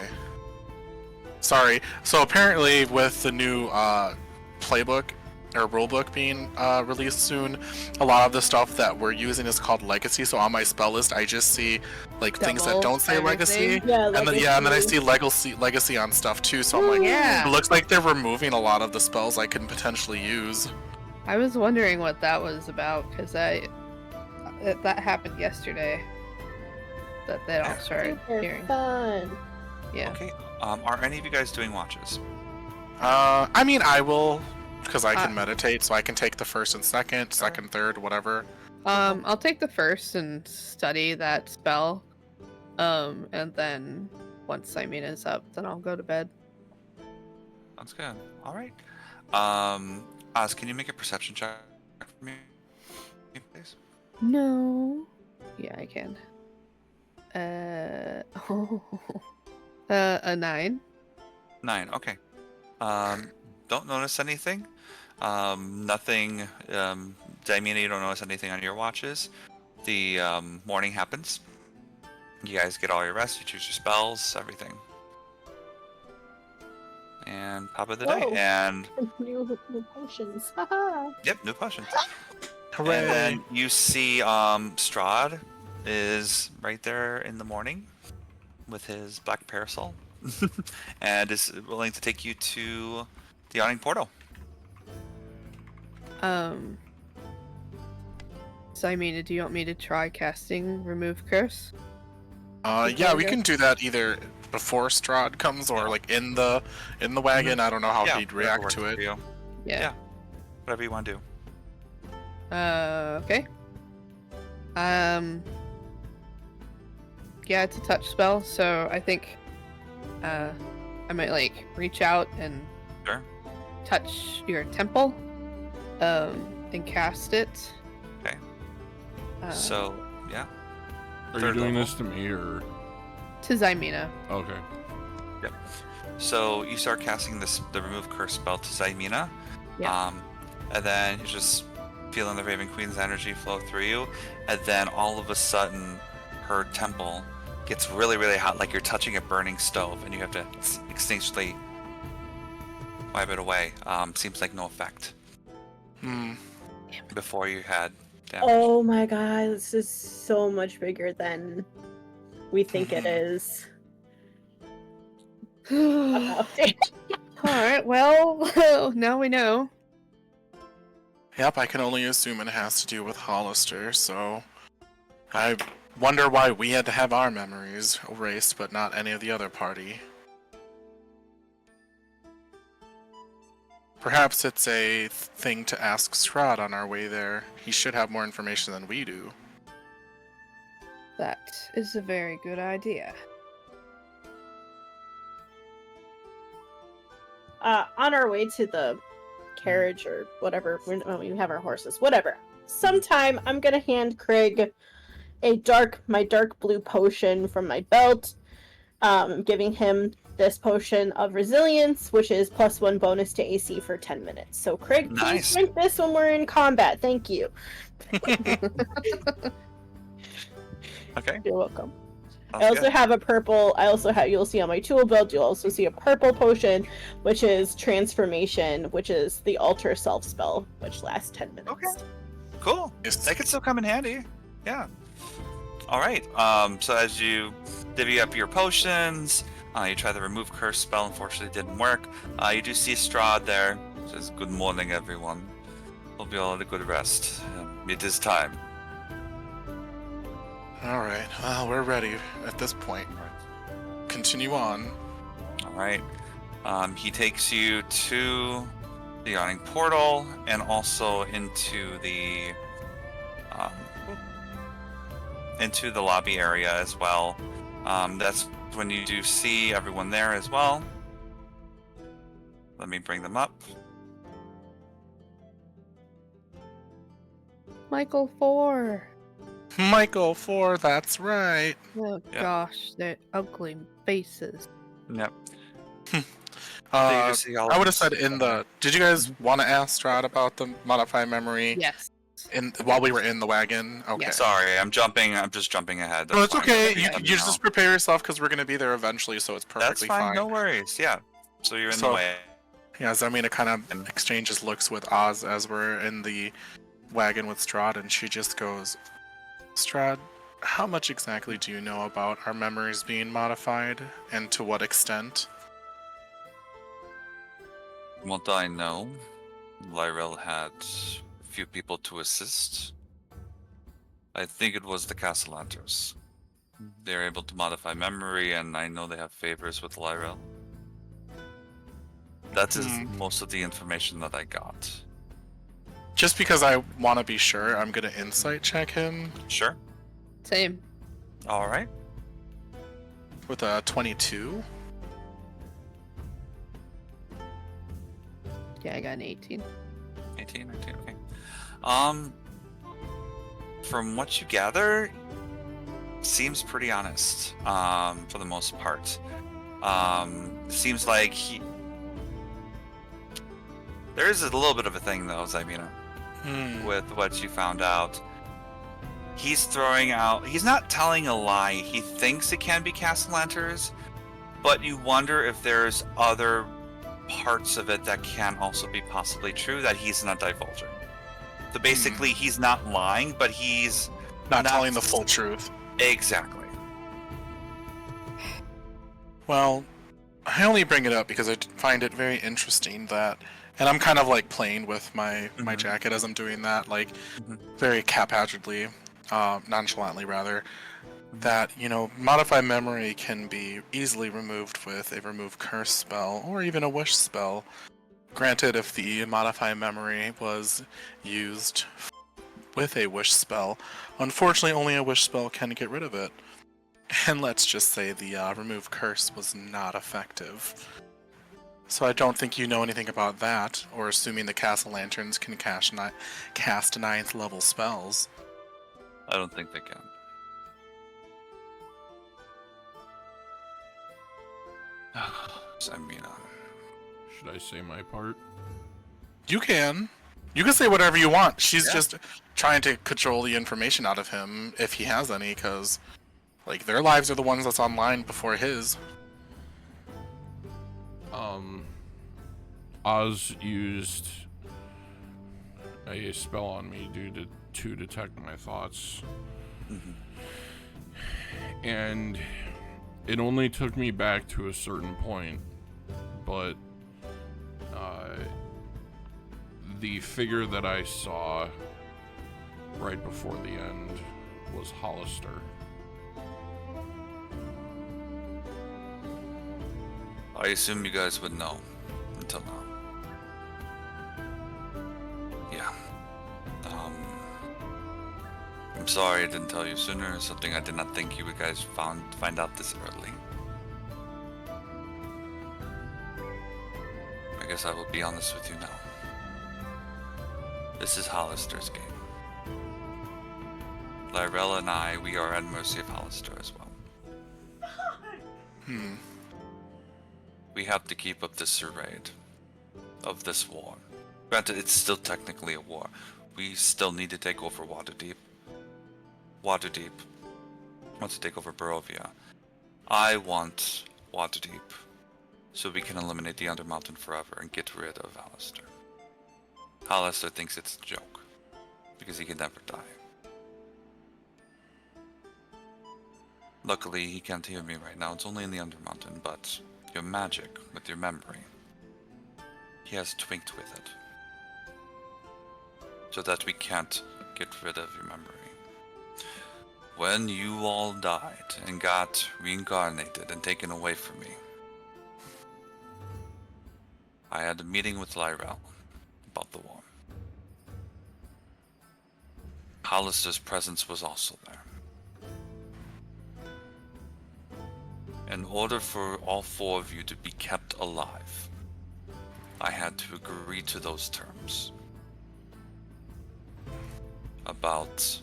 Sorry. So apparently with the new playbook or rulebook being released soon, a lot of the stuff that we're using is called legacy. So on my spell list, I just see like things that Double don't say legacy, everything? Yeah, and then I see legacy on stuff too. So I'm like, Yeah. it looks like they're removing a lot of the spells I can potentially use. I was wondering what that was about, because that happened yesterday. That they all started They're hearing. fun. Yeah. Okay. Are any of you guys doing watches? I mean, I will, because I can meditate, so I can take the first and second, third, whatever. I'll take the first and study that spell. And then once Simena's up, then I'll go to bed. Sounds good. All right. Oz, can you make a perception check for me, please? No. Yeah, I can. A 9. 9. Okay. Don't notice anything. Nothing. Damina, you don't notice anything on your watches. The morning happens. You guys get all your rest. You choose your spells, everything. And top of the day. Whoa. And New potions. Haha. yep, new potions. Hooray! And then you see Strahd is right there in the morning with his black parasol and is willing to take you to the awning portal. Simena, do you want me to try casting Remove Curse? Yeah, we can do that either before Strahd comes or like in the wagon. I don't know how he'd whatever react works to for it. you. Yeah. Whatever you want to do. Okay. Yeah, it's a touch spell, so I think I might like reach out and Sure. touch your temple, and cast it. Okay. Uh, So, yeah. Are you Third doing level. this to me or? to Zymena. Okay. So you start casting the remove curse spell to Zymina. Yeah. And then you just feeling the Raven Queen's energy flow through you, and then all of a sudden her temple gets really, really hot, like you're touching a burning stove, and you have to instinctually wipe it away. Seems like no effect. Before you had damage. Oh my god, this is so much bigger than we think it is. Alright, well, now we know. Yep, I can only assume it has to do with Hollister, so I wonder why we had to have our memories erased, but not any of the other party. Perhaps it's a thing to ask Strahd on our way there. He should have more information than we do. That is a very good idea. On our way to the carriage or whatever, when we have our horses, whatever. Sometime I'm gonna hand Craig my dark blue potion from my belt, giving him this potion of resilience, which is +1 bonus to AC for 10 minutes. So Craig, please Nice. drink this when we're in combat. Thank you. Okay. You're welcome. Sounds I also good. have a purple. You'll see on my tool belt. You'll also see a purple potion, which is transformation, which is the alter self spell, which lasts 10 minutes. Okay. Cool. Yes. That could still come in handy. Yeah. All right. So as you divvy up your potions, you try the remove curse spell. Unfortunately, it didn't work. You do see Strahd there. Says, "Good morning, everyone. Hope you all had a good rest. It is time." Alright, well, we're ready at this point. Continue on. All right. He takes you to the yawning portal and also into the lobby area as well. That's when you do see everyone there as well. Let me bring them up. Michael 4. Michael 4, that's right. Oh Yeah. gosh, their ugly faces. Yep. I See all would of have said this. in the... Did you guys want to ask Strahd about the modified memory Yes. while we were in the wagon? Okay. Yeah. Sorry, I'm just jumping ahead. No, it's fine. okay. Let me You let me you know. just prepare yourself because we're going to be there eventually, so it's That's perfectly fine. fine. No worries. Yeah. So you're in So- the way. Yeah, Zarmina kind of exchanges looks with Oz as we're in the wagon with Strahd, and she just goes, Strahd, how much exactly do you know about our memories being modified, and to what extent? What I know, Lyrel had a few people to assist. I think it was the Castellanters. They're able to modify memory, and I know they have favors with Lyrel. That is most of the information that I got. Just because I want to be sure, I'm going to insight check him Sure. Same. All right. with a 22. Yeah, I got an 18. 18, 19, okay. From what you gather, seems pretty honest, for the most part. Seems like there is a little bit of a thing though, Zybina, with what you found out. He's not telling a lie. He thinks it can be Castellanters, but you wonder if there's other parts of it that can also be possibly true that he's not divulging. So basically, he's not lying, but he's Not telling the full truth. Exactly. Well, I only bring it up because I find it very interesting that, and I'm kind of like playing with my jacket as I'm doing that, like very haphazardly, nonchalantly rather, that, you know, modified memory can be easily removed with a remove curse spell or even a wish spell. Granted, if the modify memory was used with a wish spell, unfortunately only a wish spell can get rid of it. And let's just say the remove curse was not effective. So I don't think you know anything about that, or assuming the Castle Lanterns can cast 9th level spells. I don't think they can. I mean, Should I say my part? You can. You can say whatever you want. She's just trying to control the information out of him, if he has any, because, like, their lives are the ones that's online before his. Oz used a spell on me to detect my thoughts. And it only took me back to a certain point, but the figure that I saw right before the end was Hollister. I assume you guys would know until now. Yeah. I'm sorry I didn't tell you sooner. Something I did not think you guys find out this early. I guess I will be honest with you now. This is Hollister's game. Lyrella and I, we are at mercy of Hollister as well. We have to keep up this charade of this war. Granted, it's still technically a war. We still need to take over Waterdeep. Waterdeep wants to take over Barovia. I want Waterdeep so we can eliminate the Undermountain forever and get rid of Alistair. Alistair thinks it's a joke because he can never die. Luckily, he can't hear me right now. It's only in the Undermountain, but your magic with your memory, he has twinked with it so that we can't get rid of your memory. When you all died and got reincarnated and taken away from me, I had a meeting with Lyrell about the war. Hollister's presence was also there. In order for all four of you to be kept alive, I had to agree to those terms. About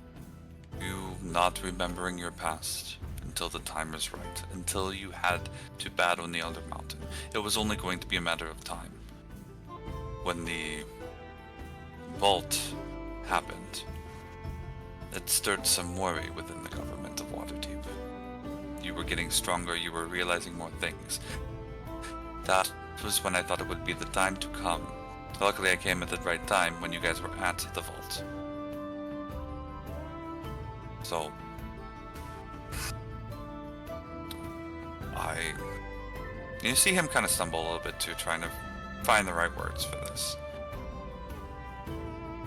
you not remembering your past until the time is right, until you had to battle in the Undermountain. It was only going to be a matter of time. When the vault happened, it stirred some worry within the government of Waterdeep. You were getting stronger, you were realizing more things. That was when I thought it would be the time to come. Luckily I came at the right time when you guys were at the vault. So, you see him kind of stumble a little bit too, trying to find the right words for this.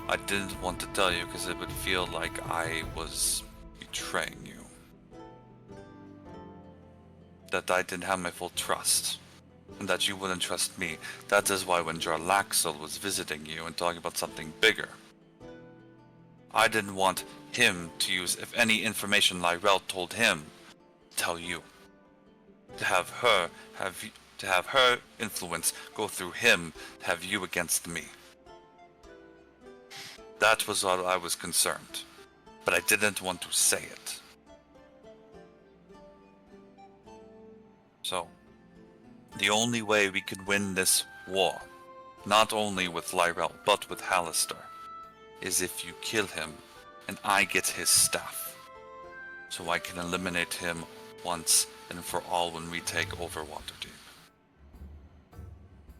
I didn't want to tell you because it would feel like I was betraying you. That I didn't have my full trust. And that you wouldn't trust me. That is why when Jarlaxle was visiting you and talking about something bigger, I didn't want him to use if any information Lyrell told him, tell you. To have her influence go through him, to have you against me. That was all I was concerned. But I didn't want to say it. So, the only way we could win this war, not only with Lyrell, but with Hallister, is if you kill him and I get his staff. So I can eliminate him once and for all when we take over Waterdeep.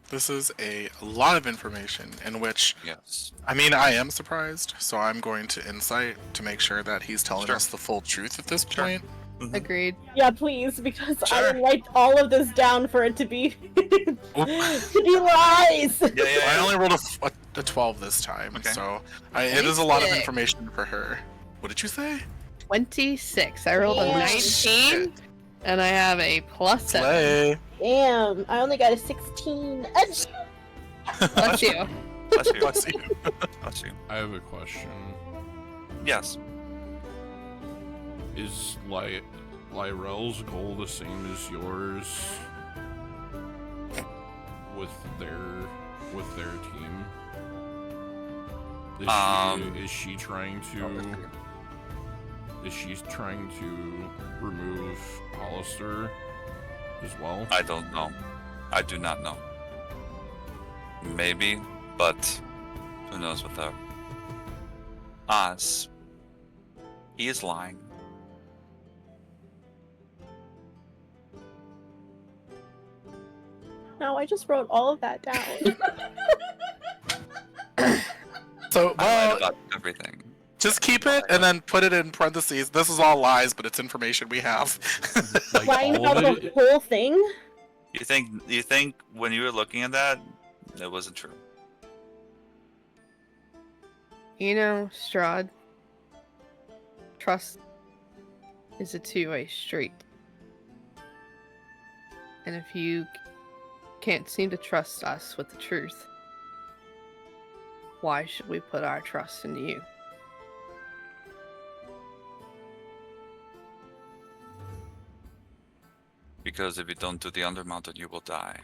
This is a lot of information in which, Yes. I mean, I am surprised, so I'm going to insight to make sure that he's telling Sure. us the full truth at this Sure. point. Agreed. Yeah, please, because I Sure. would like all of this down for it to be to be lies. I only rolled a 12 this time, Okay. so it is a lot of 26. information for her. What did you say? 26. I rolled a Damn. 19, and I have a +7. Slay. Damn, I only got a 16. Bless you. Bless you. Bless you. Bless you. I have a question. Yes. Is Lyrell's goal the same as yours with their team? Is she trying to remove Hollister as well? I don't know. I do not know. Maybe, but who knows with her. Oz. He is lying. No, I just wrote all of that down. So, I well, lied about everything. just keep it and then put it in parentheses. This is all lies, but it's information we have. Like Lying all about of the it. whole thing? You think when you were looking at that, it wasn't true? You know, Strahd, trust is a two-way street. And if you can't seem to trust us with the truth, why should we put our trust in you? Because if you don't do the Undermountain, you will die.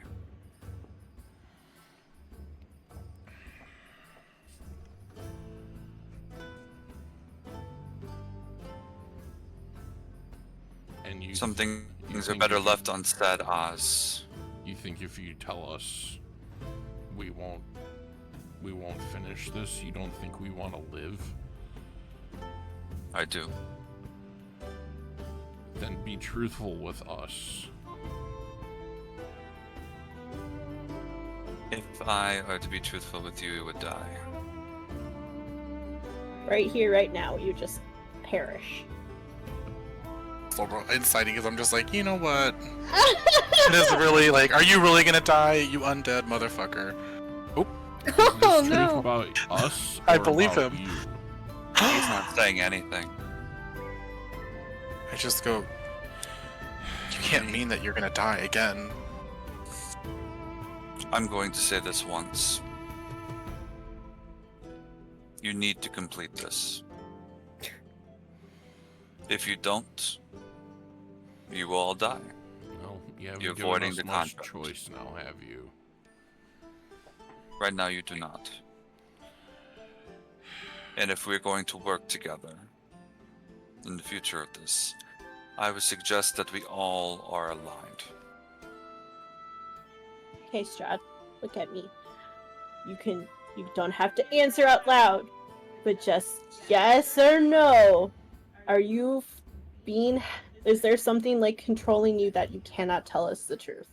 And you Some you things are think better if you- left unsaid, Oz. You think if you tell us we won't finish this, you don't think we want to live? I do. Then be truthful with us. If I were to be truthful with you, you would die. Right here, right now, you just perish. So inciting because I'm just like, you know what? It is really like, are you really gonna die, you undead motherfucker? Is Oh this truth no! about us? I or believe about him. You? He's not saying anything. I just go, you can't mean that you're gonna die again. I'm going to say this once. You need to complete this. If you don't, you will all die. Well, you haven't You're given avoiding us the much contract. choice now, have you? Right now, you do not. And if we're going to work together in the future of this, I would suggest that we all are aligned. Okay, Strahd, look at me. You don't have to answer out loud, but just yes or no. Are you is there something like controlling you that you cannot tell us the truth?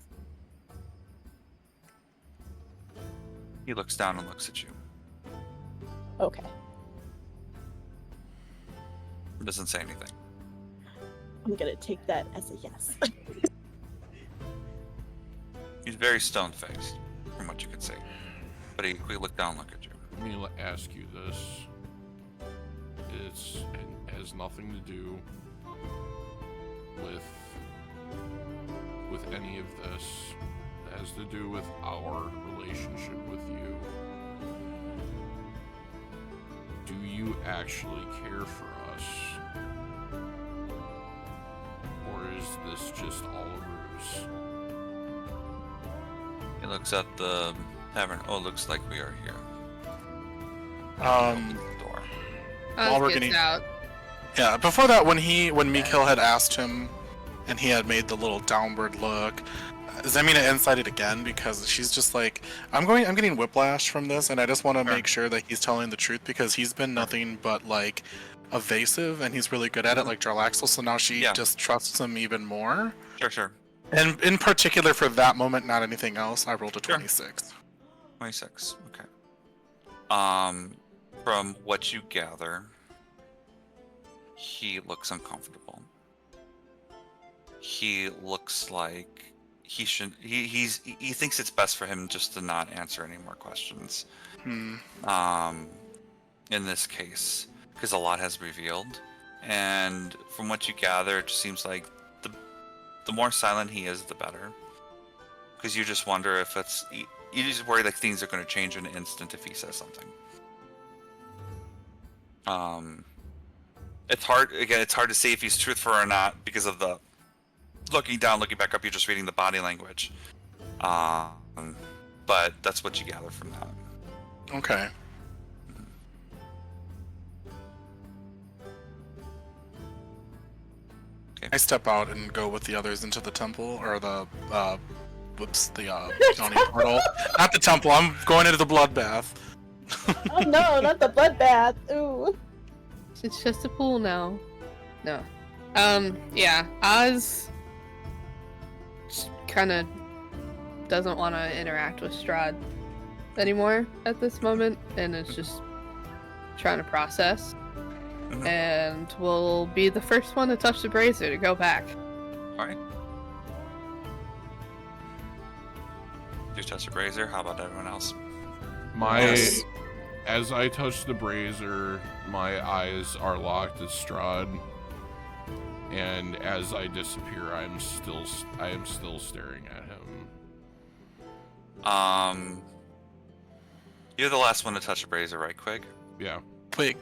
He looks down and looks at you. Okay. He doesn't say anything. I'm gonna take that as a yes. He's very stone-faced, from what you can see. But he look down, look at you. Let me ask you this. It has nothing to do with any of this. It has to do with our relationship with you. Do you actually care for us? Or is this just all a ruse? He looks at the tavern. Oh, looks like we are here. Um, Opens the door. While we're Oz gets getting- out. yeah, before that, when Mikhail had asked him, and he had made the little downward look, Zemina incited again because she's just like, I'm getting whiplash from this, and I just want to Sure. make sure that he's telling the truth because he's been nothing but like evasive, and he's really good at it, like Jarlaxle. So now she Yeah. just trusts him even more. Sure. And in particular for that moment, not anything else, I rolled a Sure. 26. 26. Okay. From what you gather, he looks uncomfortable. He looks like he should. He thinks it's best for him just to not answer any more questions. Hmm. In this case, because a lot has revealed, and from what you gather, it just seems like the more silent he is, the better. Because you just wonder if you just worry like things are going to change in an instant if he says something. It's hard to see if he's truthful or not because of the looking down, looking back up. You're just reading the body language. But that's what you gather from that. Okay. Okay. I step out and go with the others into the temple, or the Johnny portal. Not the temple, I'm going into the bloodbath. Oh no, not the bloodbath. Ooh. It's just a pool now. No. Yeah. Oz kind of doesn't want to interact with Strahd anymore at this moment, and is just trying to process. Mhm. And will be the first one to touch the brazier to go back. All right. You touch the brazier. How about everyone else? Yes. As I touch the brazier, my eyes are locked as Strahd, and as I disappear, I am still staring at him. You're the last one to touch the brazier, right? Quick. Yeah. Quick.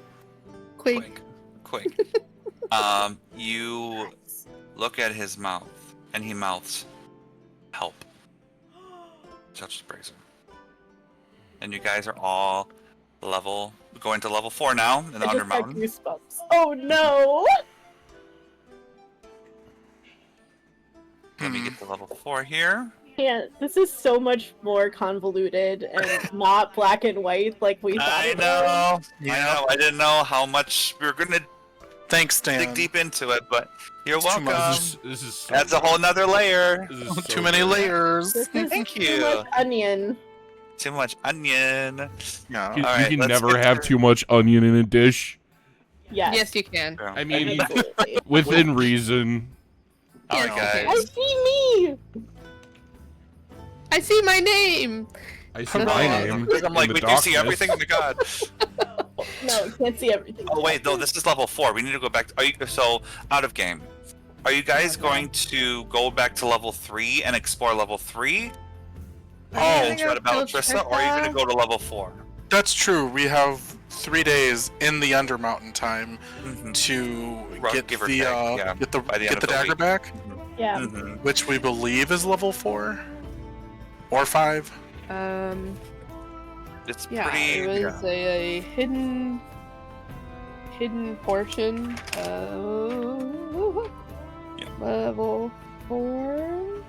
Quick. You look at his mouth, and he mouths, "Help." Touch the brazier. And you guys are all going to level 4 now in the I just got Undermountain. goosebumps. Oh no! Let me get to level 4 here. This is so much more convoluted and not black and white like we thought I it was. know. I know. I didn't know how much we were gonna Thanks, Dan. dig deep into it, but you're It's too welcome. much. This is so That's a whole nother layer. This is so Too many good. layers. This is Thank too you. much onion. Too much onion. Yeah. You, All you right, can let's never get have to- too much onion in a dish. Yes. Yes, you can. Yeah. I mean, Absolutely. within reason. All right, Yes, you guys. I see me! I see my name. I see That's my right. name. I'm like, in we the do see darkness. everything. Oh my god. No, can't see everything. Oh wait, no, this is level 4. We need to go back. So out of game. Are you guys going to go back to level 3 and explore level 3? And try to battle Trissa, or are you going to go to level 4? That's true. We have 3 days in the Undermountain time Mm-hmm. to Right, get give or the take, yeah, get the by the end of the dagger week. back, Yeah. Mm-hmm. which we believe is level 4 or 5. It's Yeah, pretty. it was a hidden portion of Yeah. level 4.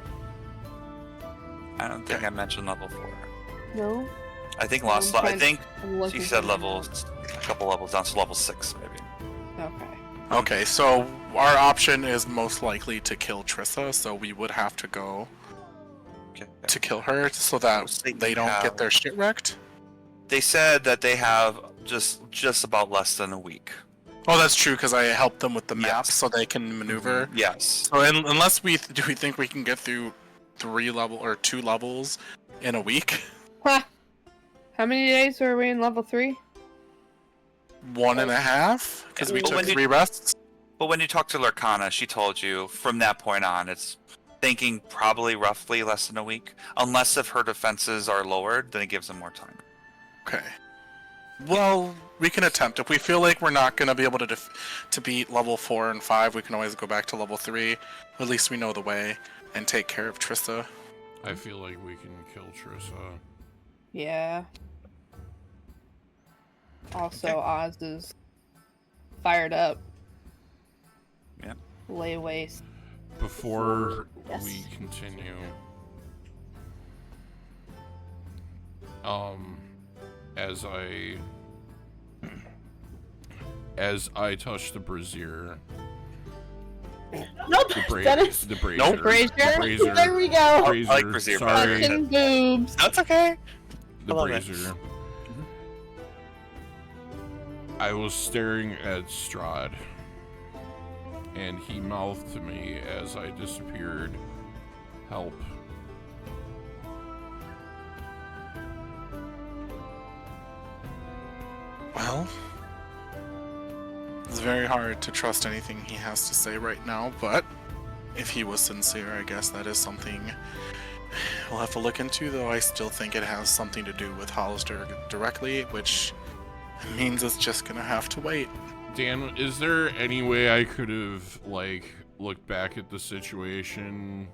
I don't think I mentioned level 4. No, I think I'm I trying- think I'm looking she said for levels, a couple levels down, so level 6 maybe. Okay. Okay, so our option is most likely to kill Trissa, so we would have to go Okay. to kill her so that Mostly they you don't have- get their shit wrecked. They said that they have just about less than a week. Oh, that's true because I helped them with the Yes. map so they can maneuver. Yes. So unless we think we can get through 2 levels in a week? Ha! How many days were we in level 3? 1.5 because we But took when you- 3 rests. But when you talked to Lurkana, she told you from that point on, it's thinking probably roughly less than a week. Unless if her defenses are lowered, then it gives them more time. Okay. Well, we can attempt. If we feel like we're not going to be able to to beat level 4 and 5, we can always go back to level 3. At least we know the way and take care of Trissa. I feel like we can kill Trissa. Yeah. Also, Oz is fired up. Yeah. Lay waste. Before Yes. we continue, as I touch the brazier, Nope! Dennis! the brazier, Nope. Brazier? There we go! brazier, I like brazier better. sorry, Fucking boobs. That's okay. the I love it. brazier. I was staring at Strahd, and he mouthed to me as I disappeared, "Help." Well, it's very hard to trust anything he has to say right now, but if he was sincere, I guess that is something we'll have to look into, though I still think it has something to do with Hollister directly, which means it's just gonna have to wait. Dan, is there any way I could have, like, looked back at the situation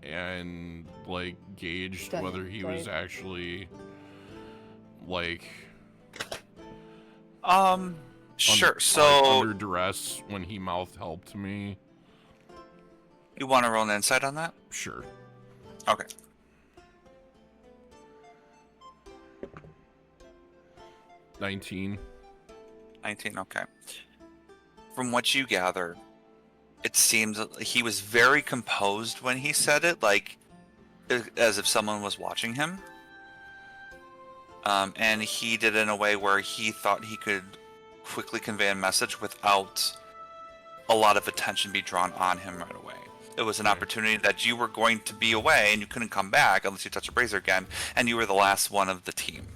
and, like, gauged Done it, whether he was right. actually, like, Sure. under, So under duress when he mouthed help to me? you want to roll an insight on that? Sure. Okay. 19. 19. Okay. From what you gather, it seems that he was very composed when he said it. Like, as if someone was watching him. And he did it in a way where he thought he could quickly convey a message without a lot of attention be drawn on him right away. It was an opportunity that you were going to be away and you couldn't come back unless you touched a brazier again, and you were the last one of the team.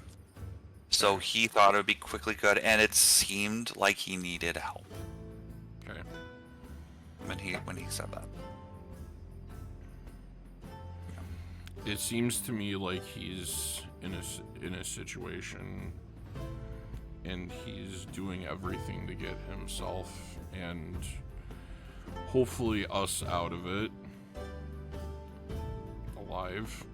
So he thought it would be quickly good, and it seemed like he needed help. Okay. When he said that. It seems to me like he's in a situation, and he's doing everything to get himself and hopefully us out of it alive.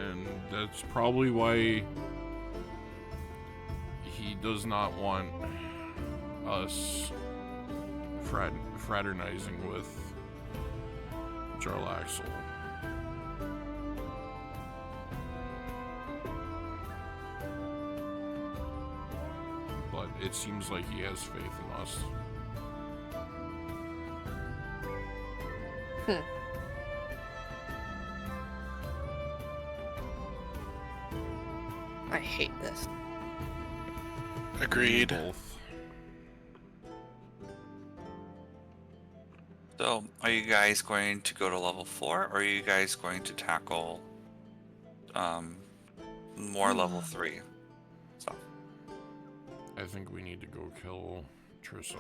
And that's probably why he does not want us fraternizing with Jarlaxle. But it seems like he has faith in us. I hate this. Agreed. Both. So, are you guys going to go to level 4, or are you guys going to tackle more level 3 stuff? I think we need to go kill Trissa.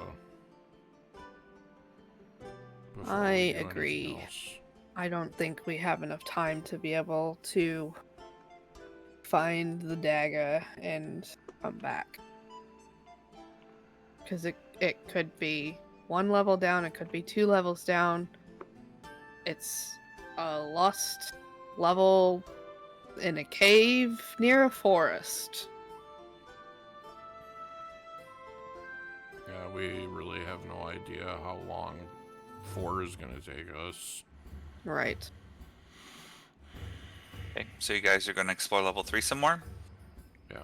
before I we do anything agree. else. I don't think we have enough time to be able to find the dagger and come back. Because it could be 1 level down, it could be 2 levels down. It's a lost level in a cave near a forest. Yeah, we really have no idea how long 4 is going to take us. Right. Okay, so you guys are going to explore level 3 some more? Yeah,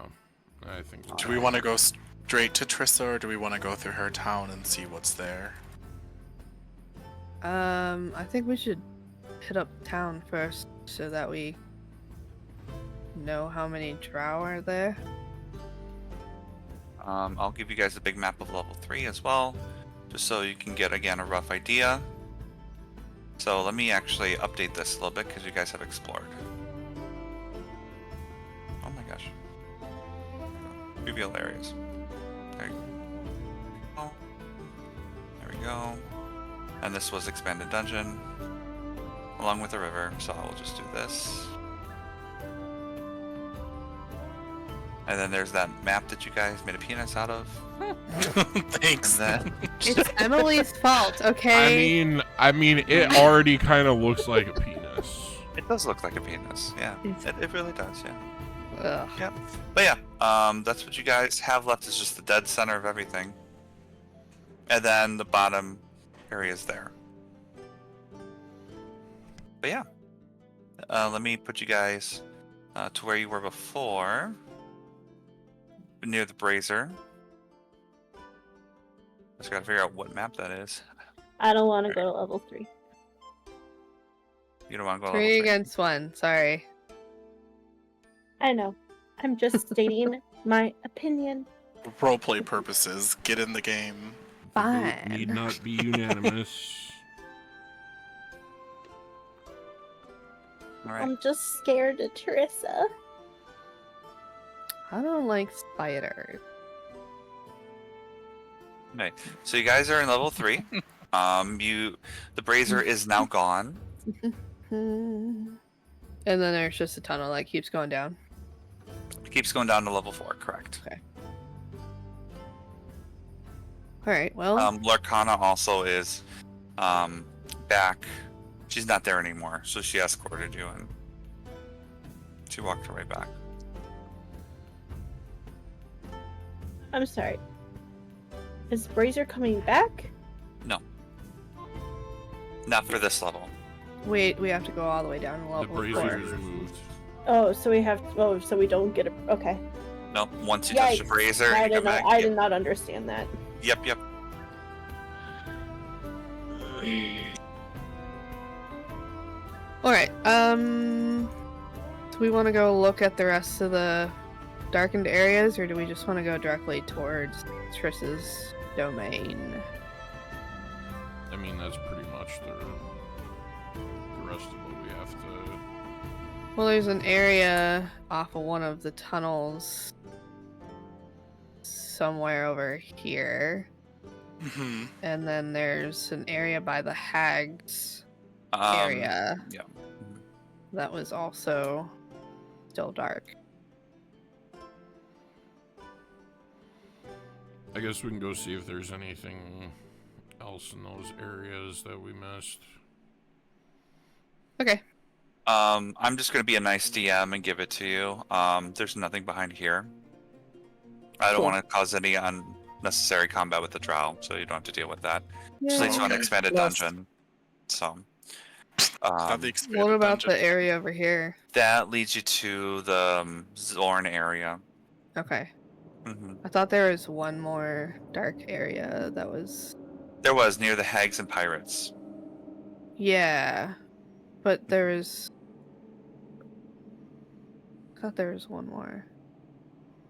I think. Do we want to go straight to Trissa, or do we want to go through her town and see what's there? I think we should hit up town first so that we know how many drow are there. I'll give you guys a big map of level 3 as well, just so you can get, again, a rough idea. So let me actually update this a little bit, because you guys have explored. Oh my gosh. Reveal areas. There you go. There we go. And this was expanded dungeon, along with the river, so I will just do this. And then there's that map that you guys made a penis out of. Thanks. And then It's Emily's fault, okay? I mean, it already kind of looks like a penis. it does look like a penis, yeah. It really does, yeah. Ugh. Yep. But yeah, that's what you guys have left, is just the dead center of everything. And then the bottom area is there. But yeah. Let me put you guys to where you were before. Near the brazier. Just gotta figure out what map that is. I don't want to go to level 3. You don't want to go 3 level 3. against 1, sorry. I know. I'm just stating my opinion. For roleplay purposes, get in the game. The vote Fine. need not be unanimous. Alright. I'm just scared of Trissa. I don't like spiders. Okay. So you guys are in level 3. The brazier is now gone. And then there's just a tunnel that keeps going down. It keeps going down to level 4, correct. Alright, well, Larkana also is back. She's not there anymore, so she escorted you and she walked her way back. I'm sorry. Is Brazier coming back? No. Not for this level. wait, we have to go all the way down to The level 4. brazier is moved. Oh, so we have. Oh, so we don't get a. Okay. Nope. Once you touch the Yikes. brazier, I you did come not. back. I Yep. did not understand that. Yep. Alright, do we want to go look at the rest of the darkened areas, or do we just want to go directly towards Triss's domain? I mean, that's pretty much the rest of what we have to... Well, there's an area off of one of the tunnels somewhere over here. Mm-hmm. And then there's an area by the hags area. Yeah. That was also still dark. I guess we can go see if there's anything else in those areas that we missed. Okay. I'm just gonna be a nice DM and give it to you. There's nothing behind here. I don't Cool. want to cause any unnecessary combat with the drow, so you don't have to deal with that. Just Yeah. leads to an Okay. expanded Yes. dungeon. So, Not the expanded What about dungeon. the area over here? that leads you to the Zorn area. Okay. hmm I thought there was one more dark area that was... There was near the hags and pirates. Yeah. But there was... I thought there was one more.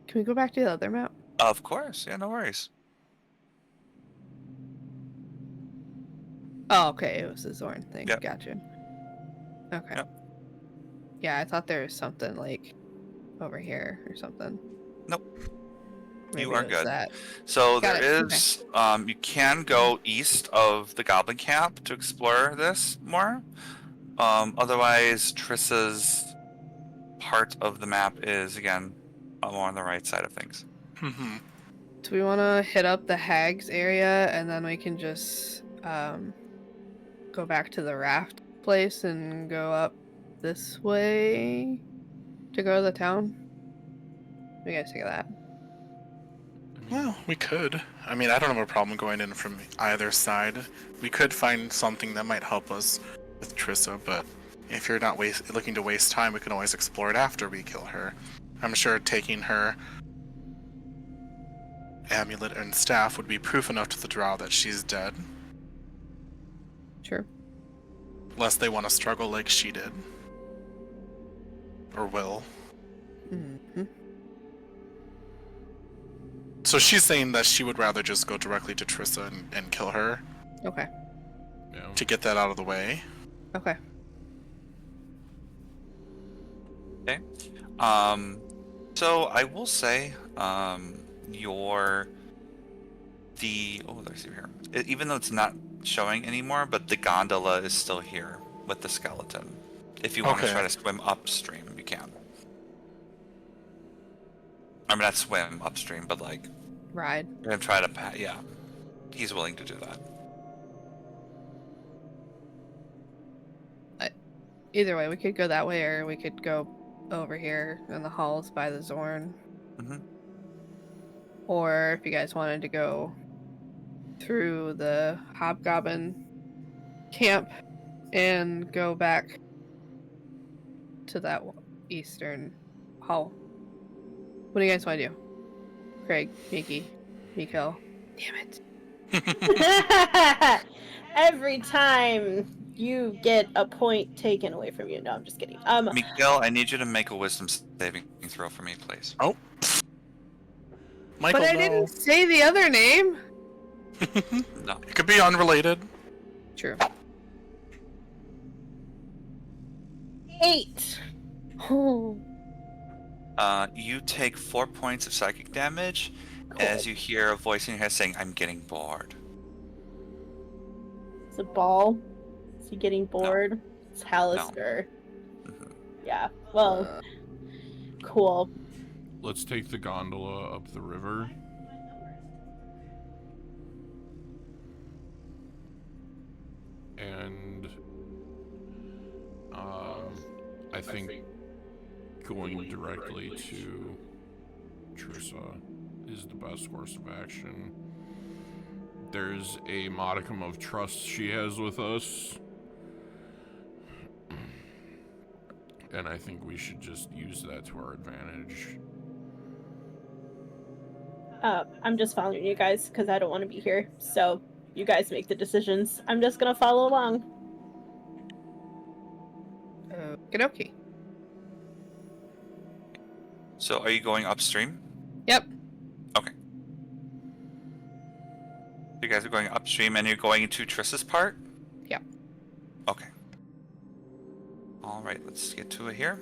Can we go back to the other map? Of course, yeah, no worries. Oh, okay. It was the Zorn thing. Yep. Gotcha. Okay. Yep. Yeah, I thought there was something like over here or something. Nope. Maybe You are it was good. that. So Got there it, is, you can go east of the Goblin Camp to explore this more. Otherwise, Triss's part of the map is, again, more on the right side of things. Mm-hmm. Do we want to hit up the hags area and then we can just go back to the raft place and go up this way to go to the town? What do you guys think of that? Well, we could. I mean, I don't have a problem going in from either side. We could find something that might help us with Trissa, but if you're not looking to waste time, we can always explore it after we kill her. I'm sure taking her amulet and staff would be proof enough to the drow that she's dead. Sure. Unless they want to struggle like she did. Or will. Mm-hmm. So she's saying that she would rather just go directly to Trissa and kill her Okay. Yeah. to get that out of the way. Okay. Okay. So I will say, let's see here. Even though it's not showing anymore, but the gondola is still here with the skeleton. If you want to Okay. try to swim upstream, you can. I mean, not swim upstream, but like, Ride. you're gonna try to yeah. He's willing to do that. Either way, we could go that way or we could go over here in the halls by the Zorn. Mhm. Or if you guys wanted to go through the Hobgoblin camp and go back to that eastern hall. What do you guys want to do? Craig, Miki, Miko. Damn it. Every time you get a point taken away from you. No, I'm just kidding. Miguel, I need you to make a wisdom saving throw for me, please. Oh. Michael, But I no. didn't say the other name. No. It could be unrelated. True. 8. Oh. You take 4 points of psychic damage as you hear a voice in your head saying, "I'm getting bored." It's a ball. Is he getting bored? It's Hallister. Mhm. Yeah. Well, cool. Let's take the gondola up the river. And I think going directly to Trissa is the best course of action. There's a modicum of trust she has with us. And I think we should just use that to our advantage. I'm just following you guys because I don't want to be here. So you guys make the decisions. I'm just gonna follow along. Okie. So are you going upstream? Yep. Okay. You guys are going upstream and you're going into Triss's part? Yep. Okay. Alright, let's get to it here.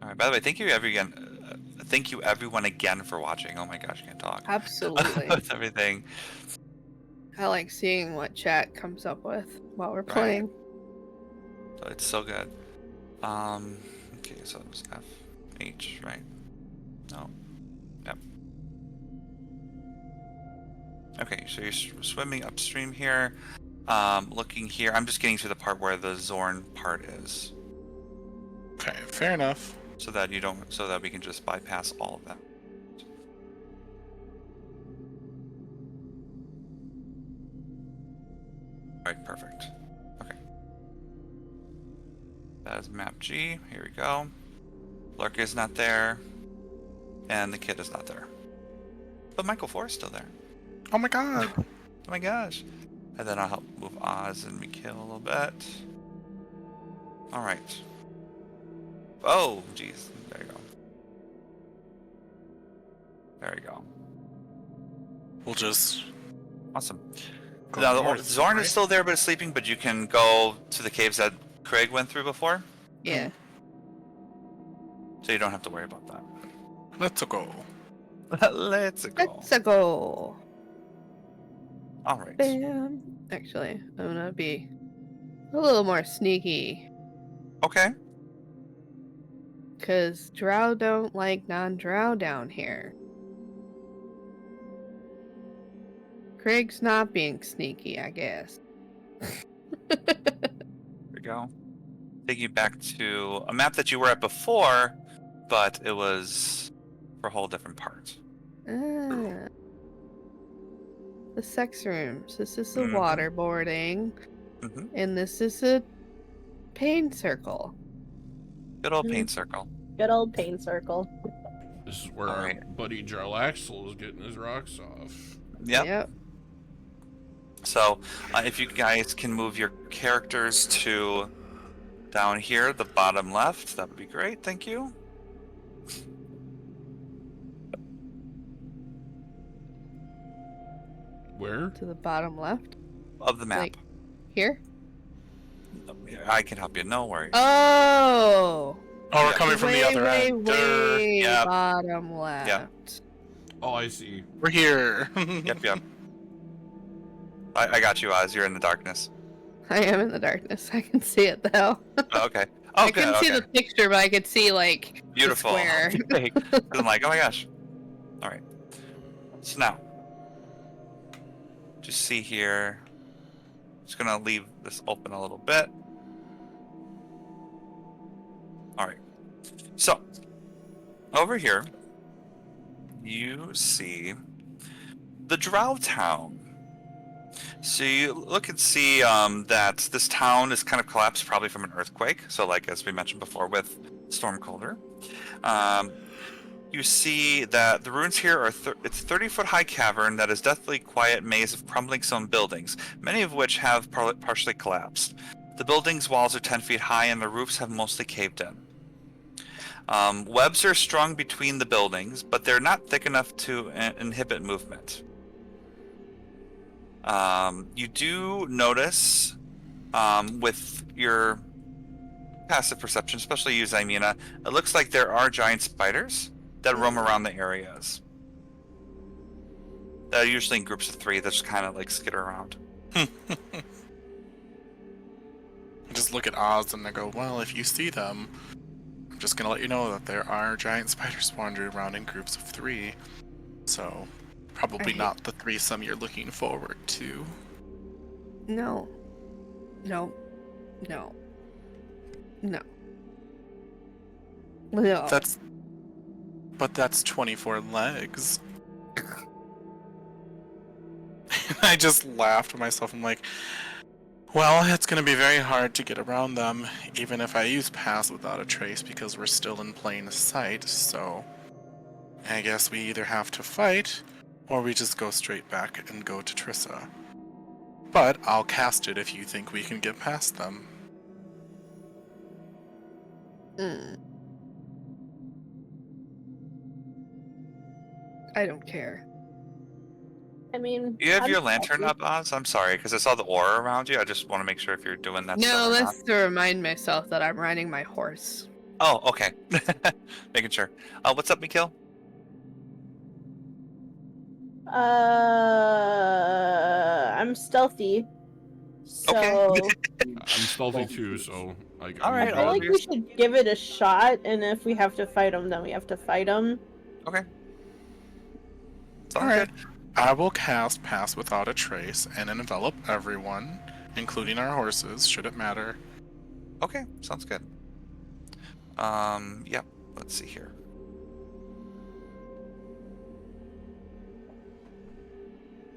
Alright, by the way, thank you everyone again for watching. Oh my gosh, I can't talk. Absolutely. With everything. I like seeing what chat comes up with while we're Right. playing. So it's so good. Okay, so it was F, H, right? No. Yep. Okay, so you're swimming upstream here. Looking here. I'm just getting to the part where the Zorn part is. Okay, fair enough. So that we can just bypass all of that. Alright, perfect. Okay. That is map G. Here we go. Lurk is not there. And the kid is not there. But Michael 4 is still there. Oh my god. Oh my gosh. And then I'll help move Oz and Mikhail a little bit. Alright. Oh, jeez. There you go. There you go. We'll just Awesome. go Now, north, Zorn right? is still there but is sleeping, but you can go to the caves that Craig went through before. Yeah. So you don't have to worry about that. Let's go. Let's go. Let's go. Alright. Bam. Actually, I'm gonna be a little more sneaky. Okay. Because drow don't like non-drow down here. Craig's not being sneaky, I guess. There we go. Take you back to a map that you were at before, but it was for a whole different part. Ah. The sex rooms. This is the Mhm. waterboarding. Hmm. And this is a pain circle. Good old paint circle. Good old pain circle. This is where Alright. our buddy Jarlaxle is getting his rocks off. Yep. So, if you guys can move your characters to down here, the bottom left, that would be great. Thank you. Where? To the bottom left. Of the map. Like- Here? I can help you. No worries. Oh! Oh, we're coming from the other end. Durr. Way Yep. bottom left. Yep. Oh, I see. We're here. Yep. I got you, Oz. You're in the darkness. I am in the darkness. I can see it though. Oh, okay. Oh, I good. couldn't see Okay. the picture, but I could see like Beautiful. the square. Okay. 'Cause I'm like, oh my gosh. All right. So now, just see here. Just gonna leave this open a little bit. All right. So over here, you see the Drow Town. So you look and see that this town is kind of collapsed, probably from an earthquake. So, like as we mentioned before with Stormcaller, you see that the ruins here are it's a 30-foot high cavern that is deathly quiet maze of crumbling stone buildings, many of which have partially collapsed. The buildings' walls are 10 feet high and the roofs have mostly caved in. Webs are strung between the buildings, but they're not thick enough to inhibit movement. You do notice, with your passive perception, especially you, Zymina, it looks like there are giant spiders that roam around the areas. That are usually in groups of 3 that just kind of like skitter around. I just look at Oz and I go, well, if you see them, I'm just gonna let you know that there are giant spiders wandering around in groups of 3. So, probably Right. not the threesome you're looking forward to. No. No. No. No. No. But that's 24 legs. I just laughed to myself. I'm like, well, it's going to be very hard to get around them, even if I use pass without a trace, because we're still in plain sight, so I guess we either have to fight, Or we just go straight back and go to Trissa. But I'll cast it if you think we can get past them. I don't care. I mean, You have I'm your lantern happy. up, Oz? I'm sorry, because I saw the aura around you. I just want to make sure if you're doing that No, still or not. that's to remind myself that I'm riding my horse. Oh, okay. Making sure. What's up, Mikhail? I'm stealthy. So Okay. I'm stealthy too, so like. All right, I all feel of like your- we should give it a shot, and if we have to fight them, then we have to fight them. Okay. Sounds Alright. good. I will cast Pass Without a Trace and envelop everyone, including our horses, should it matter. Okay, sounds good. Yep. Let's see here.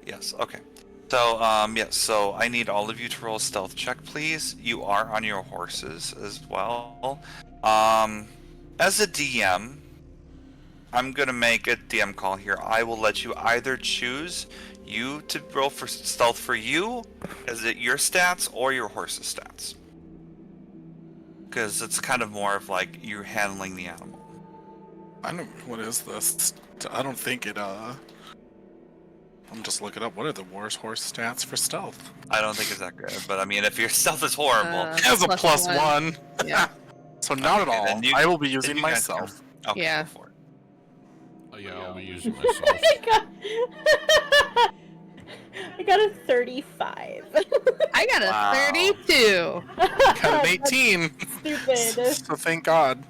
Yes. Okay. So, yes. So I need all of you to roll a stealth check, please. You are on your horses as well. As a DM, I'm gonna make a DM call here. I will let you either choose you to roll for stealth for you, is it your stats or your horse's stats? Because it's kind of more of like you're handling the animal. I don't. What is this? I don't think it. I'm just looking up. What are the horse stats for stealth? I don't think it's that good, but I mean, if your stealth is horrible, It has a plus one. Yeah. So not Okay, at all. then you- I will be then using you guys can- myself. Okay, Yeah. go for it. Yeah, I'll be using myself. I got a 35. I got a Wow. 32. Got an 18. Stupid. So thank God.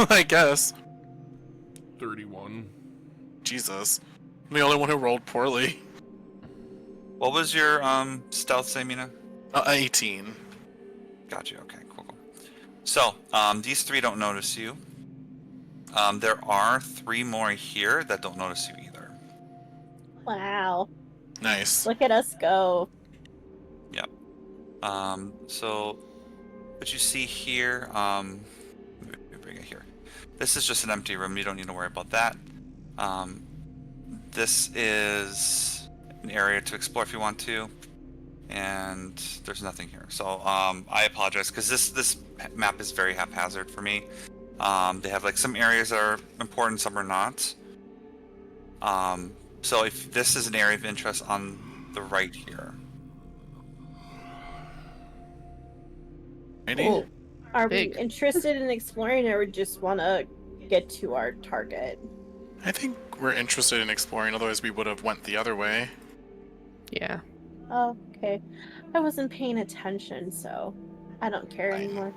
I guess. 31. Jesus. I'm the only one who rolled poorly. What was your stealth, Samina? 18. Got you. Okay, cool. So, these three don't notice you. There are three more here that don't notice you either. Wow. Nice. Look at us go. So what you see here, let me bring it here. This is just an empty room. You don't need to worry about that. This is an area to explore if you want to, and there's nothing here. So I apologize because this map is very haphazard for me. They have like some areas that are important, some are not. So if this is an area of interest on the right here. Ready? Oh, Are Big. we interested in exploring, or we just want to get to our target? I think we're interested in exploring, otherwise we would have went the other way. yeah. Oh, okay. I wasn't paying attention, so I don't care anymore.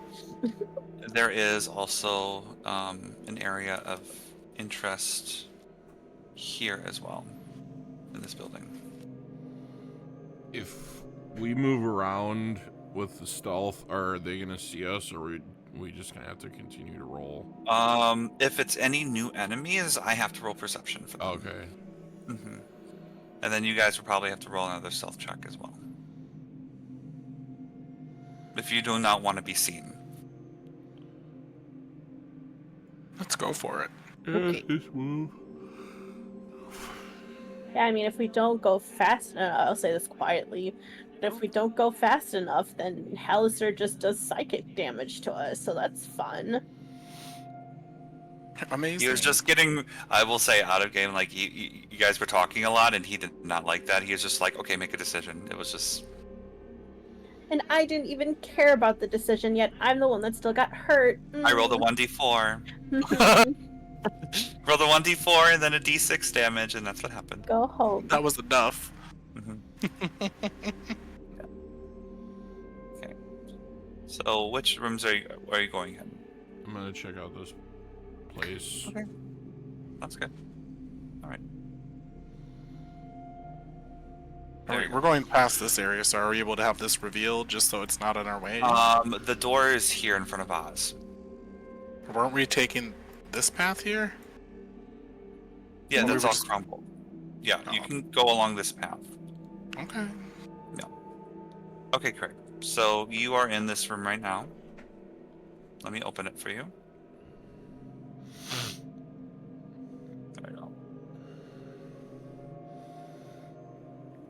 There is also an area of interest here as well in this building. If we move around with the stealth, are they gonna see us, or we just gonna have to continue to roll? If it's any new enemies, I have to roll perception for them. Okay. Mm-hmm. And then you guys will probably have to roll another stealth check as well. If you do not want to be seen. Let's go for it. Okay. Just move. Yeah, I mean, if we don't go fast enough, I'll say this quietly, but if we don't go fast enough, then Hallister just does psychic damage to us, so that's fun. Amazing. He was just getting, I will say, out of game. Like, you guys were talking a lot, and he did not like that. He was just like, okay, make a decision. It was just... And I didn't even care about the decision yet. I'm the one that still got hurt. I rolled a 1d4. Rolled a 1d4 and then a d6 damage, and that's what happened. Go home. That was enough. Mm-hmm. Okay. So, which rooms are you going in? I'm gonna check out this place. Okay. That's good. Alright. Alright, we're going past this area, so are we able to have this revealed just so it's not in our way? The door is here in front of Oz. Weren't we taking this path here? Yeah, Well, we that's were all just- crumbled. Yeah, you Oh. can go along this path. Okay. Okay, great. So you are in this room right now. Let me open it for you. There you go.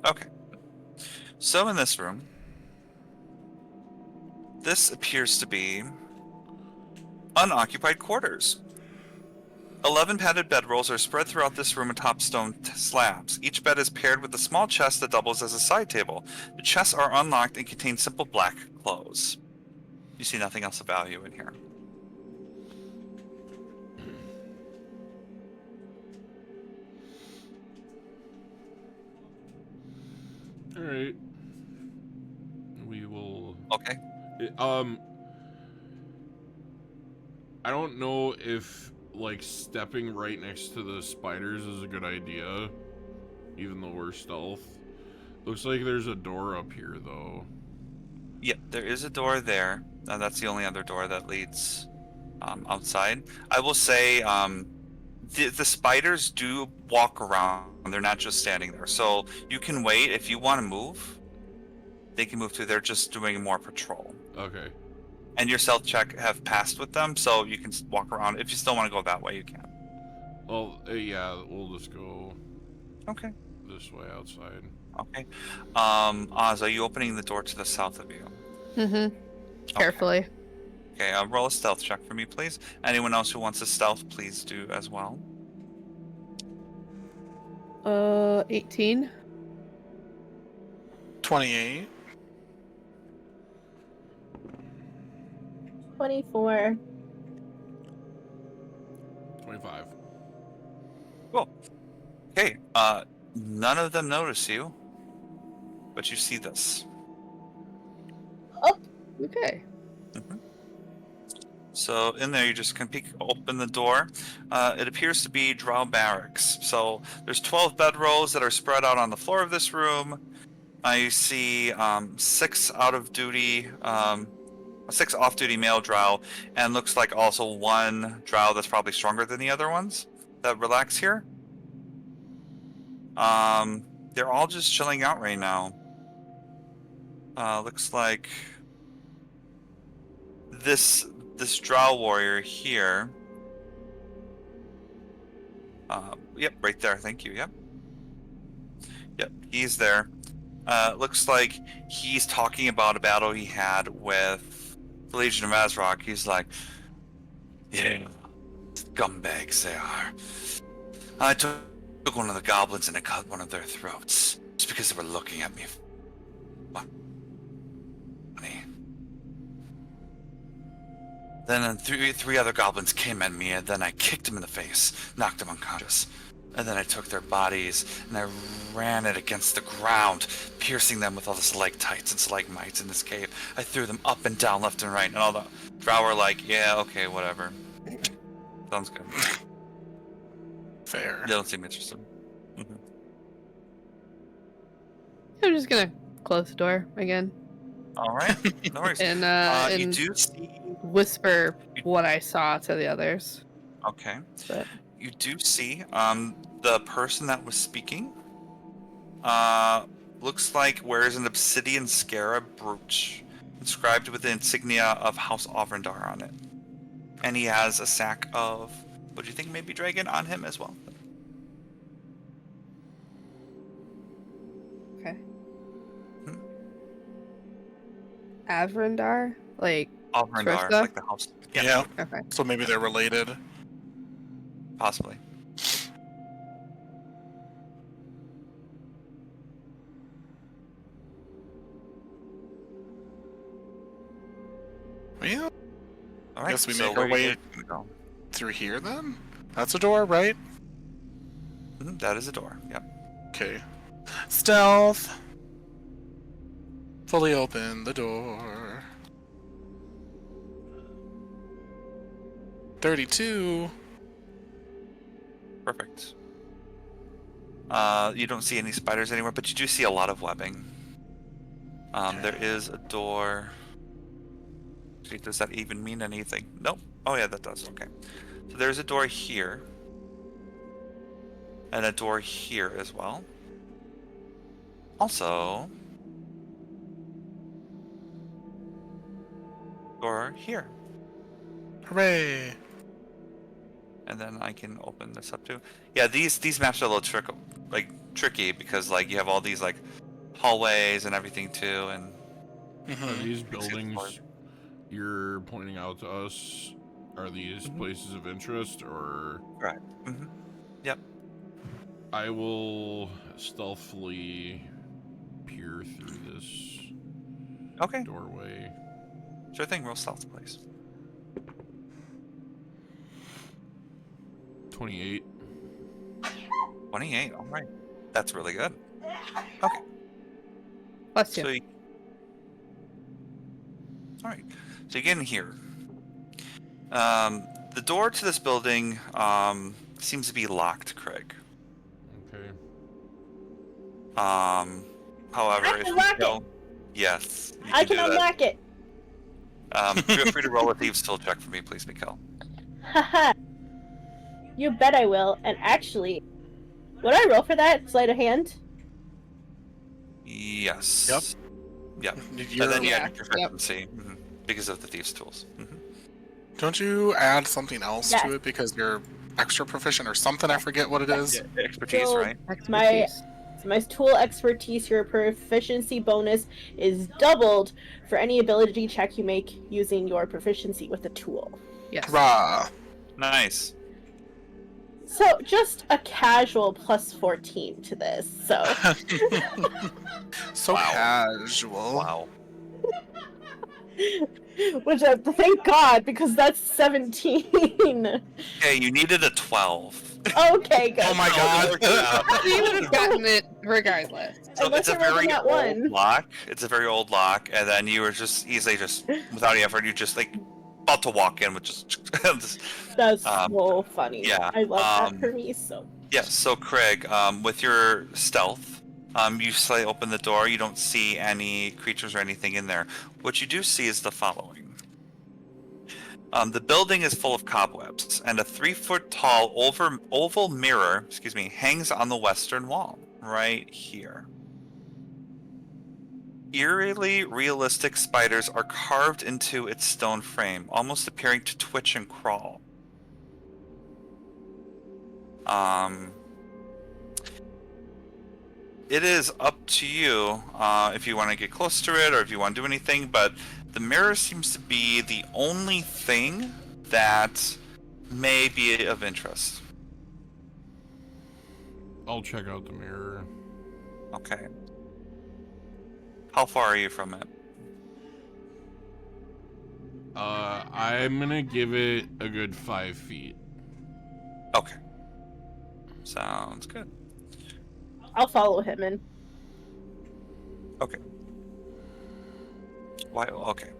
Okay. So in this room, this appears to be unoccupied quarters. 11 padded bedrolls are spread throughout this room atop stone slabs. Each bed is paired with a small chest that doubles as a side table. The chests are unlocked and contain simple black clothes. You see nothing else of value in here. All right. We will. Okay. I don't know if like stepping right next to the spiders is a good idea, even though we're stealth. Looks like there's a door up here though. Yep, there is a door there. That's the only other door that leads outside. I will say the spiders do walk around. They're not just standing there. So you can wait. If you want to move, they can move through. They're just doing more patrol. Okay. And your stealth check have passed with them, so you can walk around. If you still want to go that way, you can. Well, yeah, we'll just go Okay. this way outside. Okay. Oz, are you opening the door to the south of you? Mm-hmm. Carefully. Okay, roll a stealth check for me, please. Anyone else who wants a stealth, please do as well. 18. 28. 24. 25. Cool. Okay, none of them notice you, but you see this. Okay. So in there, you just can open the door. It appears to be Drow barracks. So there's 12 bedrolls that are spread out on the floor of this room. You see 6 off-duty male Drow, and looks like also 1 Drow that's probably stronger than the other ones that relax here. They're all just chilling out right now. Looks like this Drow warrior here. Yep, right there. Thank you. Yep. Yep, he's there. Looks like he's talking about a battle he had with the Legion of Azrock. He's like, yeah, scumbags they are. I took one of the goblins and I cut one of their throats just because they were looking at me. Funny. Then three other goblins came at me, and then I kicked them in the face, knocked them unconscious. And then I took their bodies, and I ran it against the ground, piercing them with all the stalactites and stalagmites in this cave. I threw them up and down, left and right, and all the Drow were like, yeah, okay, whatever. Sounds good. Fair. They don't seem interested. I'm just gonna close the door again All right, no worries. and You and do see... whisper what I saw to the others. Okay. But You do see the person that was speaking looks like wears an obsidian scarab brooch inscribed with the insignia of House Avrendar on it. And he has a sack of, what do you think, maybe dragon on him as well? okay. Avrendar? Like Avrendar, Trista? like the house. Yeah. okay. So maybe they're related. Possibly. Yeah. All right, Guess we so make our where are you way gonna go? through here then? That's a door, right? That is a door, yep. Okay. Stealth. Fully open the door. 32. Perfect. You don't see any spiders anywhere, but you do see a lot of webbing. There is a door. See, does that even mean anything? Nope. Oh yeah, that does. Okay. So there's a door here. And a door here as well. Also... door here. Hooray. And then I can open this up too. Yeah, these maps are a little tricky. Like, tricky because like you have all these like hallways and everything too, and Are Mhm. these buildings you're pointing out to us, are these places of interest, or... right. Yep. I will stealthily peer through this Okay. doorway. Sure thing. Roll stealth, please. 28. 28. All right. That's really good. Okay. Bless you. So, all right. So you get in here. The door to this building seems to be locked, Craig. Okay. However, I if can you lock go, yes, you I can can do unlock it. that. Feel free to roll a thieves' tool check for me, please, Mikkel. Haha. You bet I will. And actually, would I roll for that? Sleight of hand? Yes. Yep. Yep. You're- And then you Yeah, add your proficiency because of the thieves' tools. Don't you add something else Yes. to it because you're extra proficient or something? I forget what it is. Yeah, expertise, So- right? Expertise. My tool expertise, your proficiency bonus is doubled for any ability check you make using your proficiency with the tool. Yes. Rah. Nice. So just a casual plus 14 to this. So So Wow. casual. Wow. which thank God because that's 17. Okay, you needed a 12. Okay, good. Oh my So it god. worked out. You would have gotten it regardless. So Unless it's a I rolled very that old one. lock. It's a very old lock, and then you were just easily just without any effort, you just like about to walk in with just That's Um, so funny. yeah, I love that for me. So yeah. So Craig, with your stealth, you slightly open the door. You don't see any creatures or anything in there. What you do see is the following. The building is full of cobwebs, and a 3-foot tall oval mirror, hangs on the western wall, right here. Eerily realistic spiders are carved into its stone frame, almost appearing to twitch and crawl. It is up to you if you want to get close to it or if you want to do anything, but the mirror seems to be the only thing that may be of interest. I'll check out the mirror. Okay. How far are you from it? I'm gonna give it a good 5 feet. Okay. Sounds good. I'll follow him in. Okay. Why? Okay.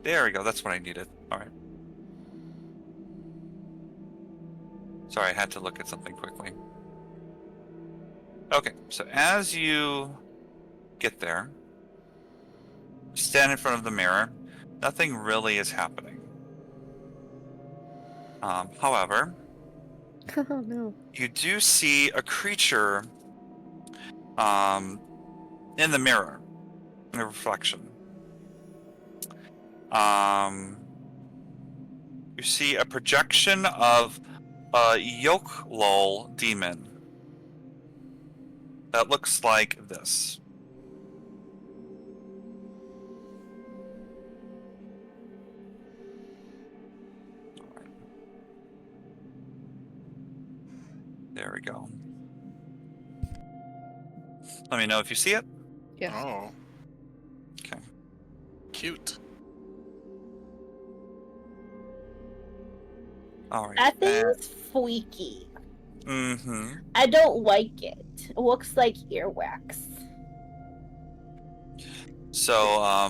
There we go. That's what I needed. All right. Sorry, I had to look at something quickly. Okay, so as you get there, stand in front of the mirror, nothing really is happening. However, Oh no. you do see a creature in the mirror, in the reflection. You see a projection of a Yoklol demon that looks like this. Alright. There we go. Let me know if you see it. Yes. Oh, Okay. cute. Alright. That thing's freaky. Mm-hmm. I don't like it. It looks like earwax. So,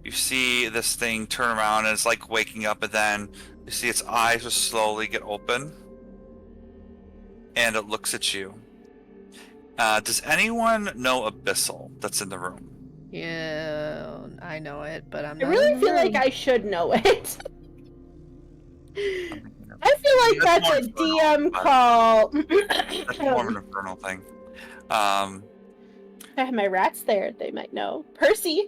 you see this thing turn around and it's like waking up, and then you see its eyes just slowly get open, and it looks at you. Does anyone know Abyssal that's in the room? Yeah, I know it, but I'm I not. really in the feel like room. I should know it. I feel like That's that's a more DM fun. call. That's more of an infernal thing. I have my rats there. They might know. Percy.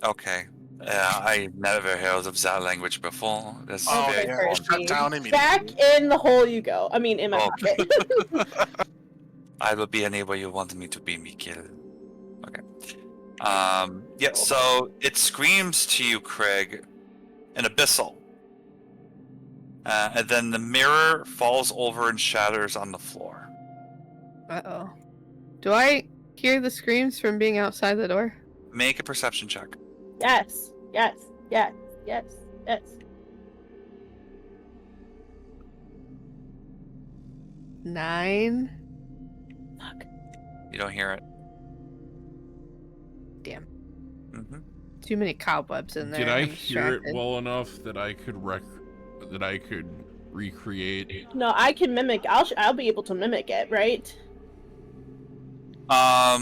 Okay. I never heard of that language before. That's Oh, very Okay, foreign. Percy. Shut down immediately. Back in the hole you go. I mean, in my Okay. pocket. I will be anywhere you want me to be, Mikhail. Okay. Yeah, so it screams to you, Craig, an abyssal. And then the mirror falls over and shatters on the floor. Uh-oh. Do I hear the screams from being outside the door? Make a perception check. Yes. Yes. Yes. Yes. Yes. 9. Fuck. You don't hear it. Damn. Mm-hmm. Too many cobwebs in there. Did I I'm hear it distracted. well enough that I could recreate? No, I can mimic. I'll be able to mimic it, right? I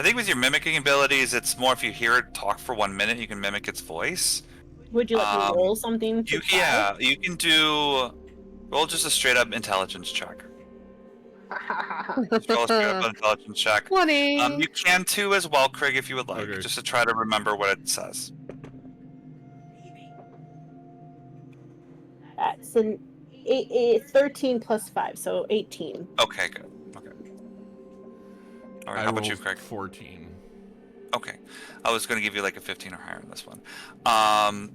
think with your mimicking abilities, it's more if you hear it talk for 1 minute, you can mimic its voice. Would you let me roll something? To try? Yeah, you can roll just a straight up intelligence check. Just roll a straight up intelligence check. 20. You can too as well, Craig, if you would like, Okay. just to try to remember what it says. That's an 13 plus 5, so 18. Okay, good. Okay. All right, how about you, Craig? 14. Okay. I was going to give you like a 15 or higher on this one.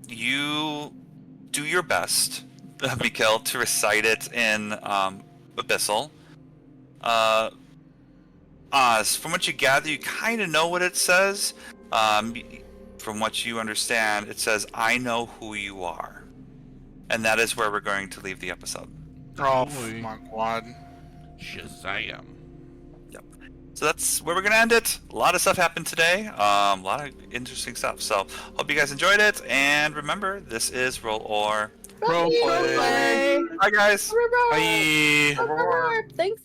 You do your best, Mikhail, to recite it in Abyssal. Oz, from what you gather, you kind of know what it says. From what you understand, it says, "I know who you are." And that is where we're going to leave the episode. Oh Boy. my god. Shazam. So that's where we're going to end it. A lot of stuff happened today. A lot of interesting stuff. So hope you guys enjoyed it. And remember, this is Roll or Roleplay. Bye, guys. Bye. Thanks.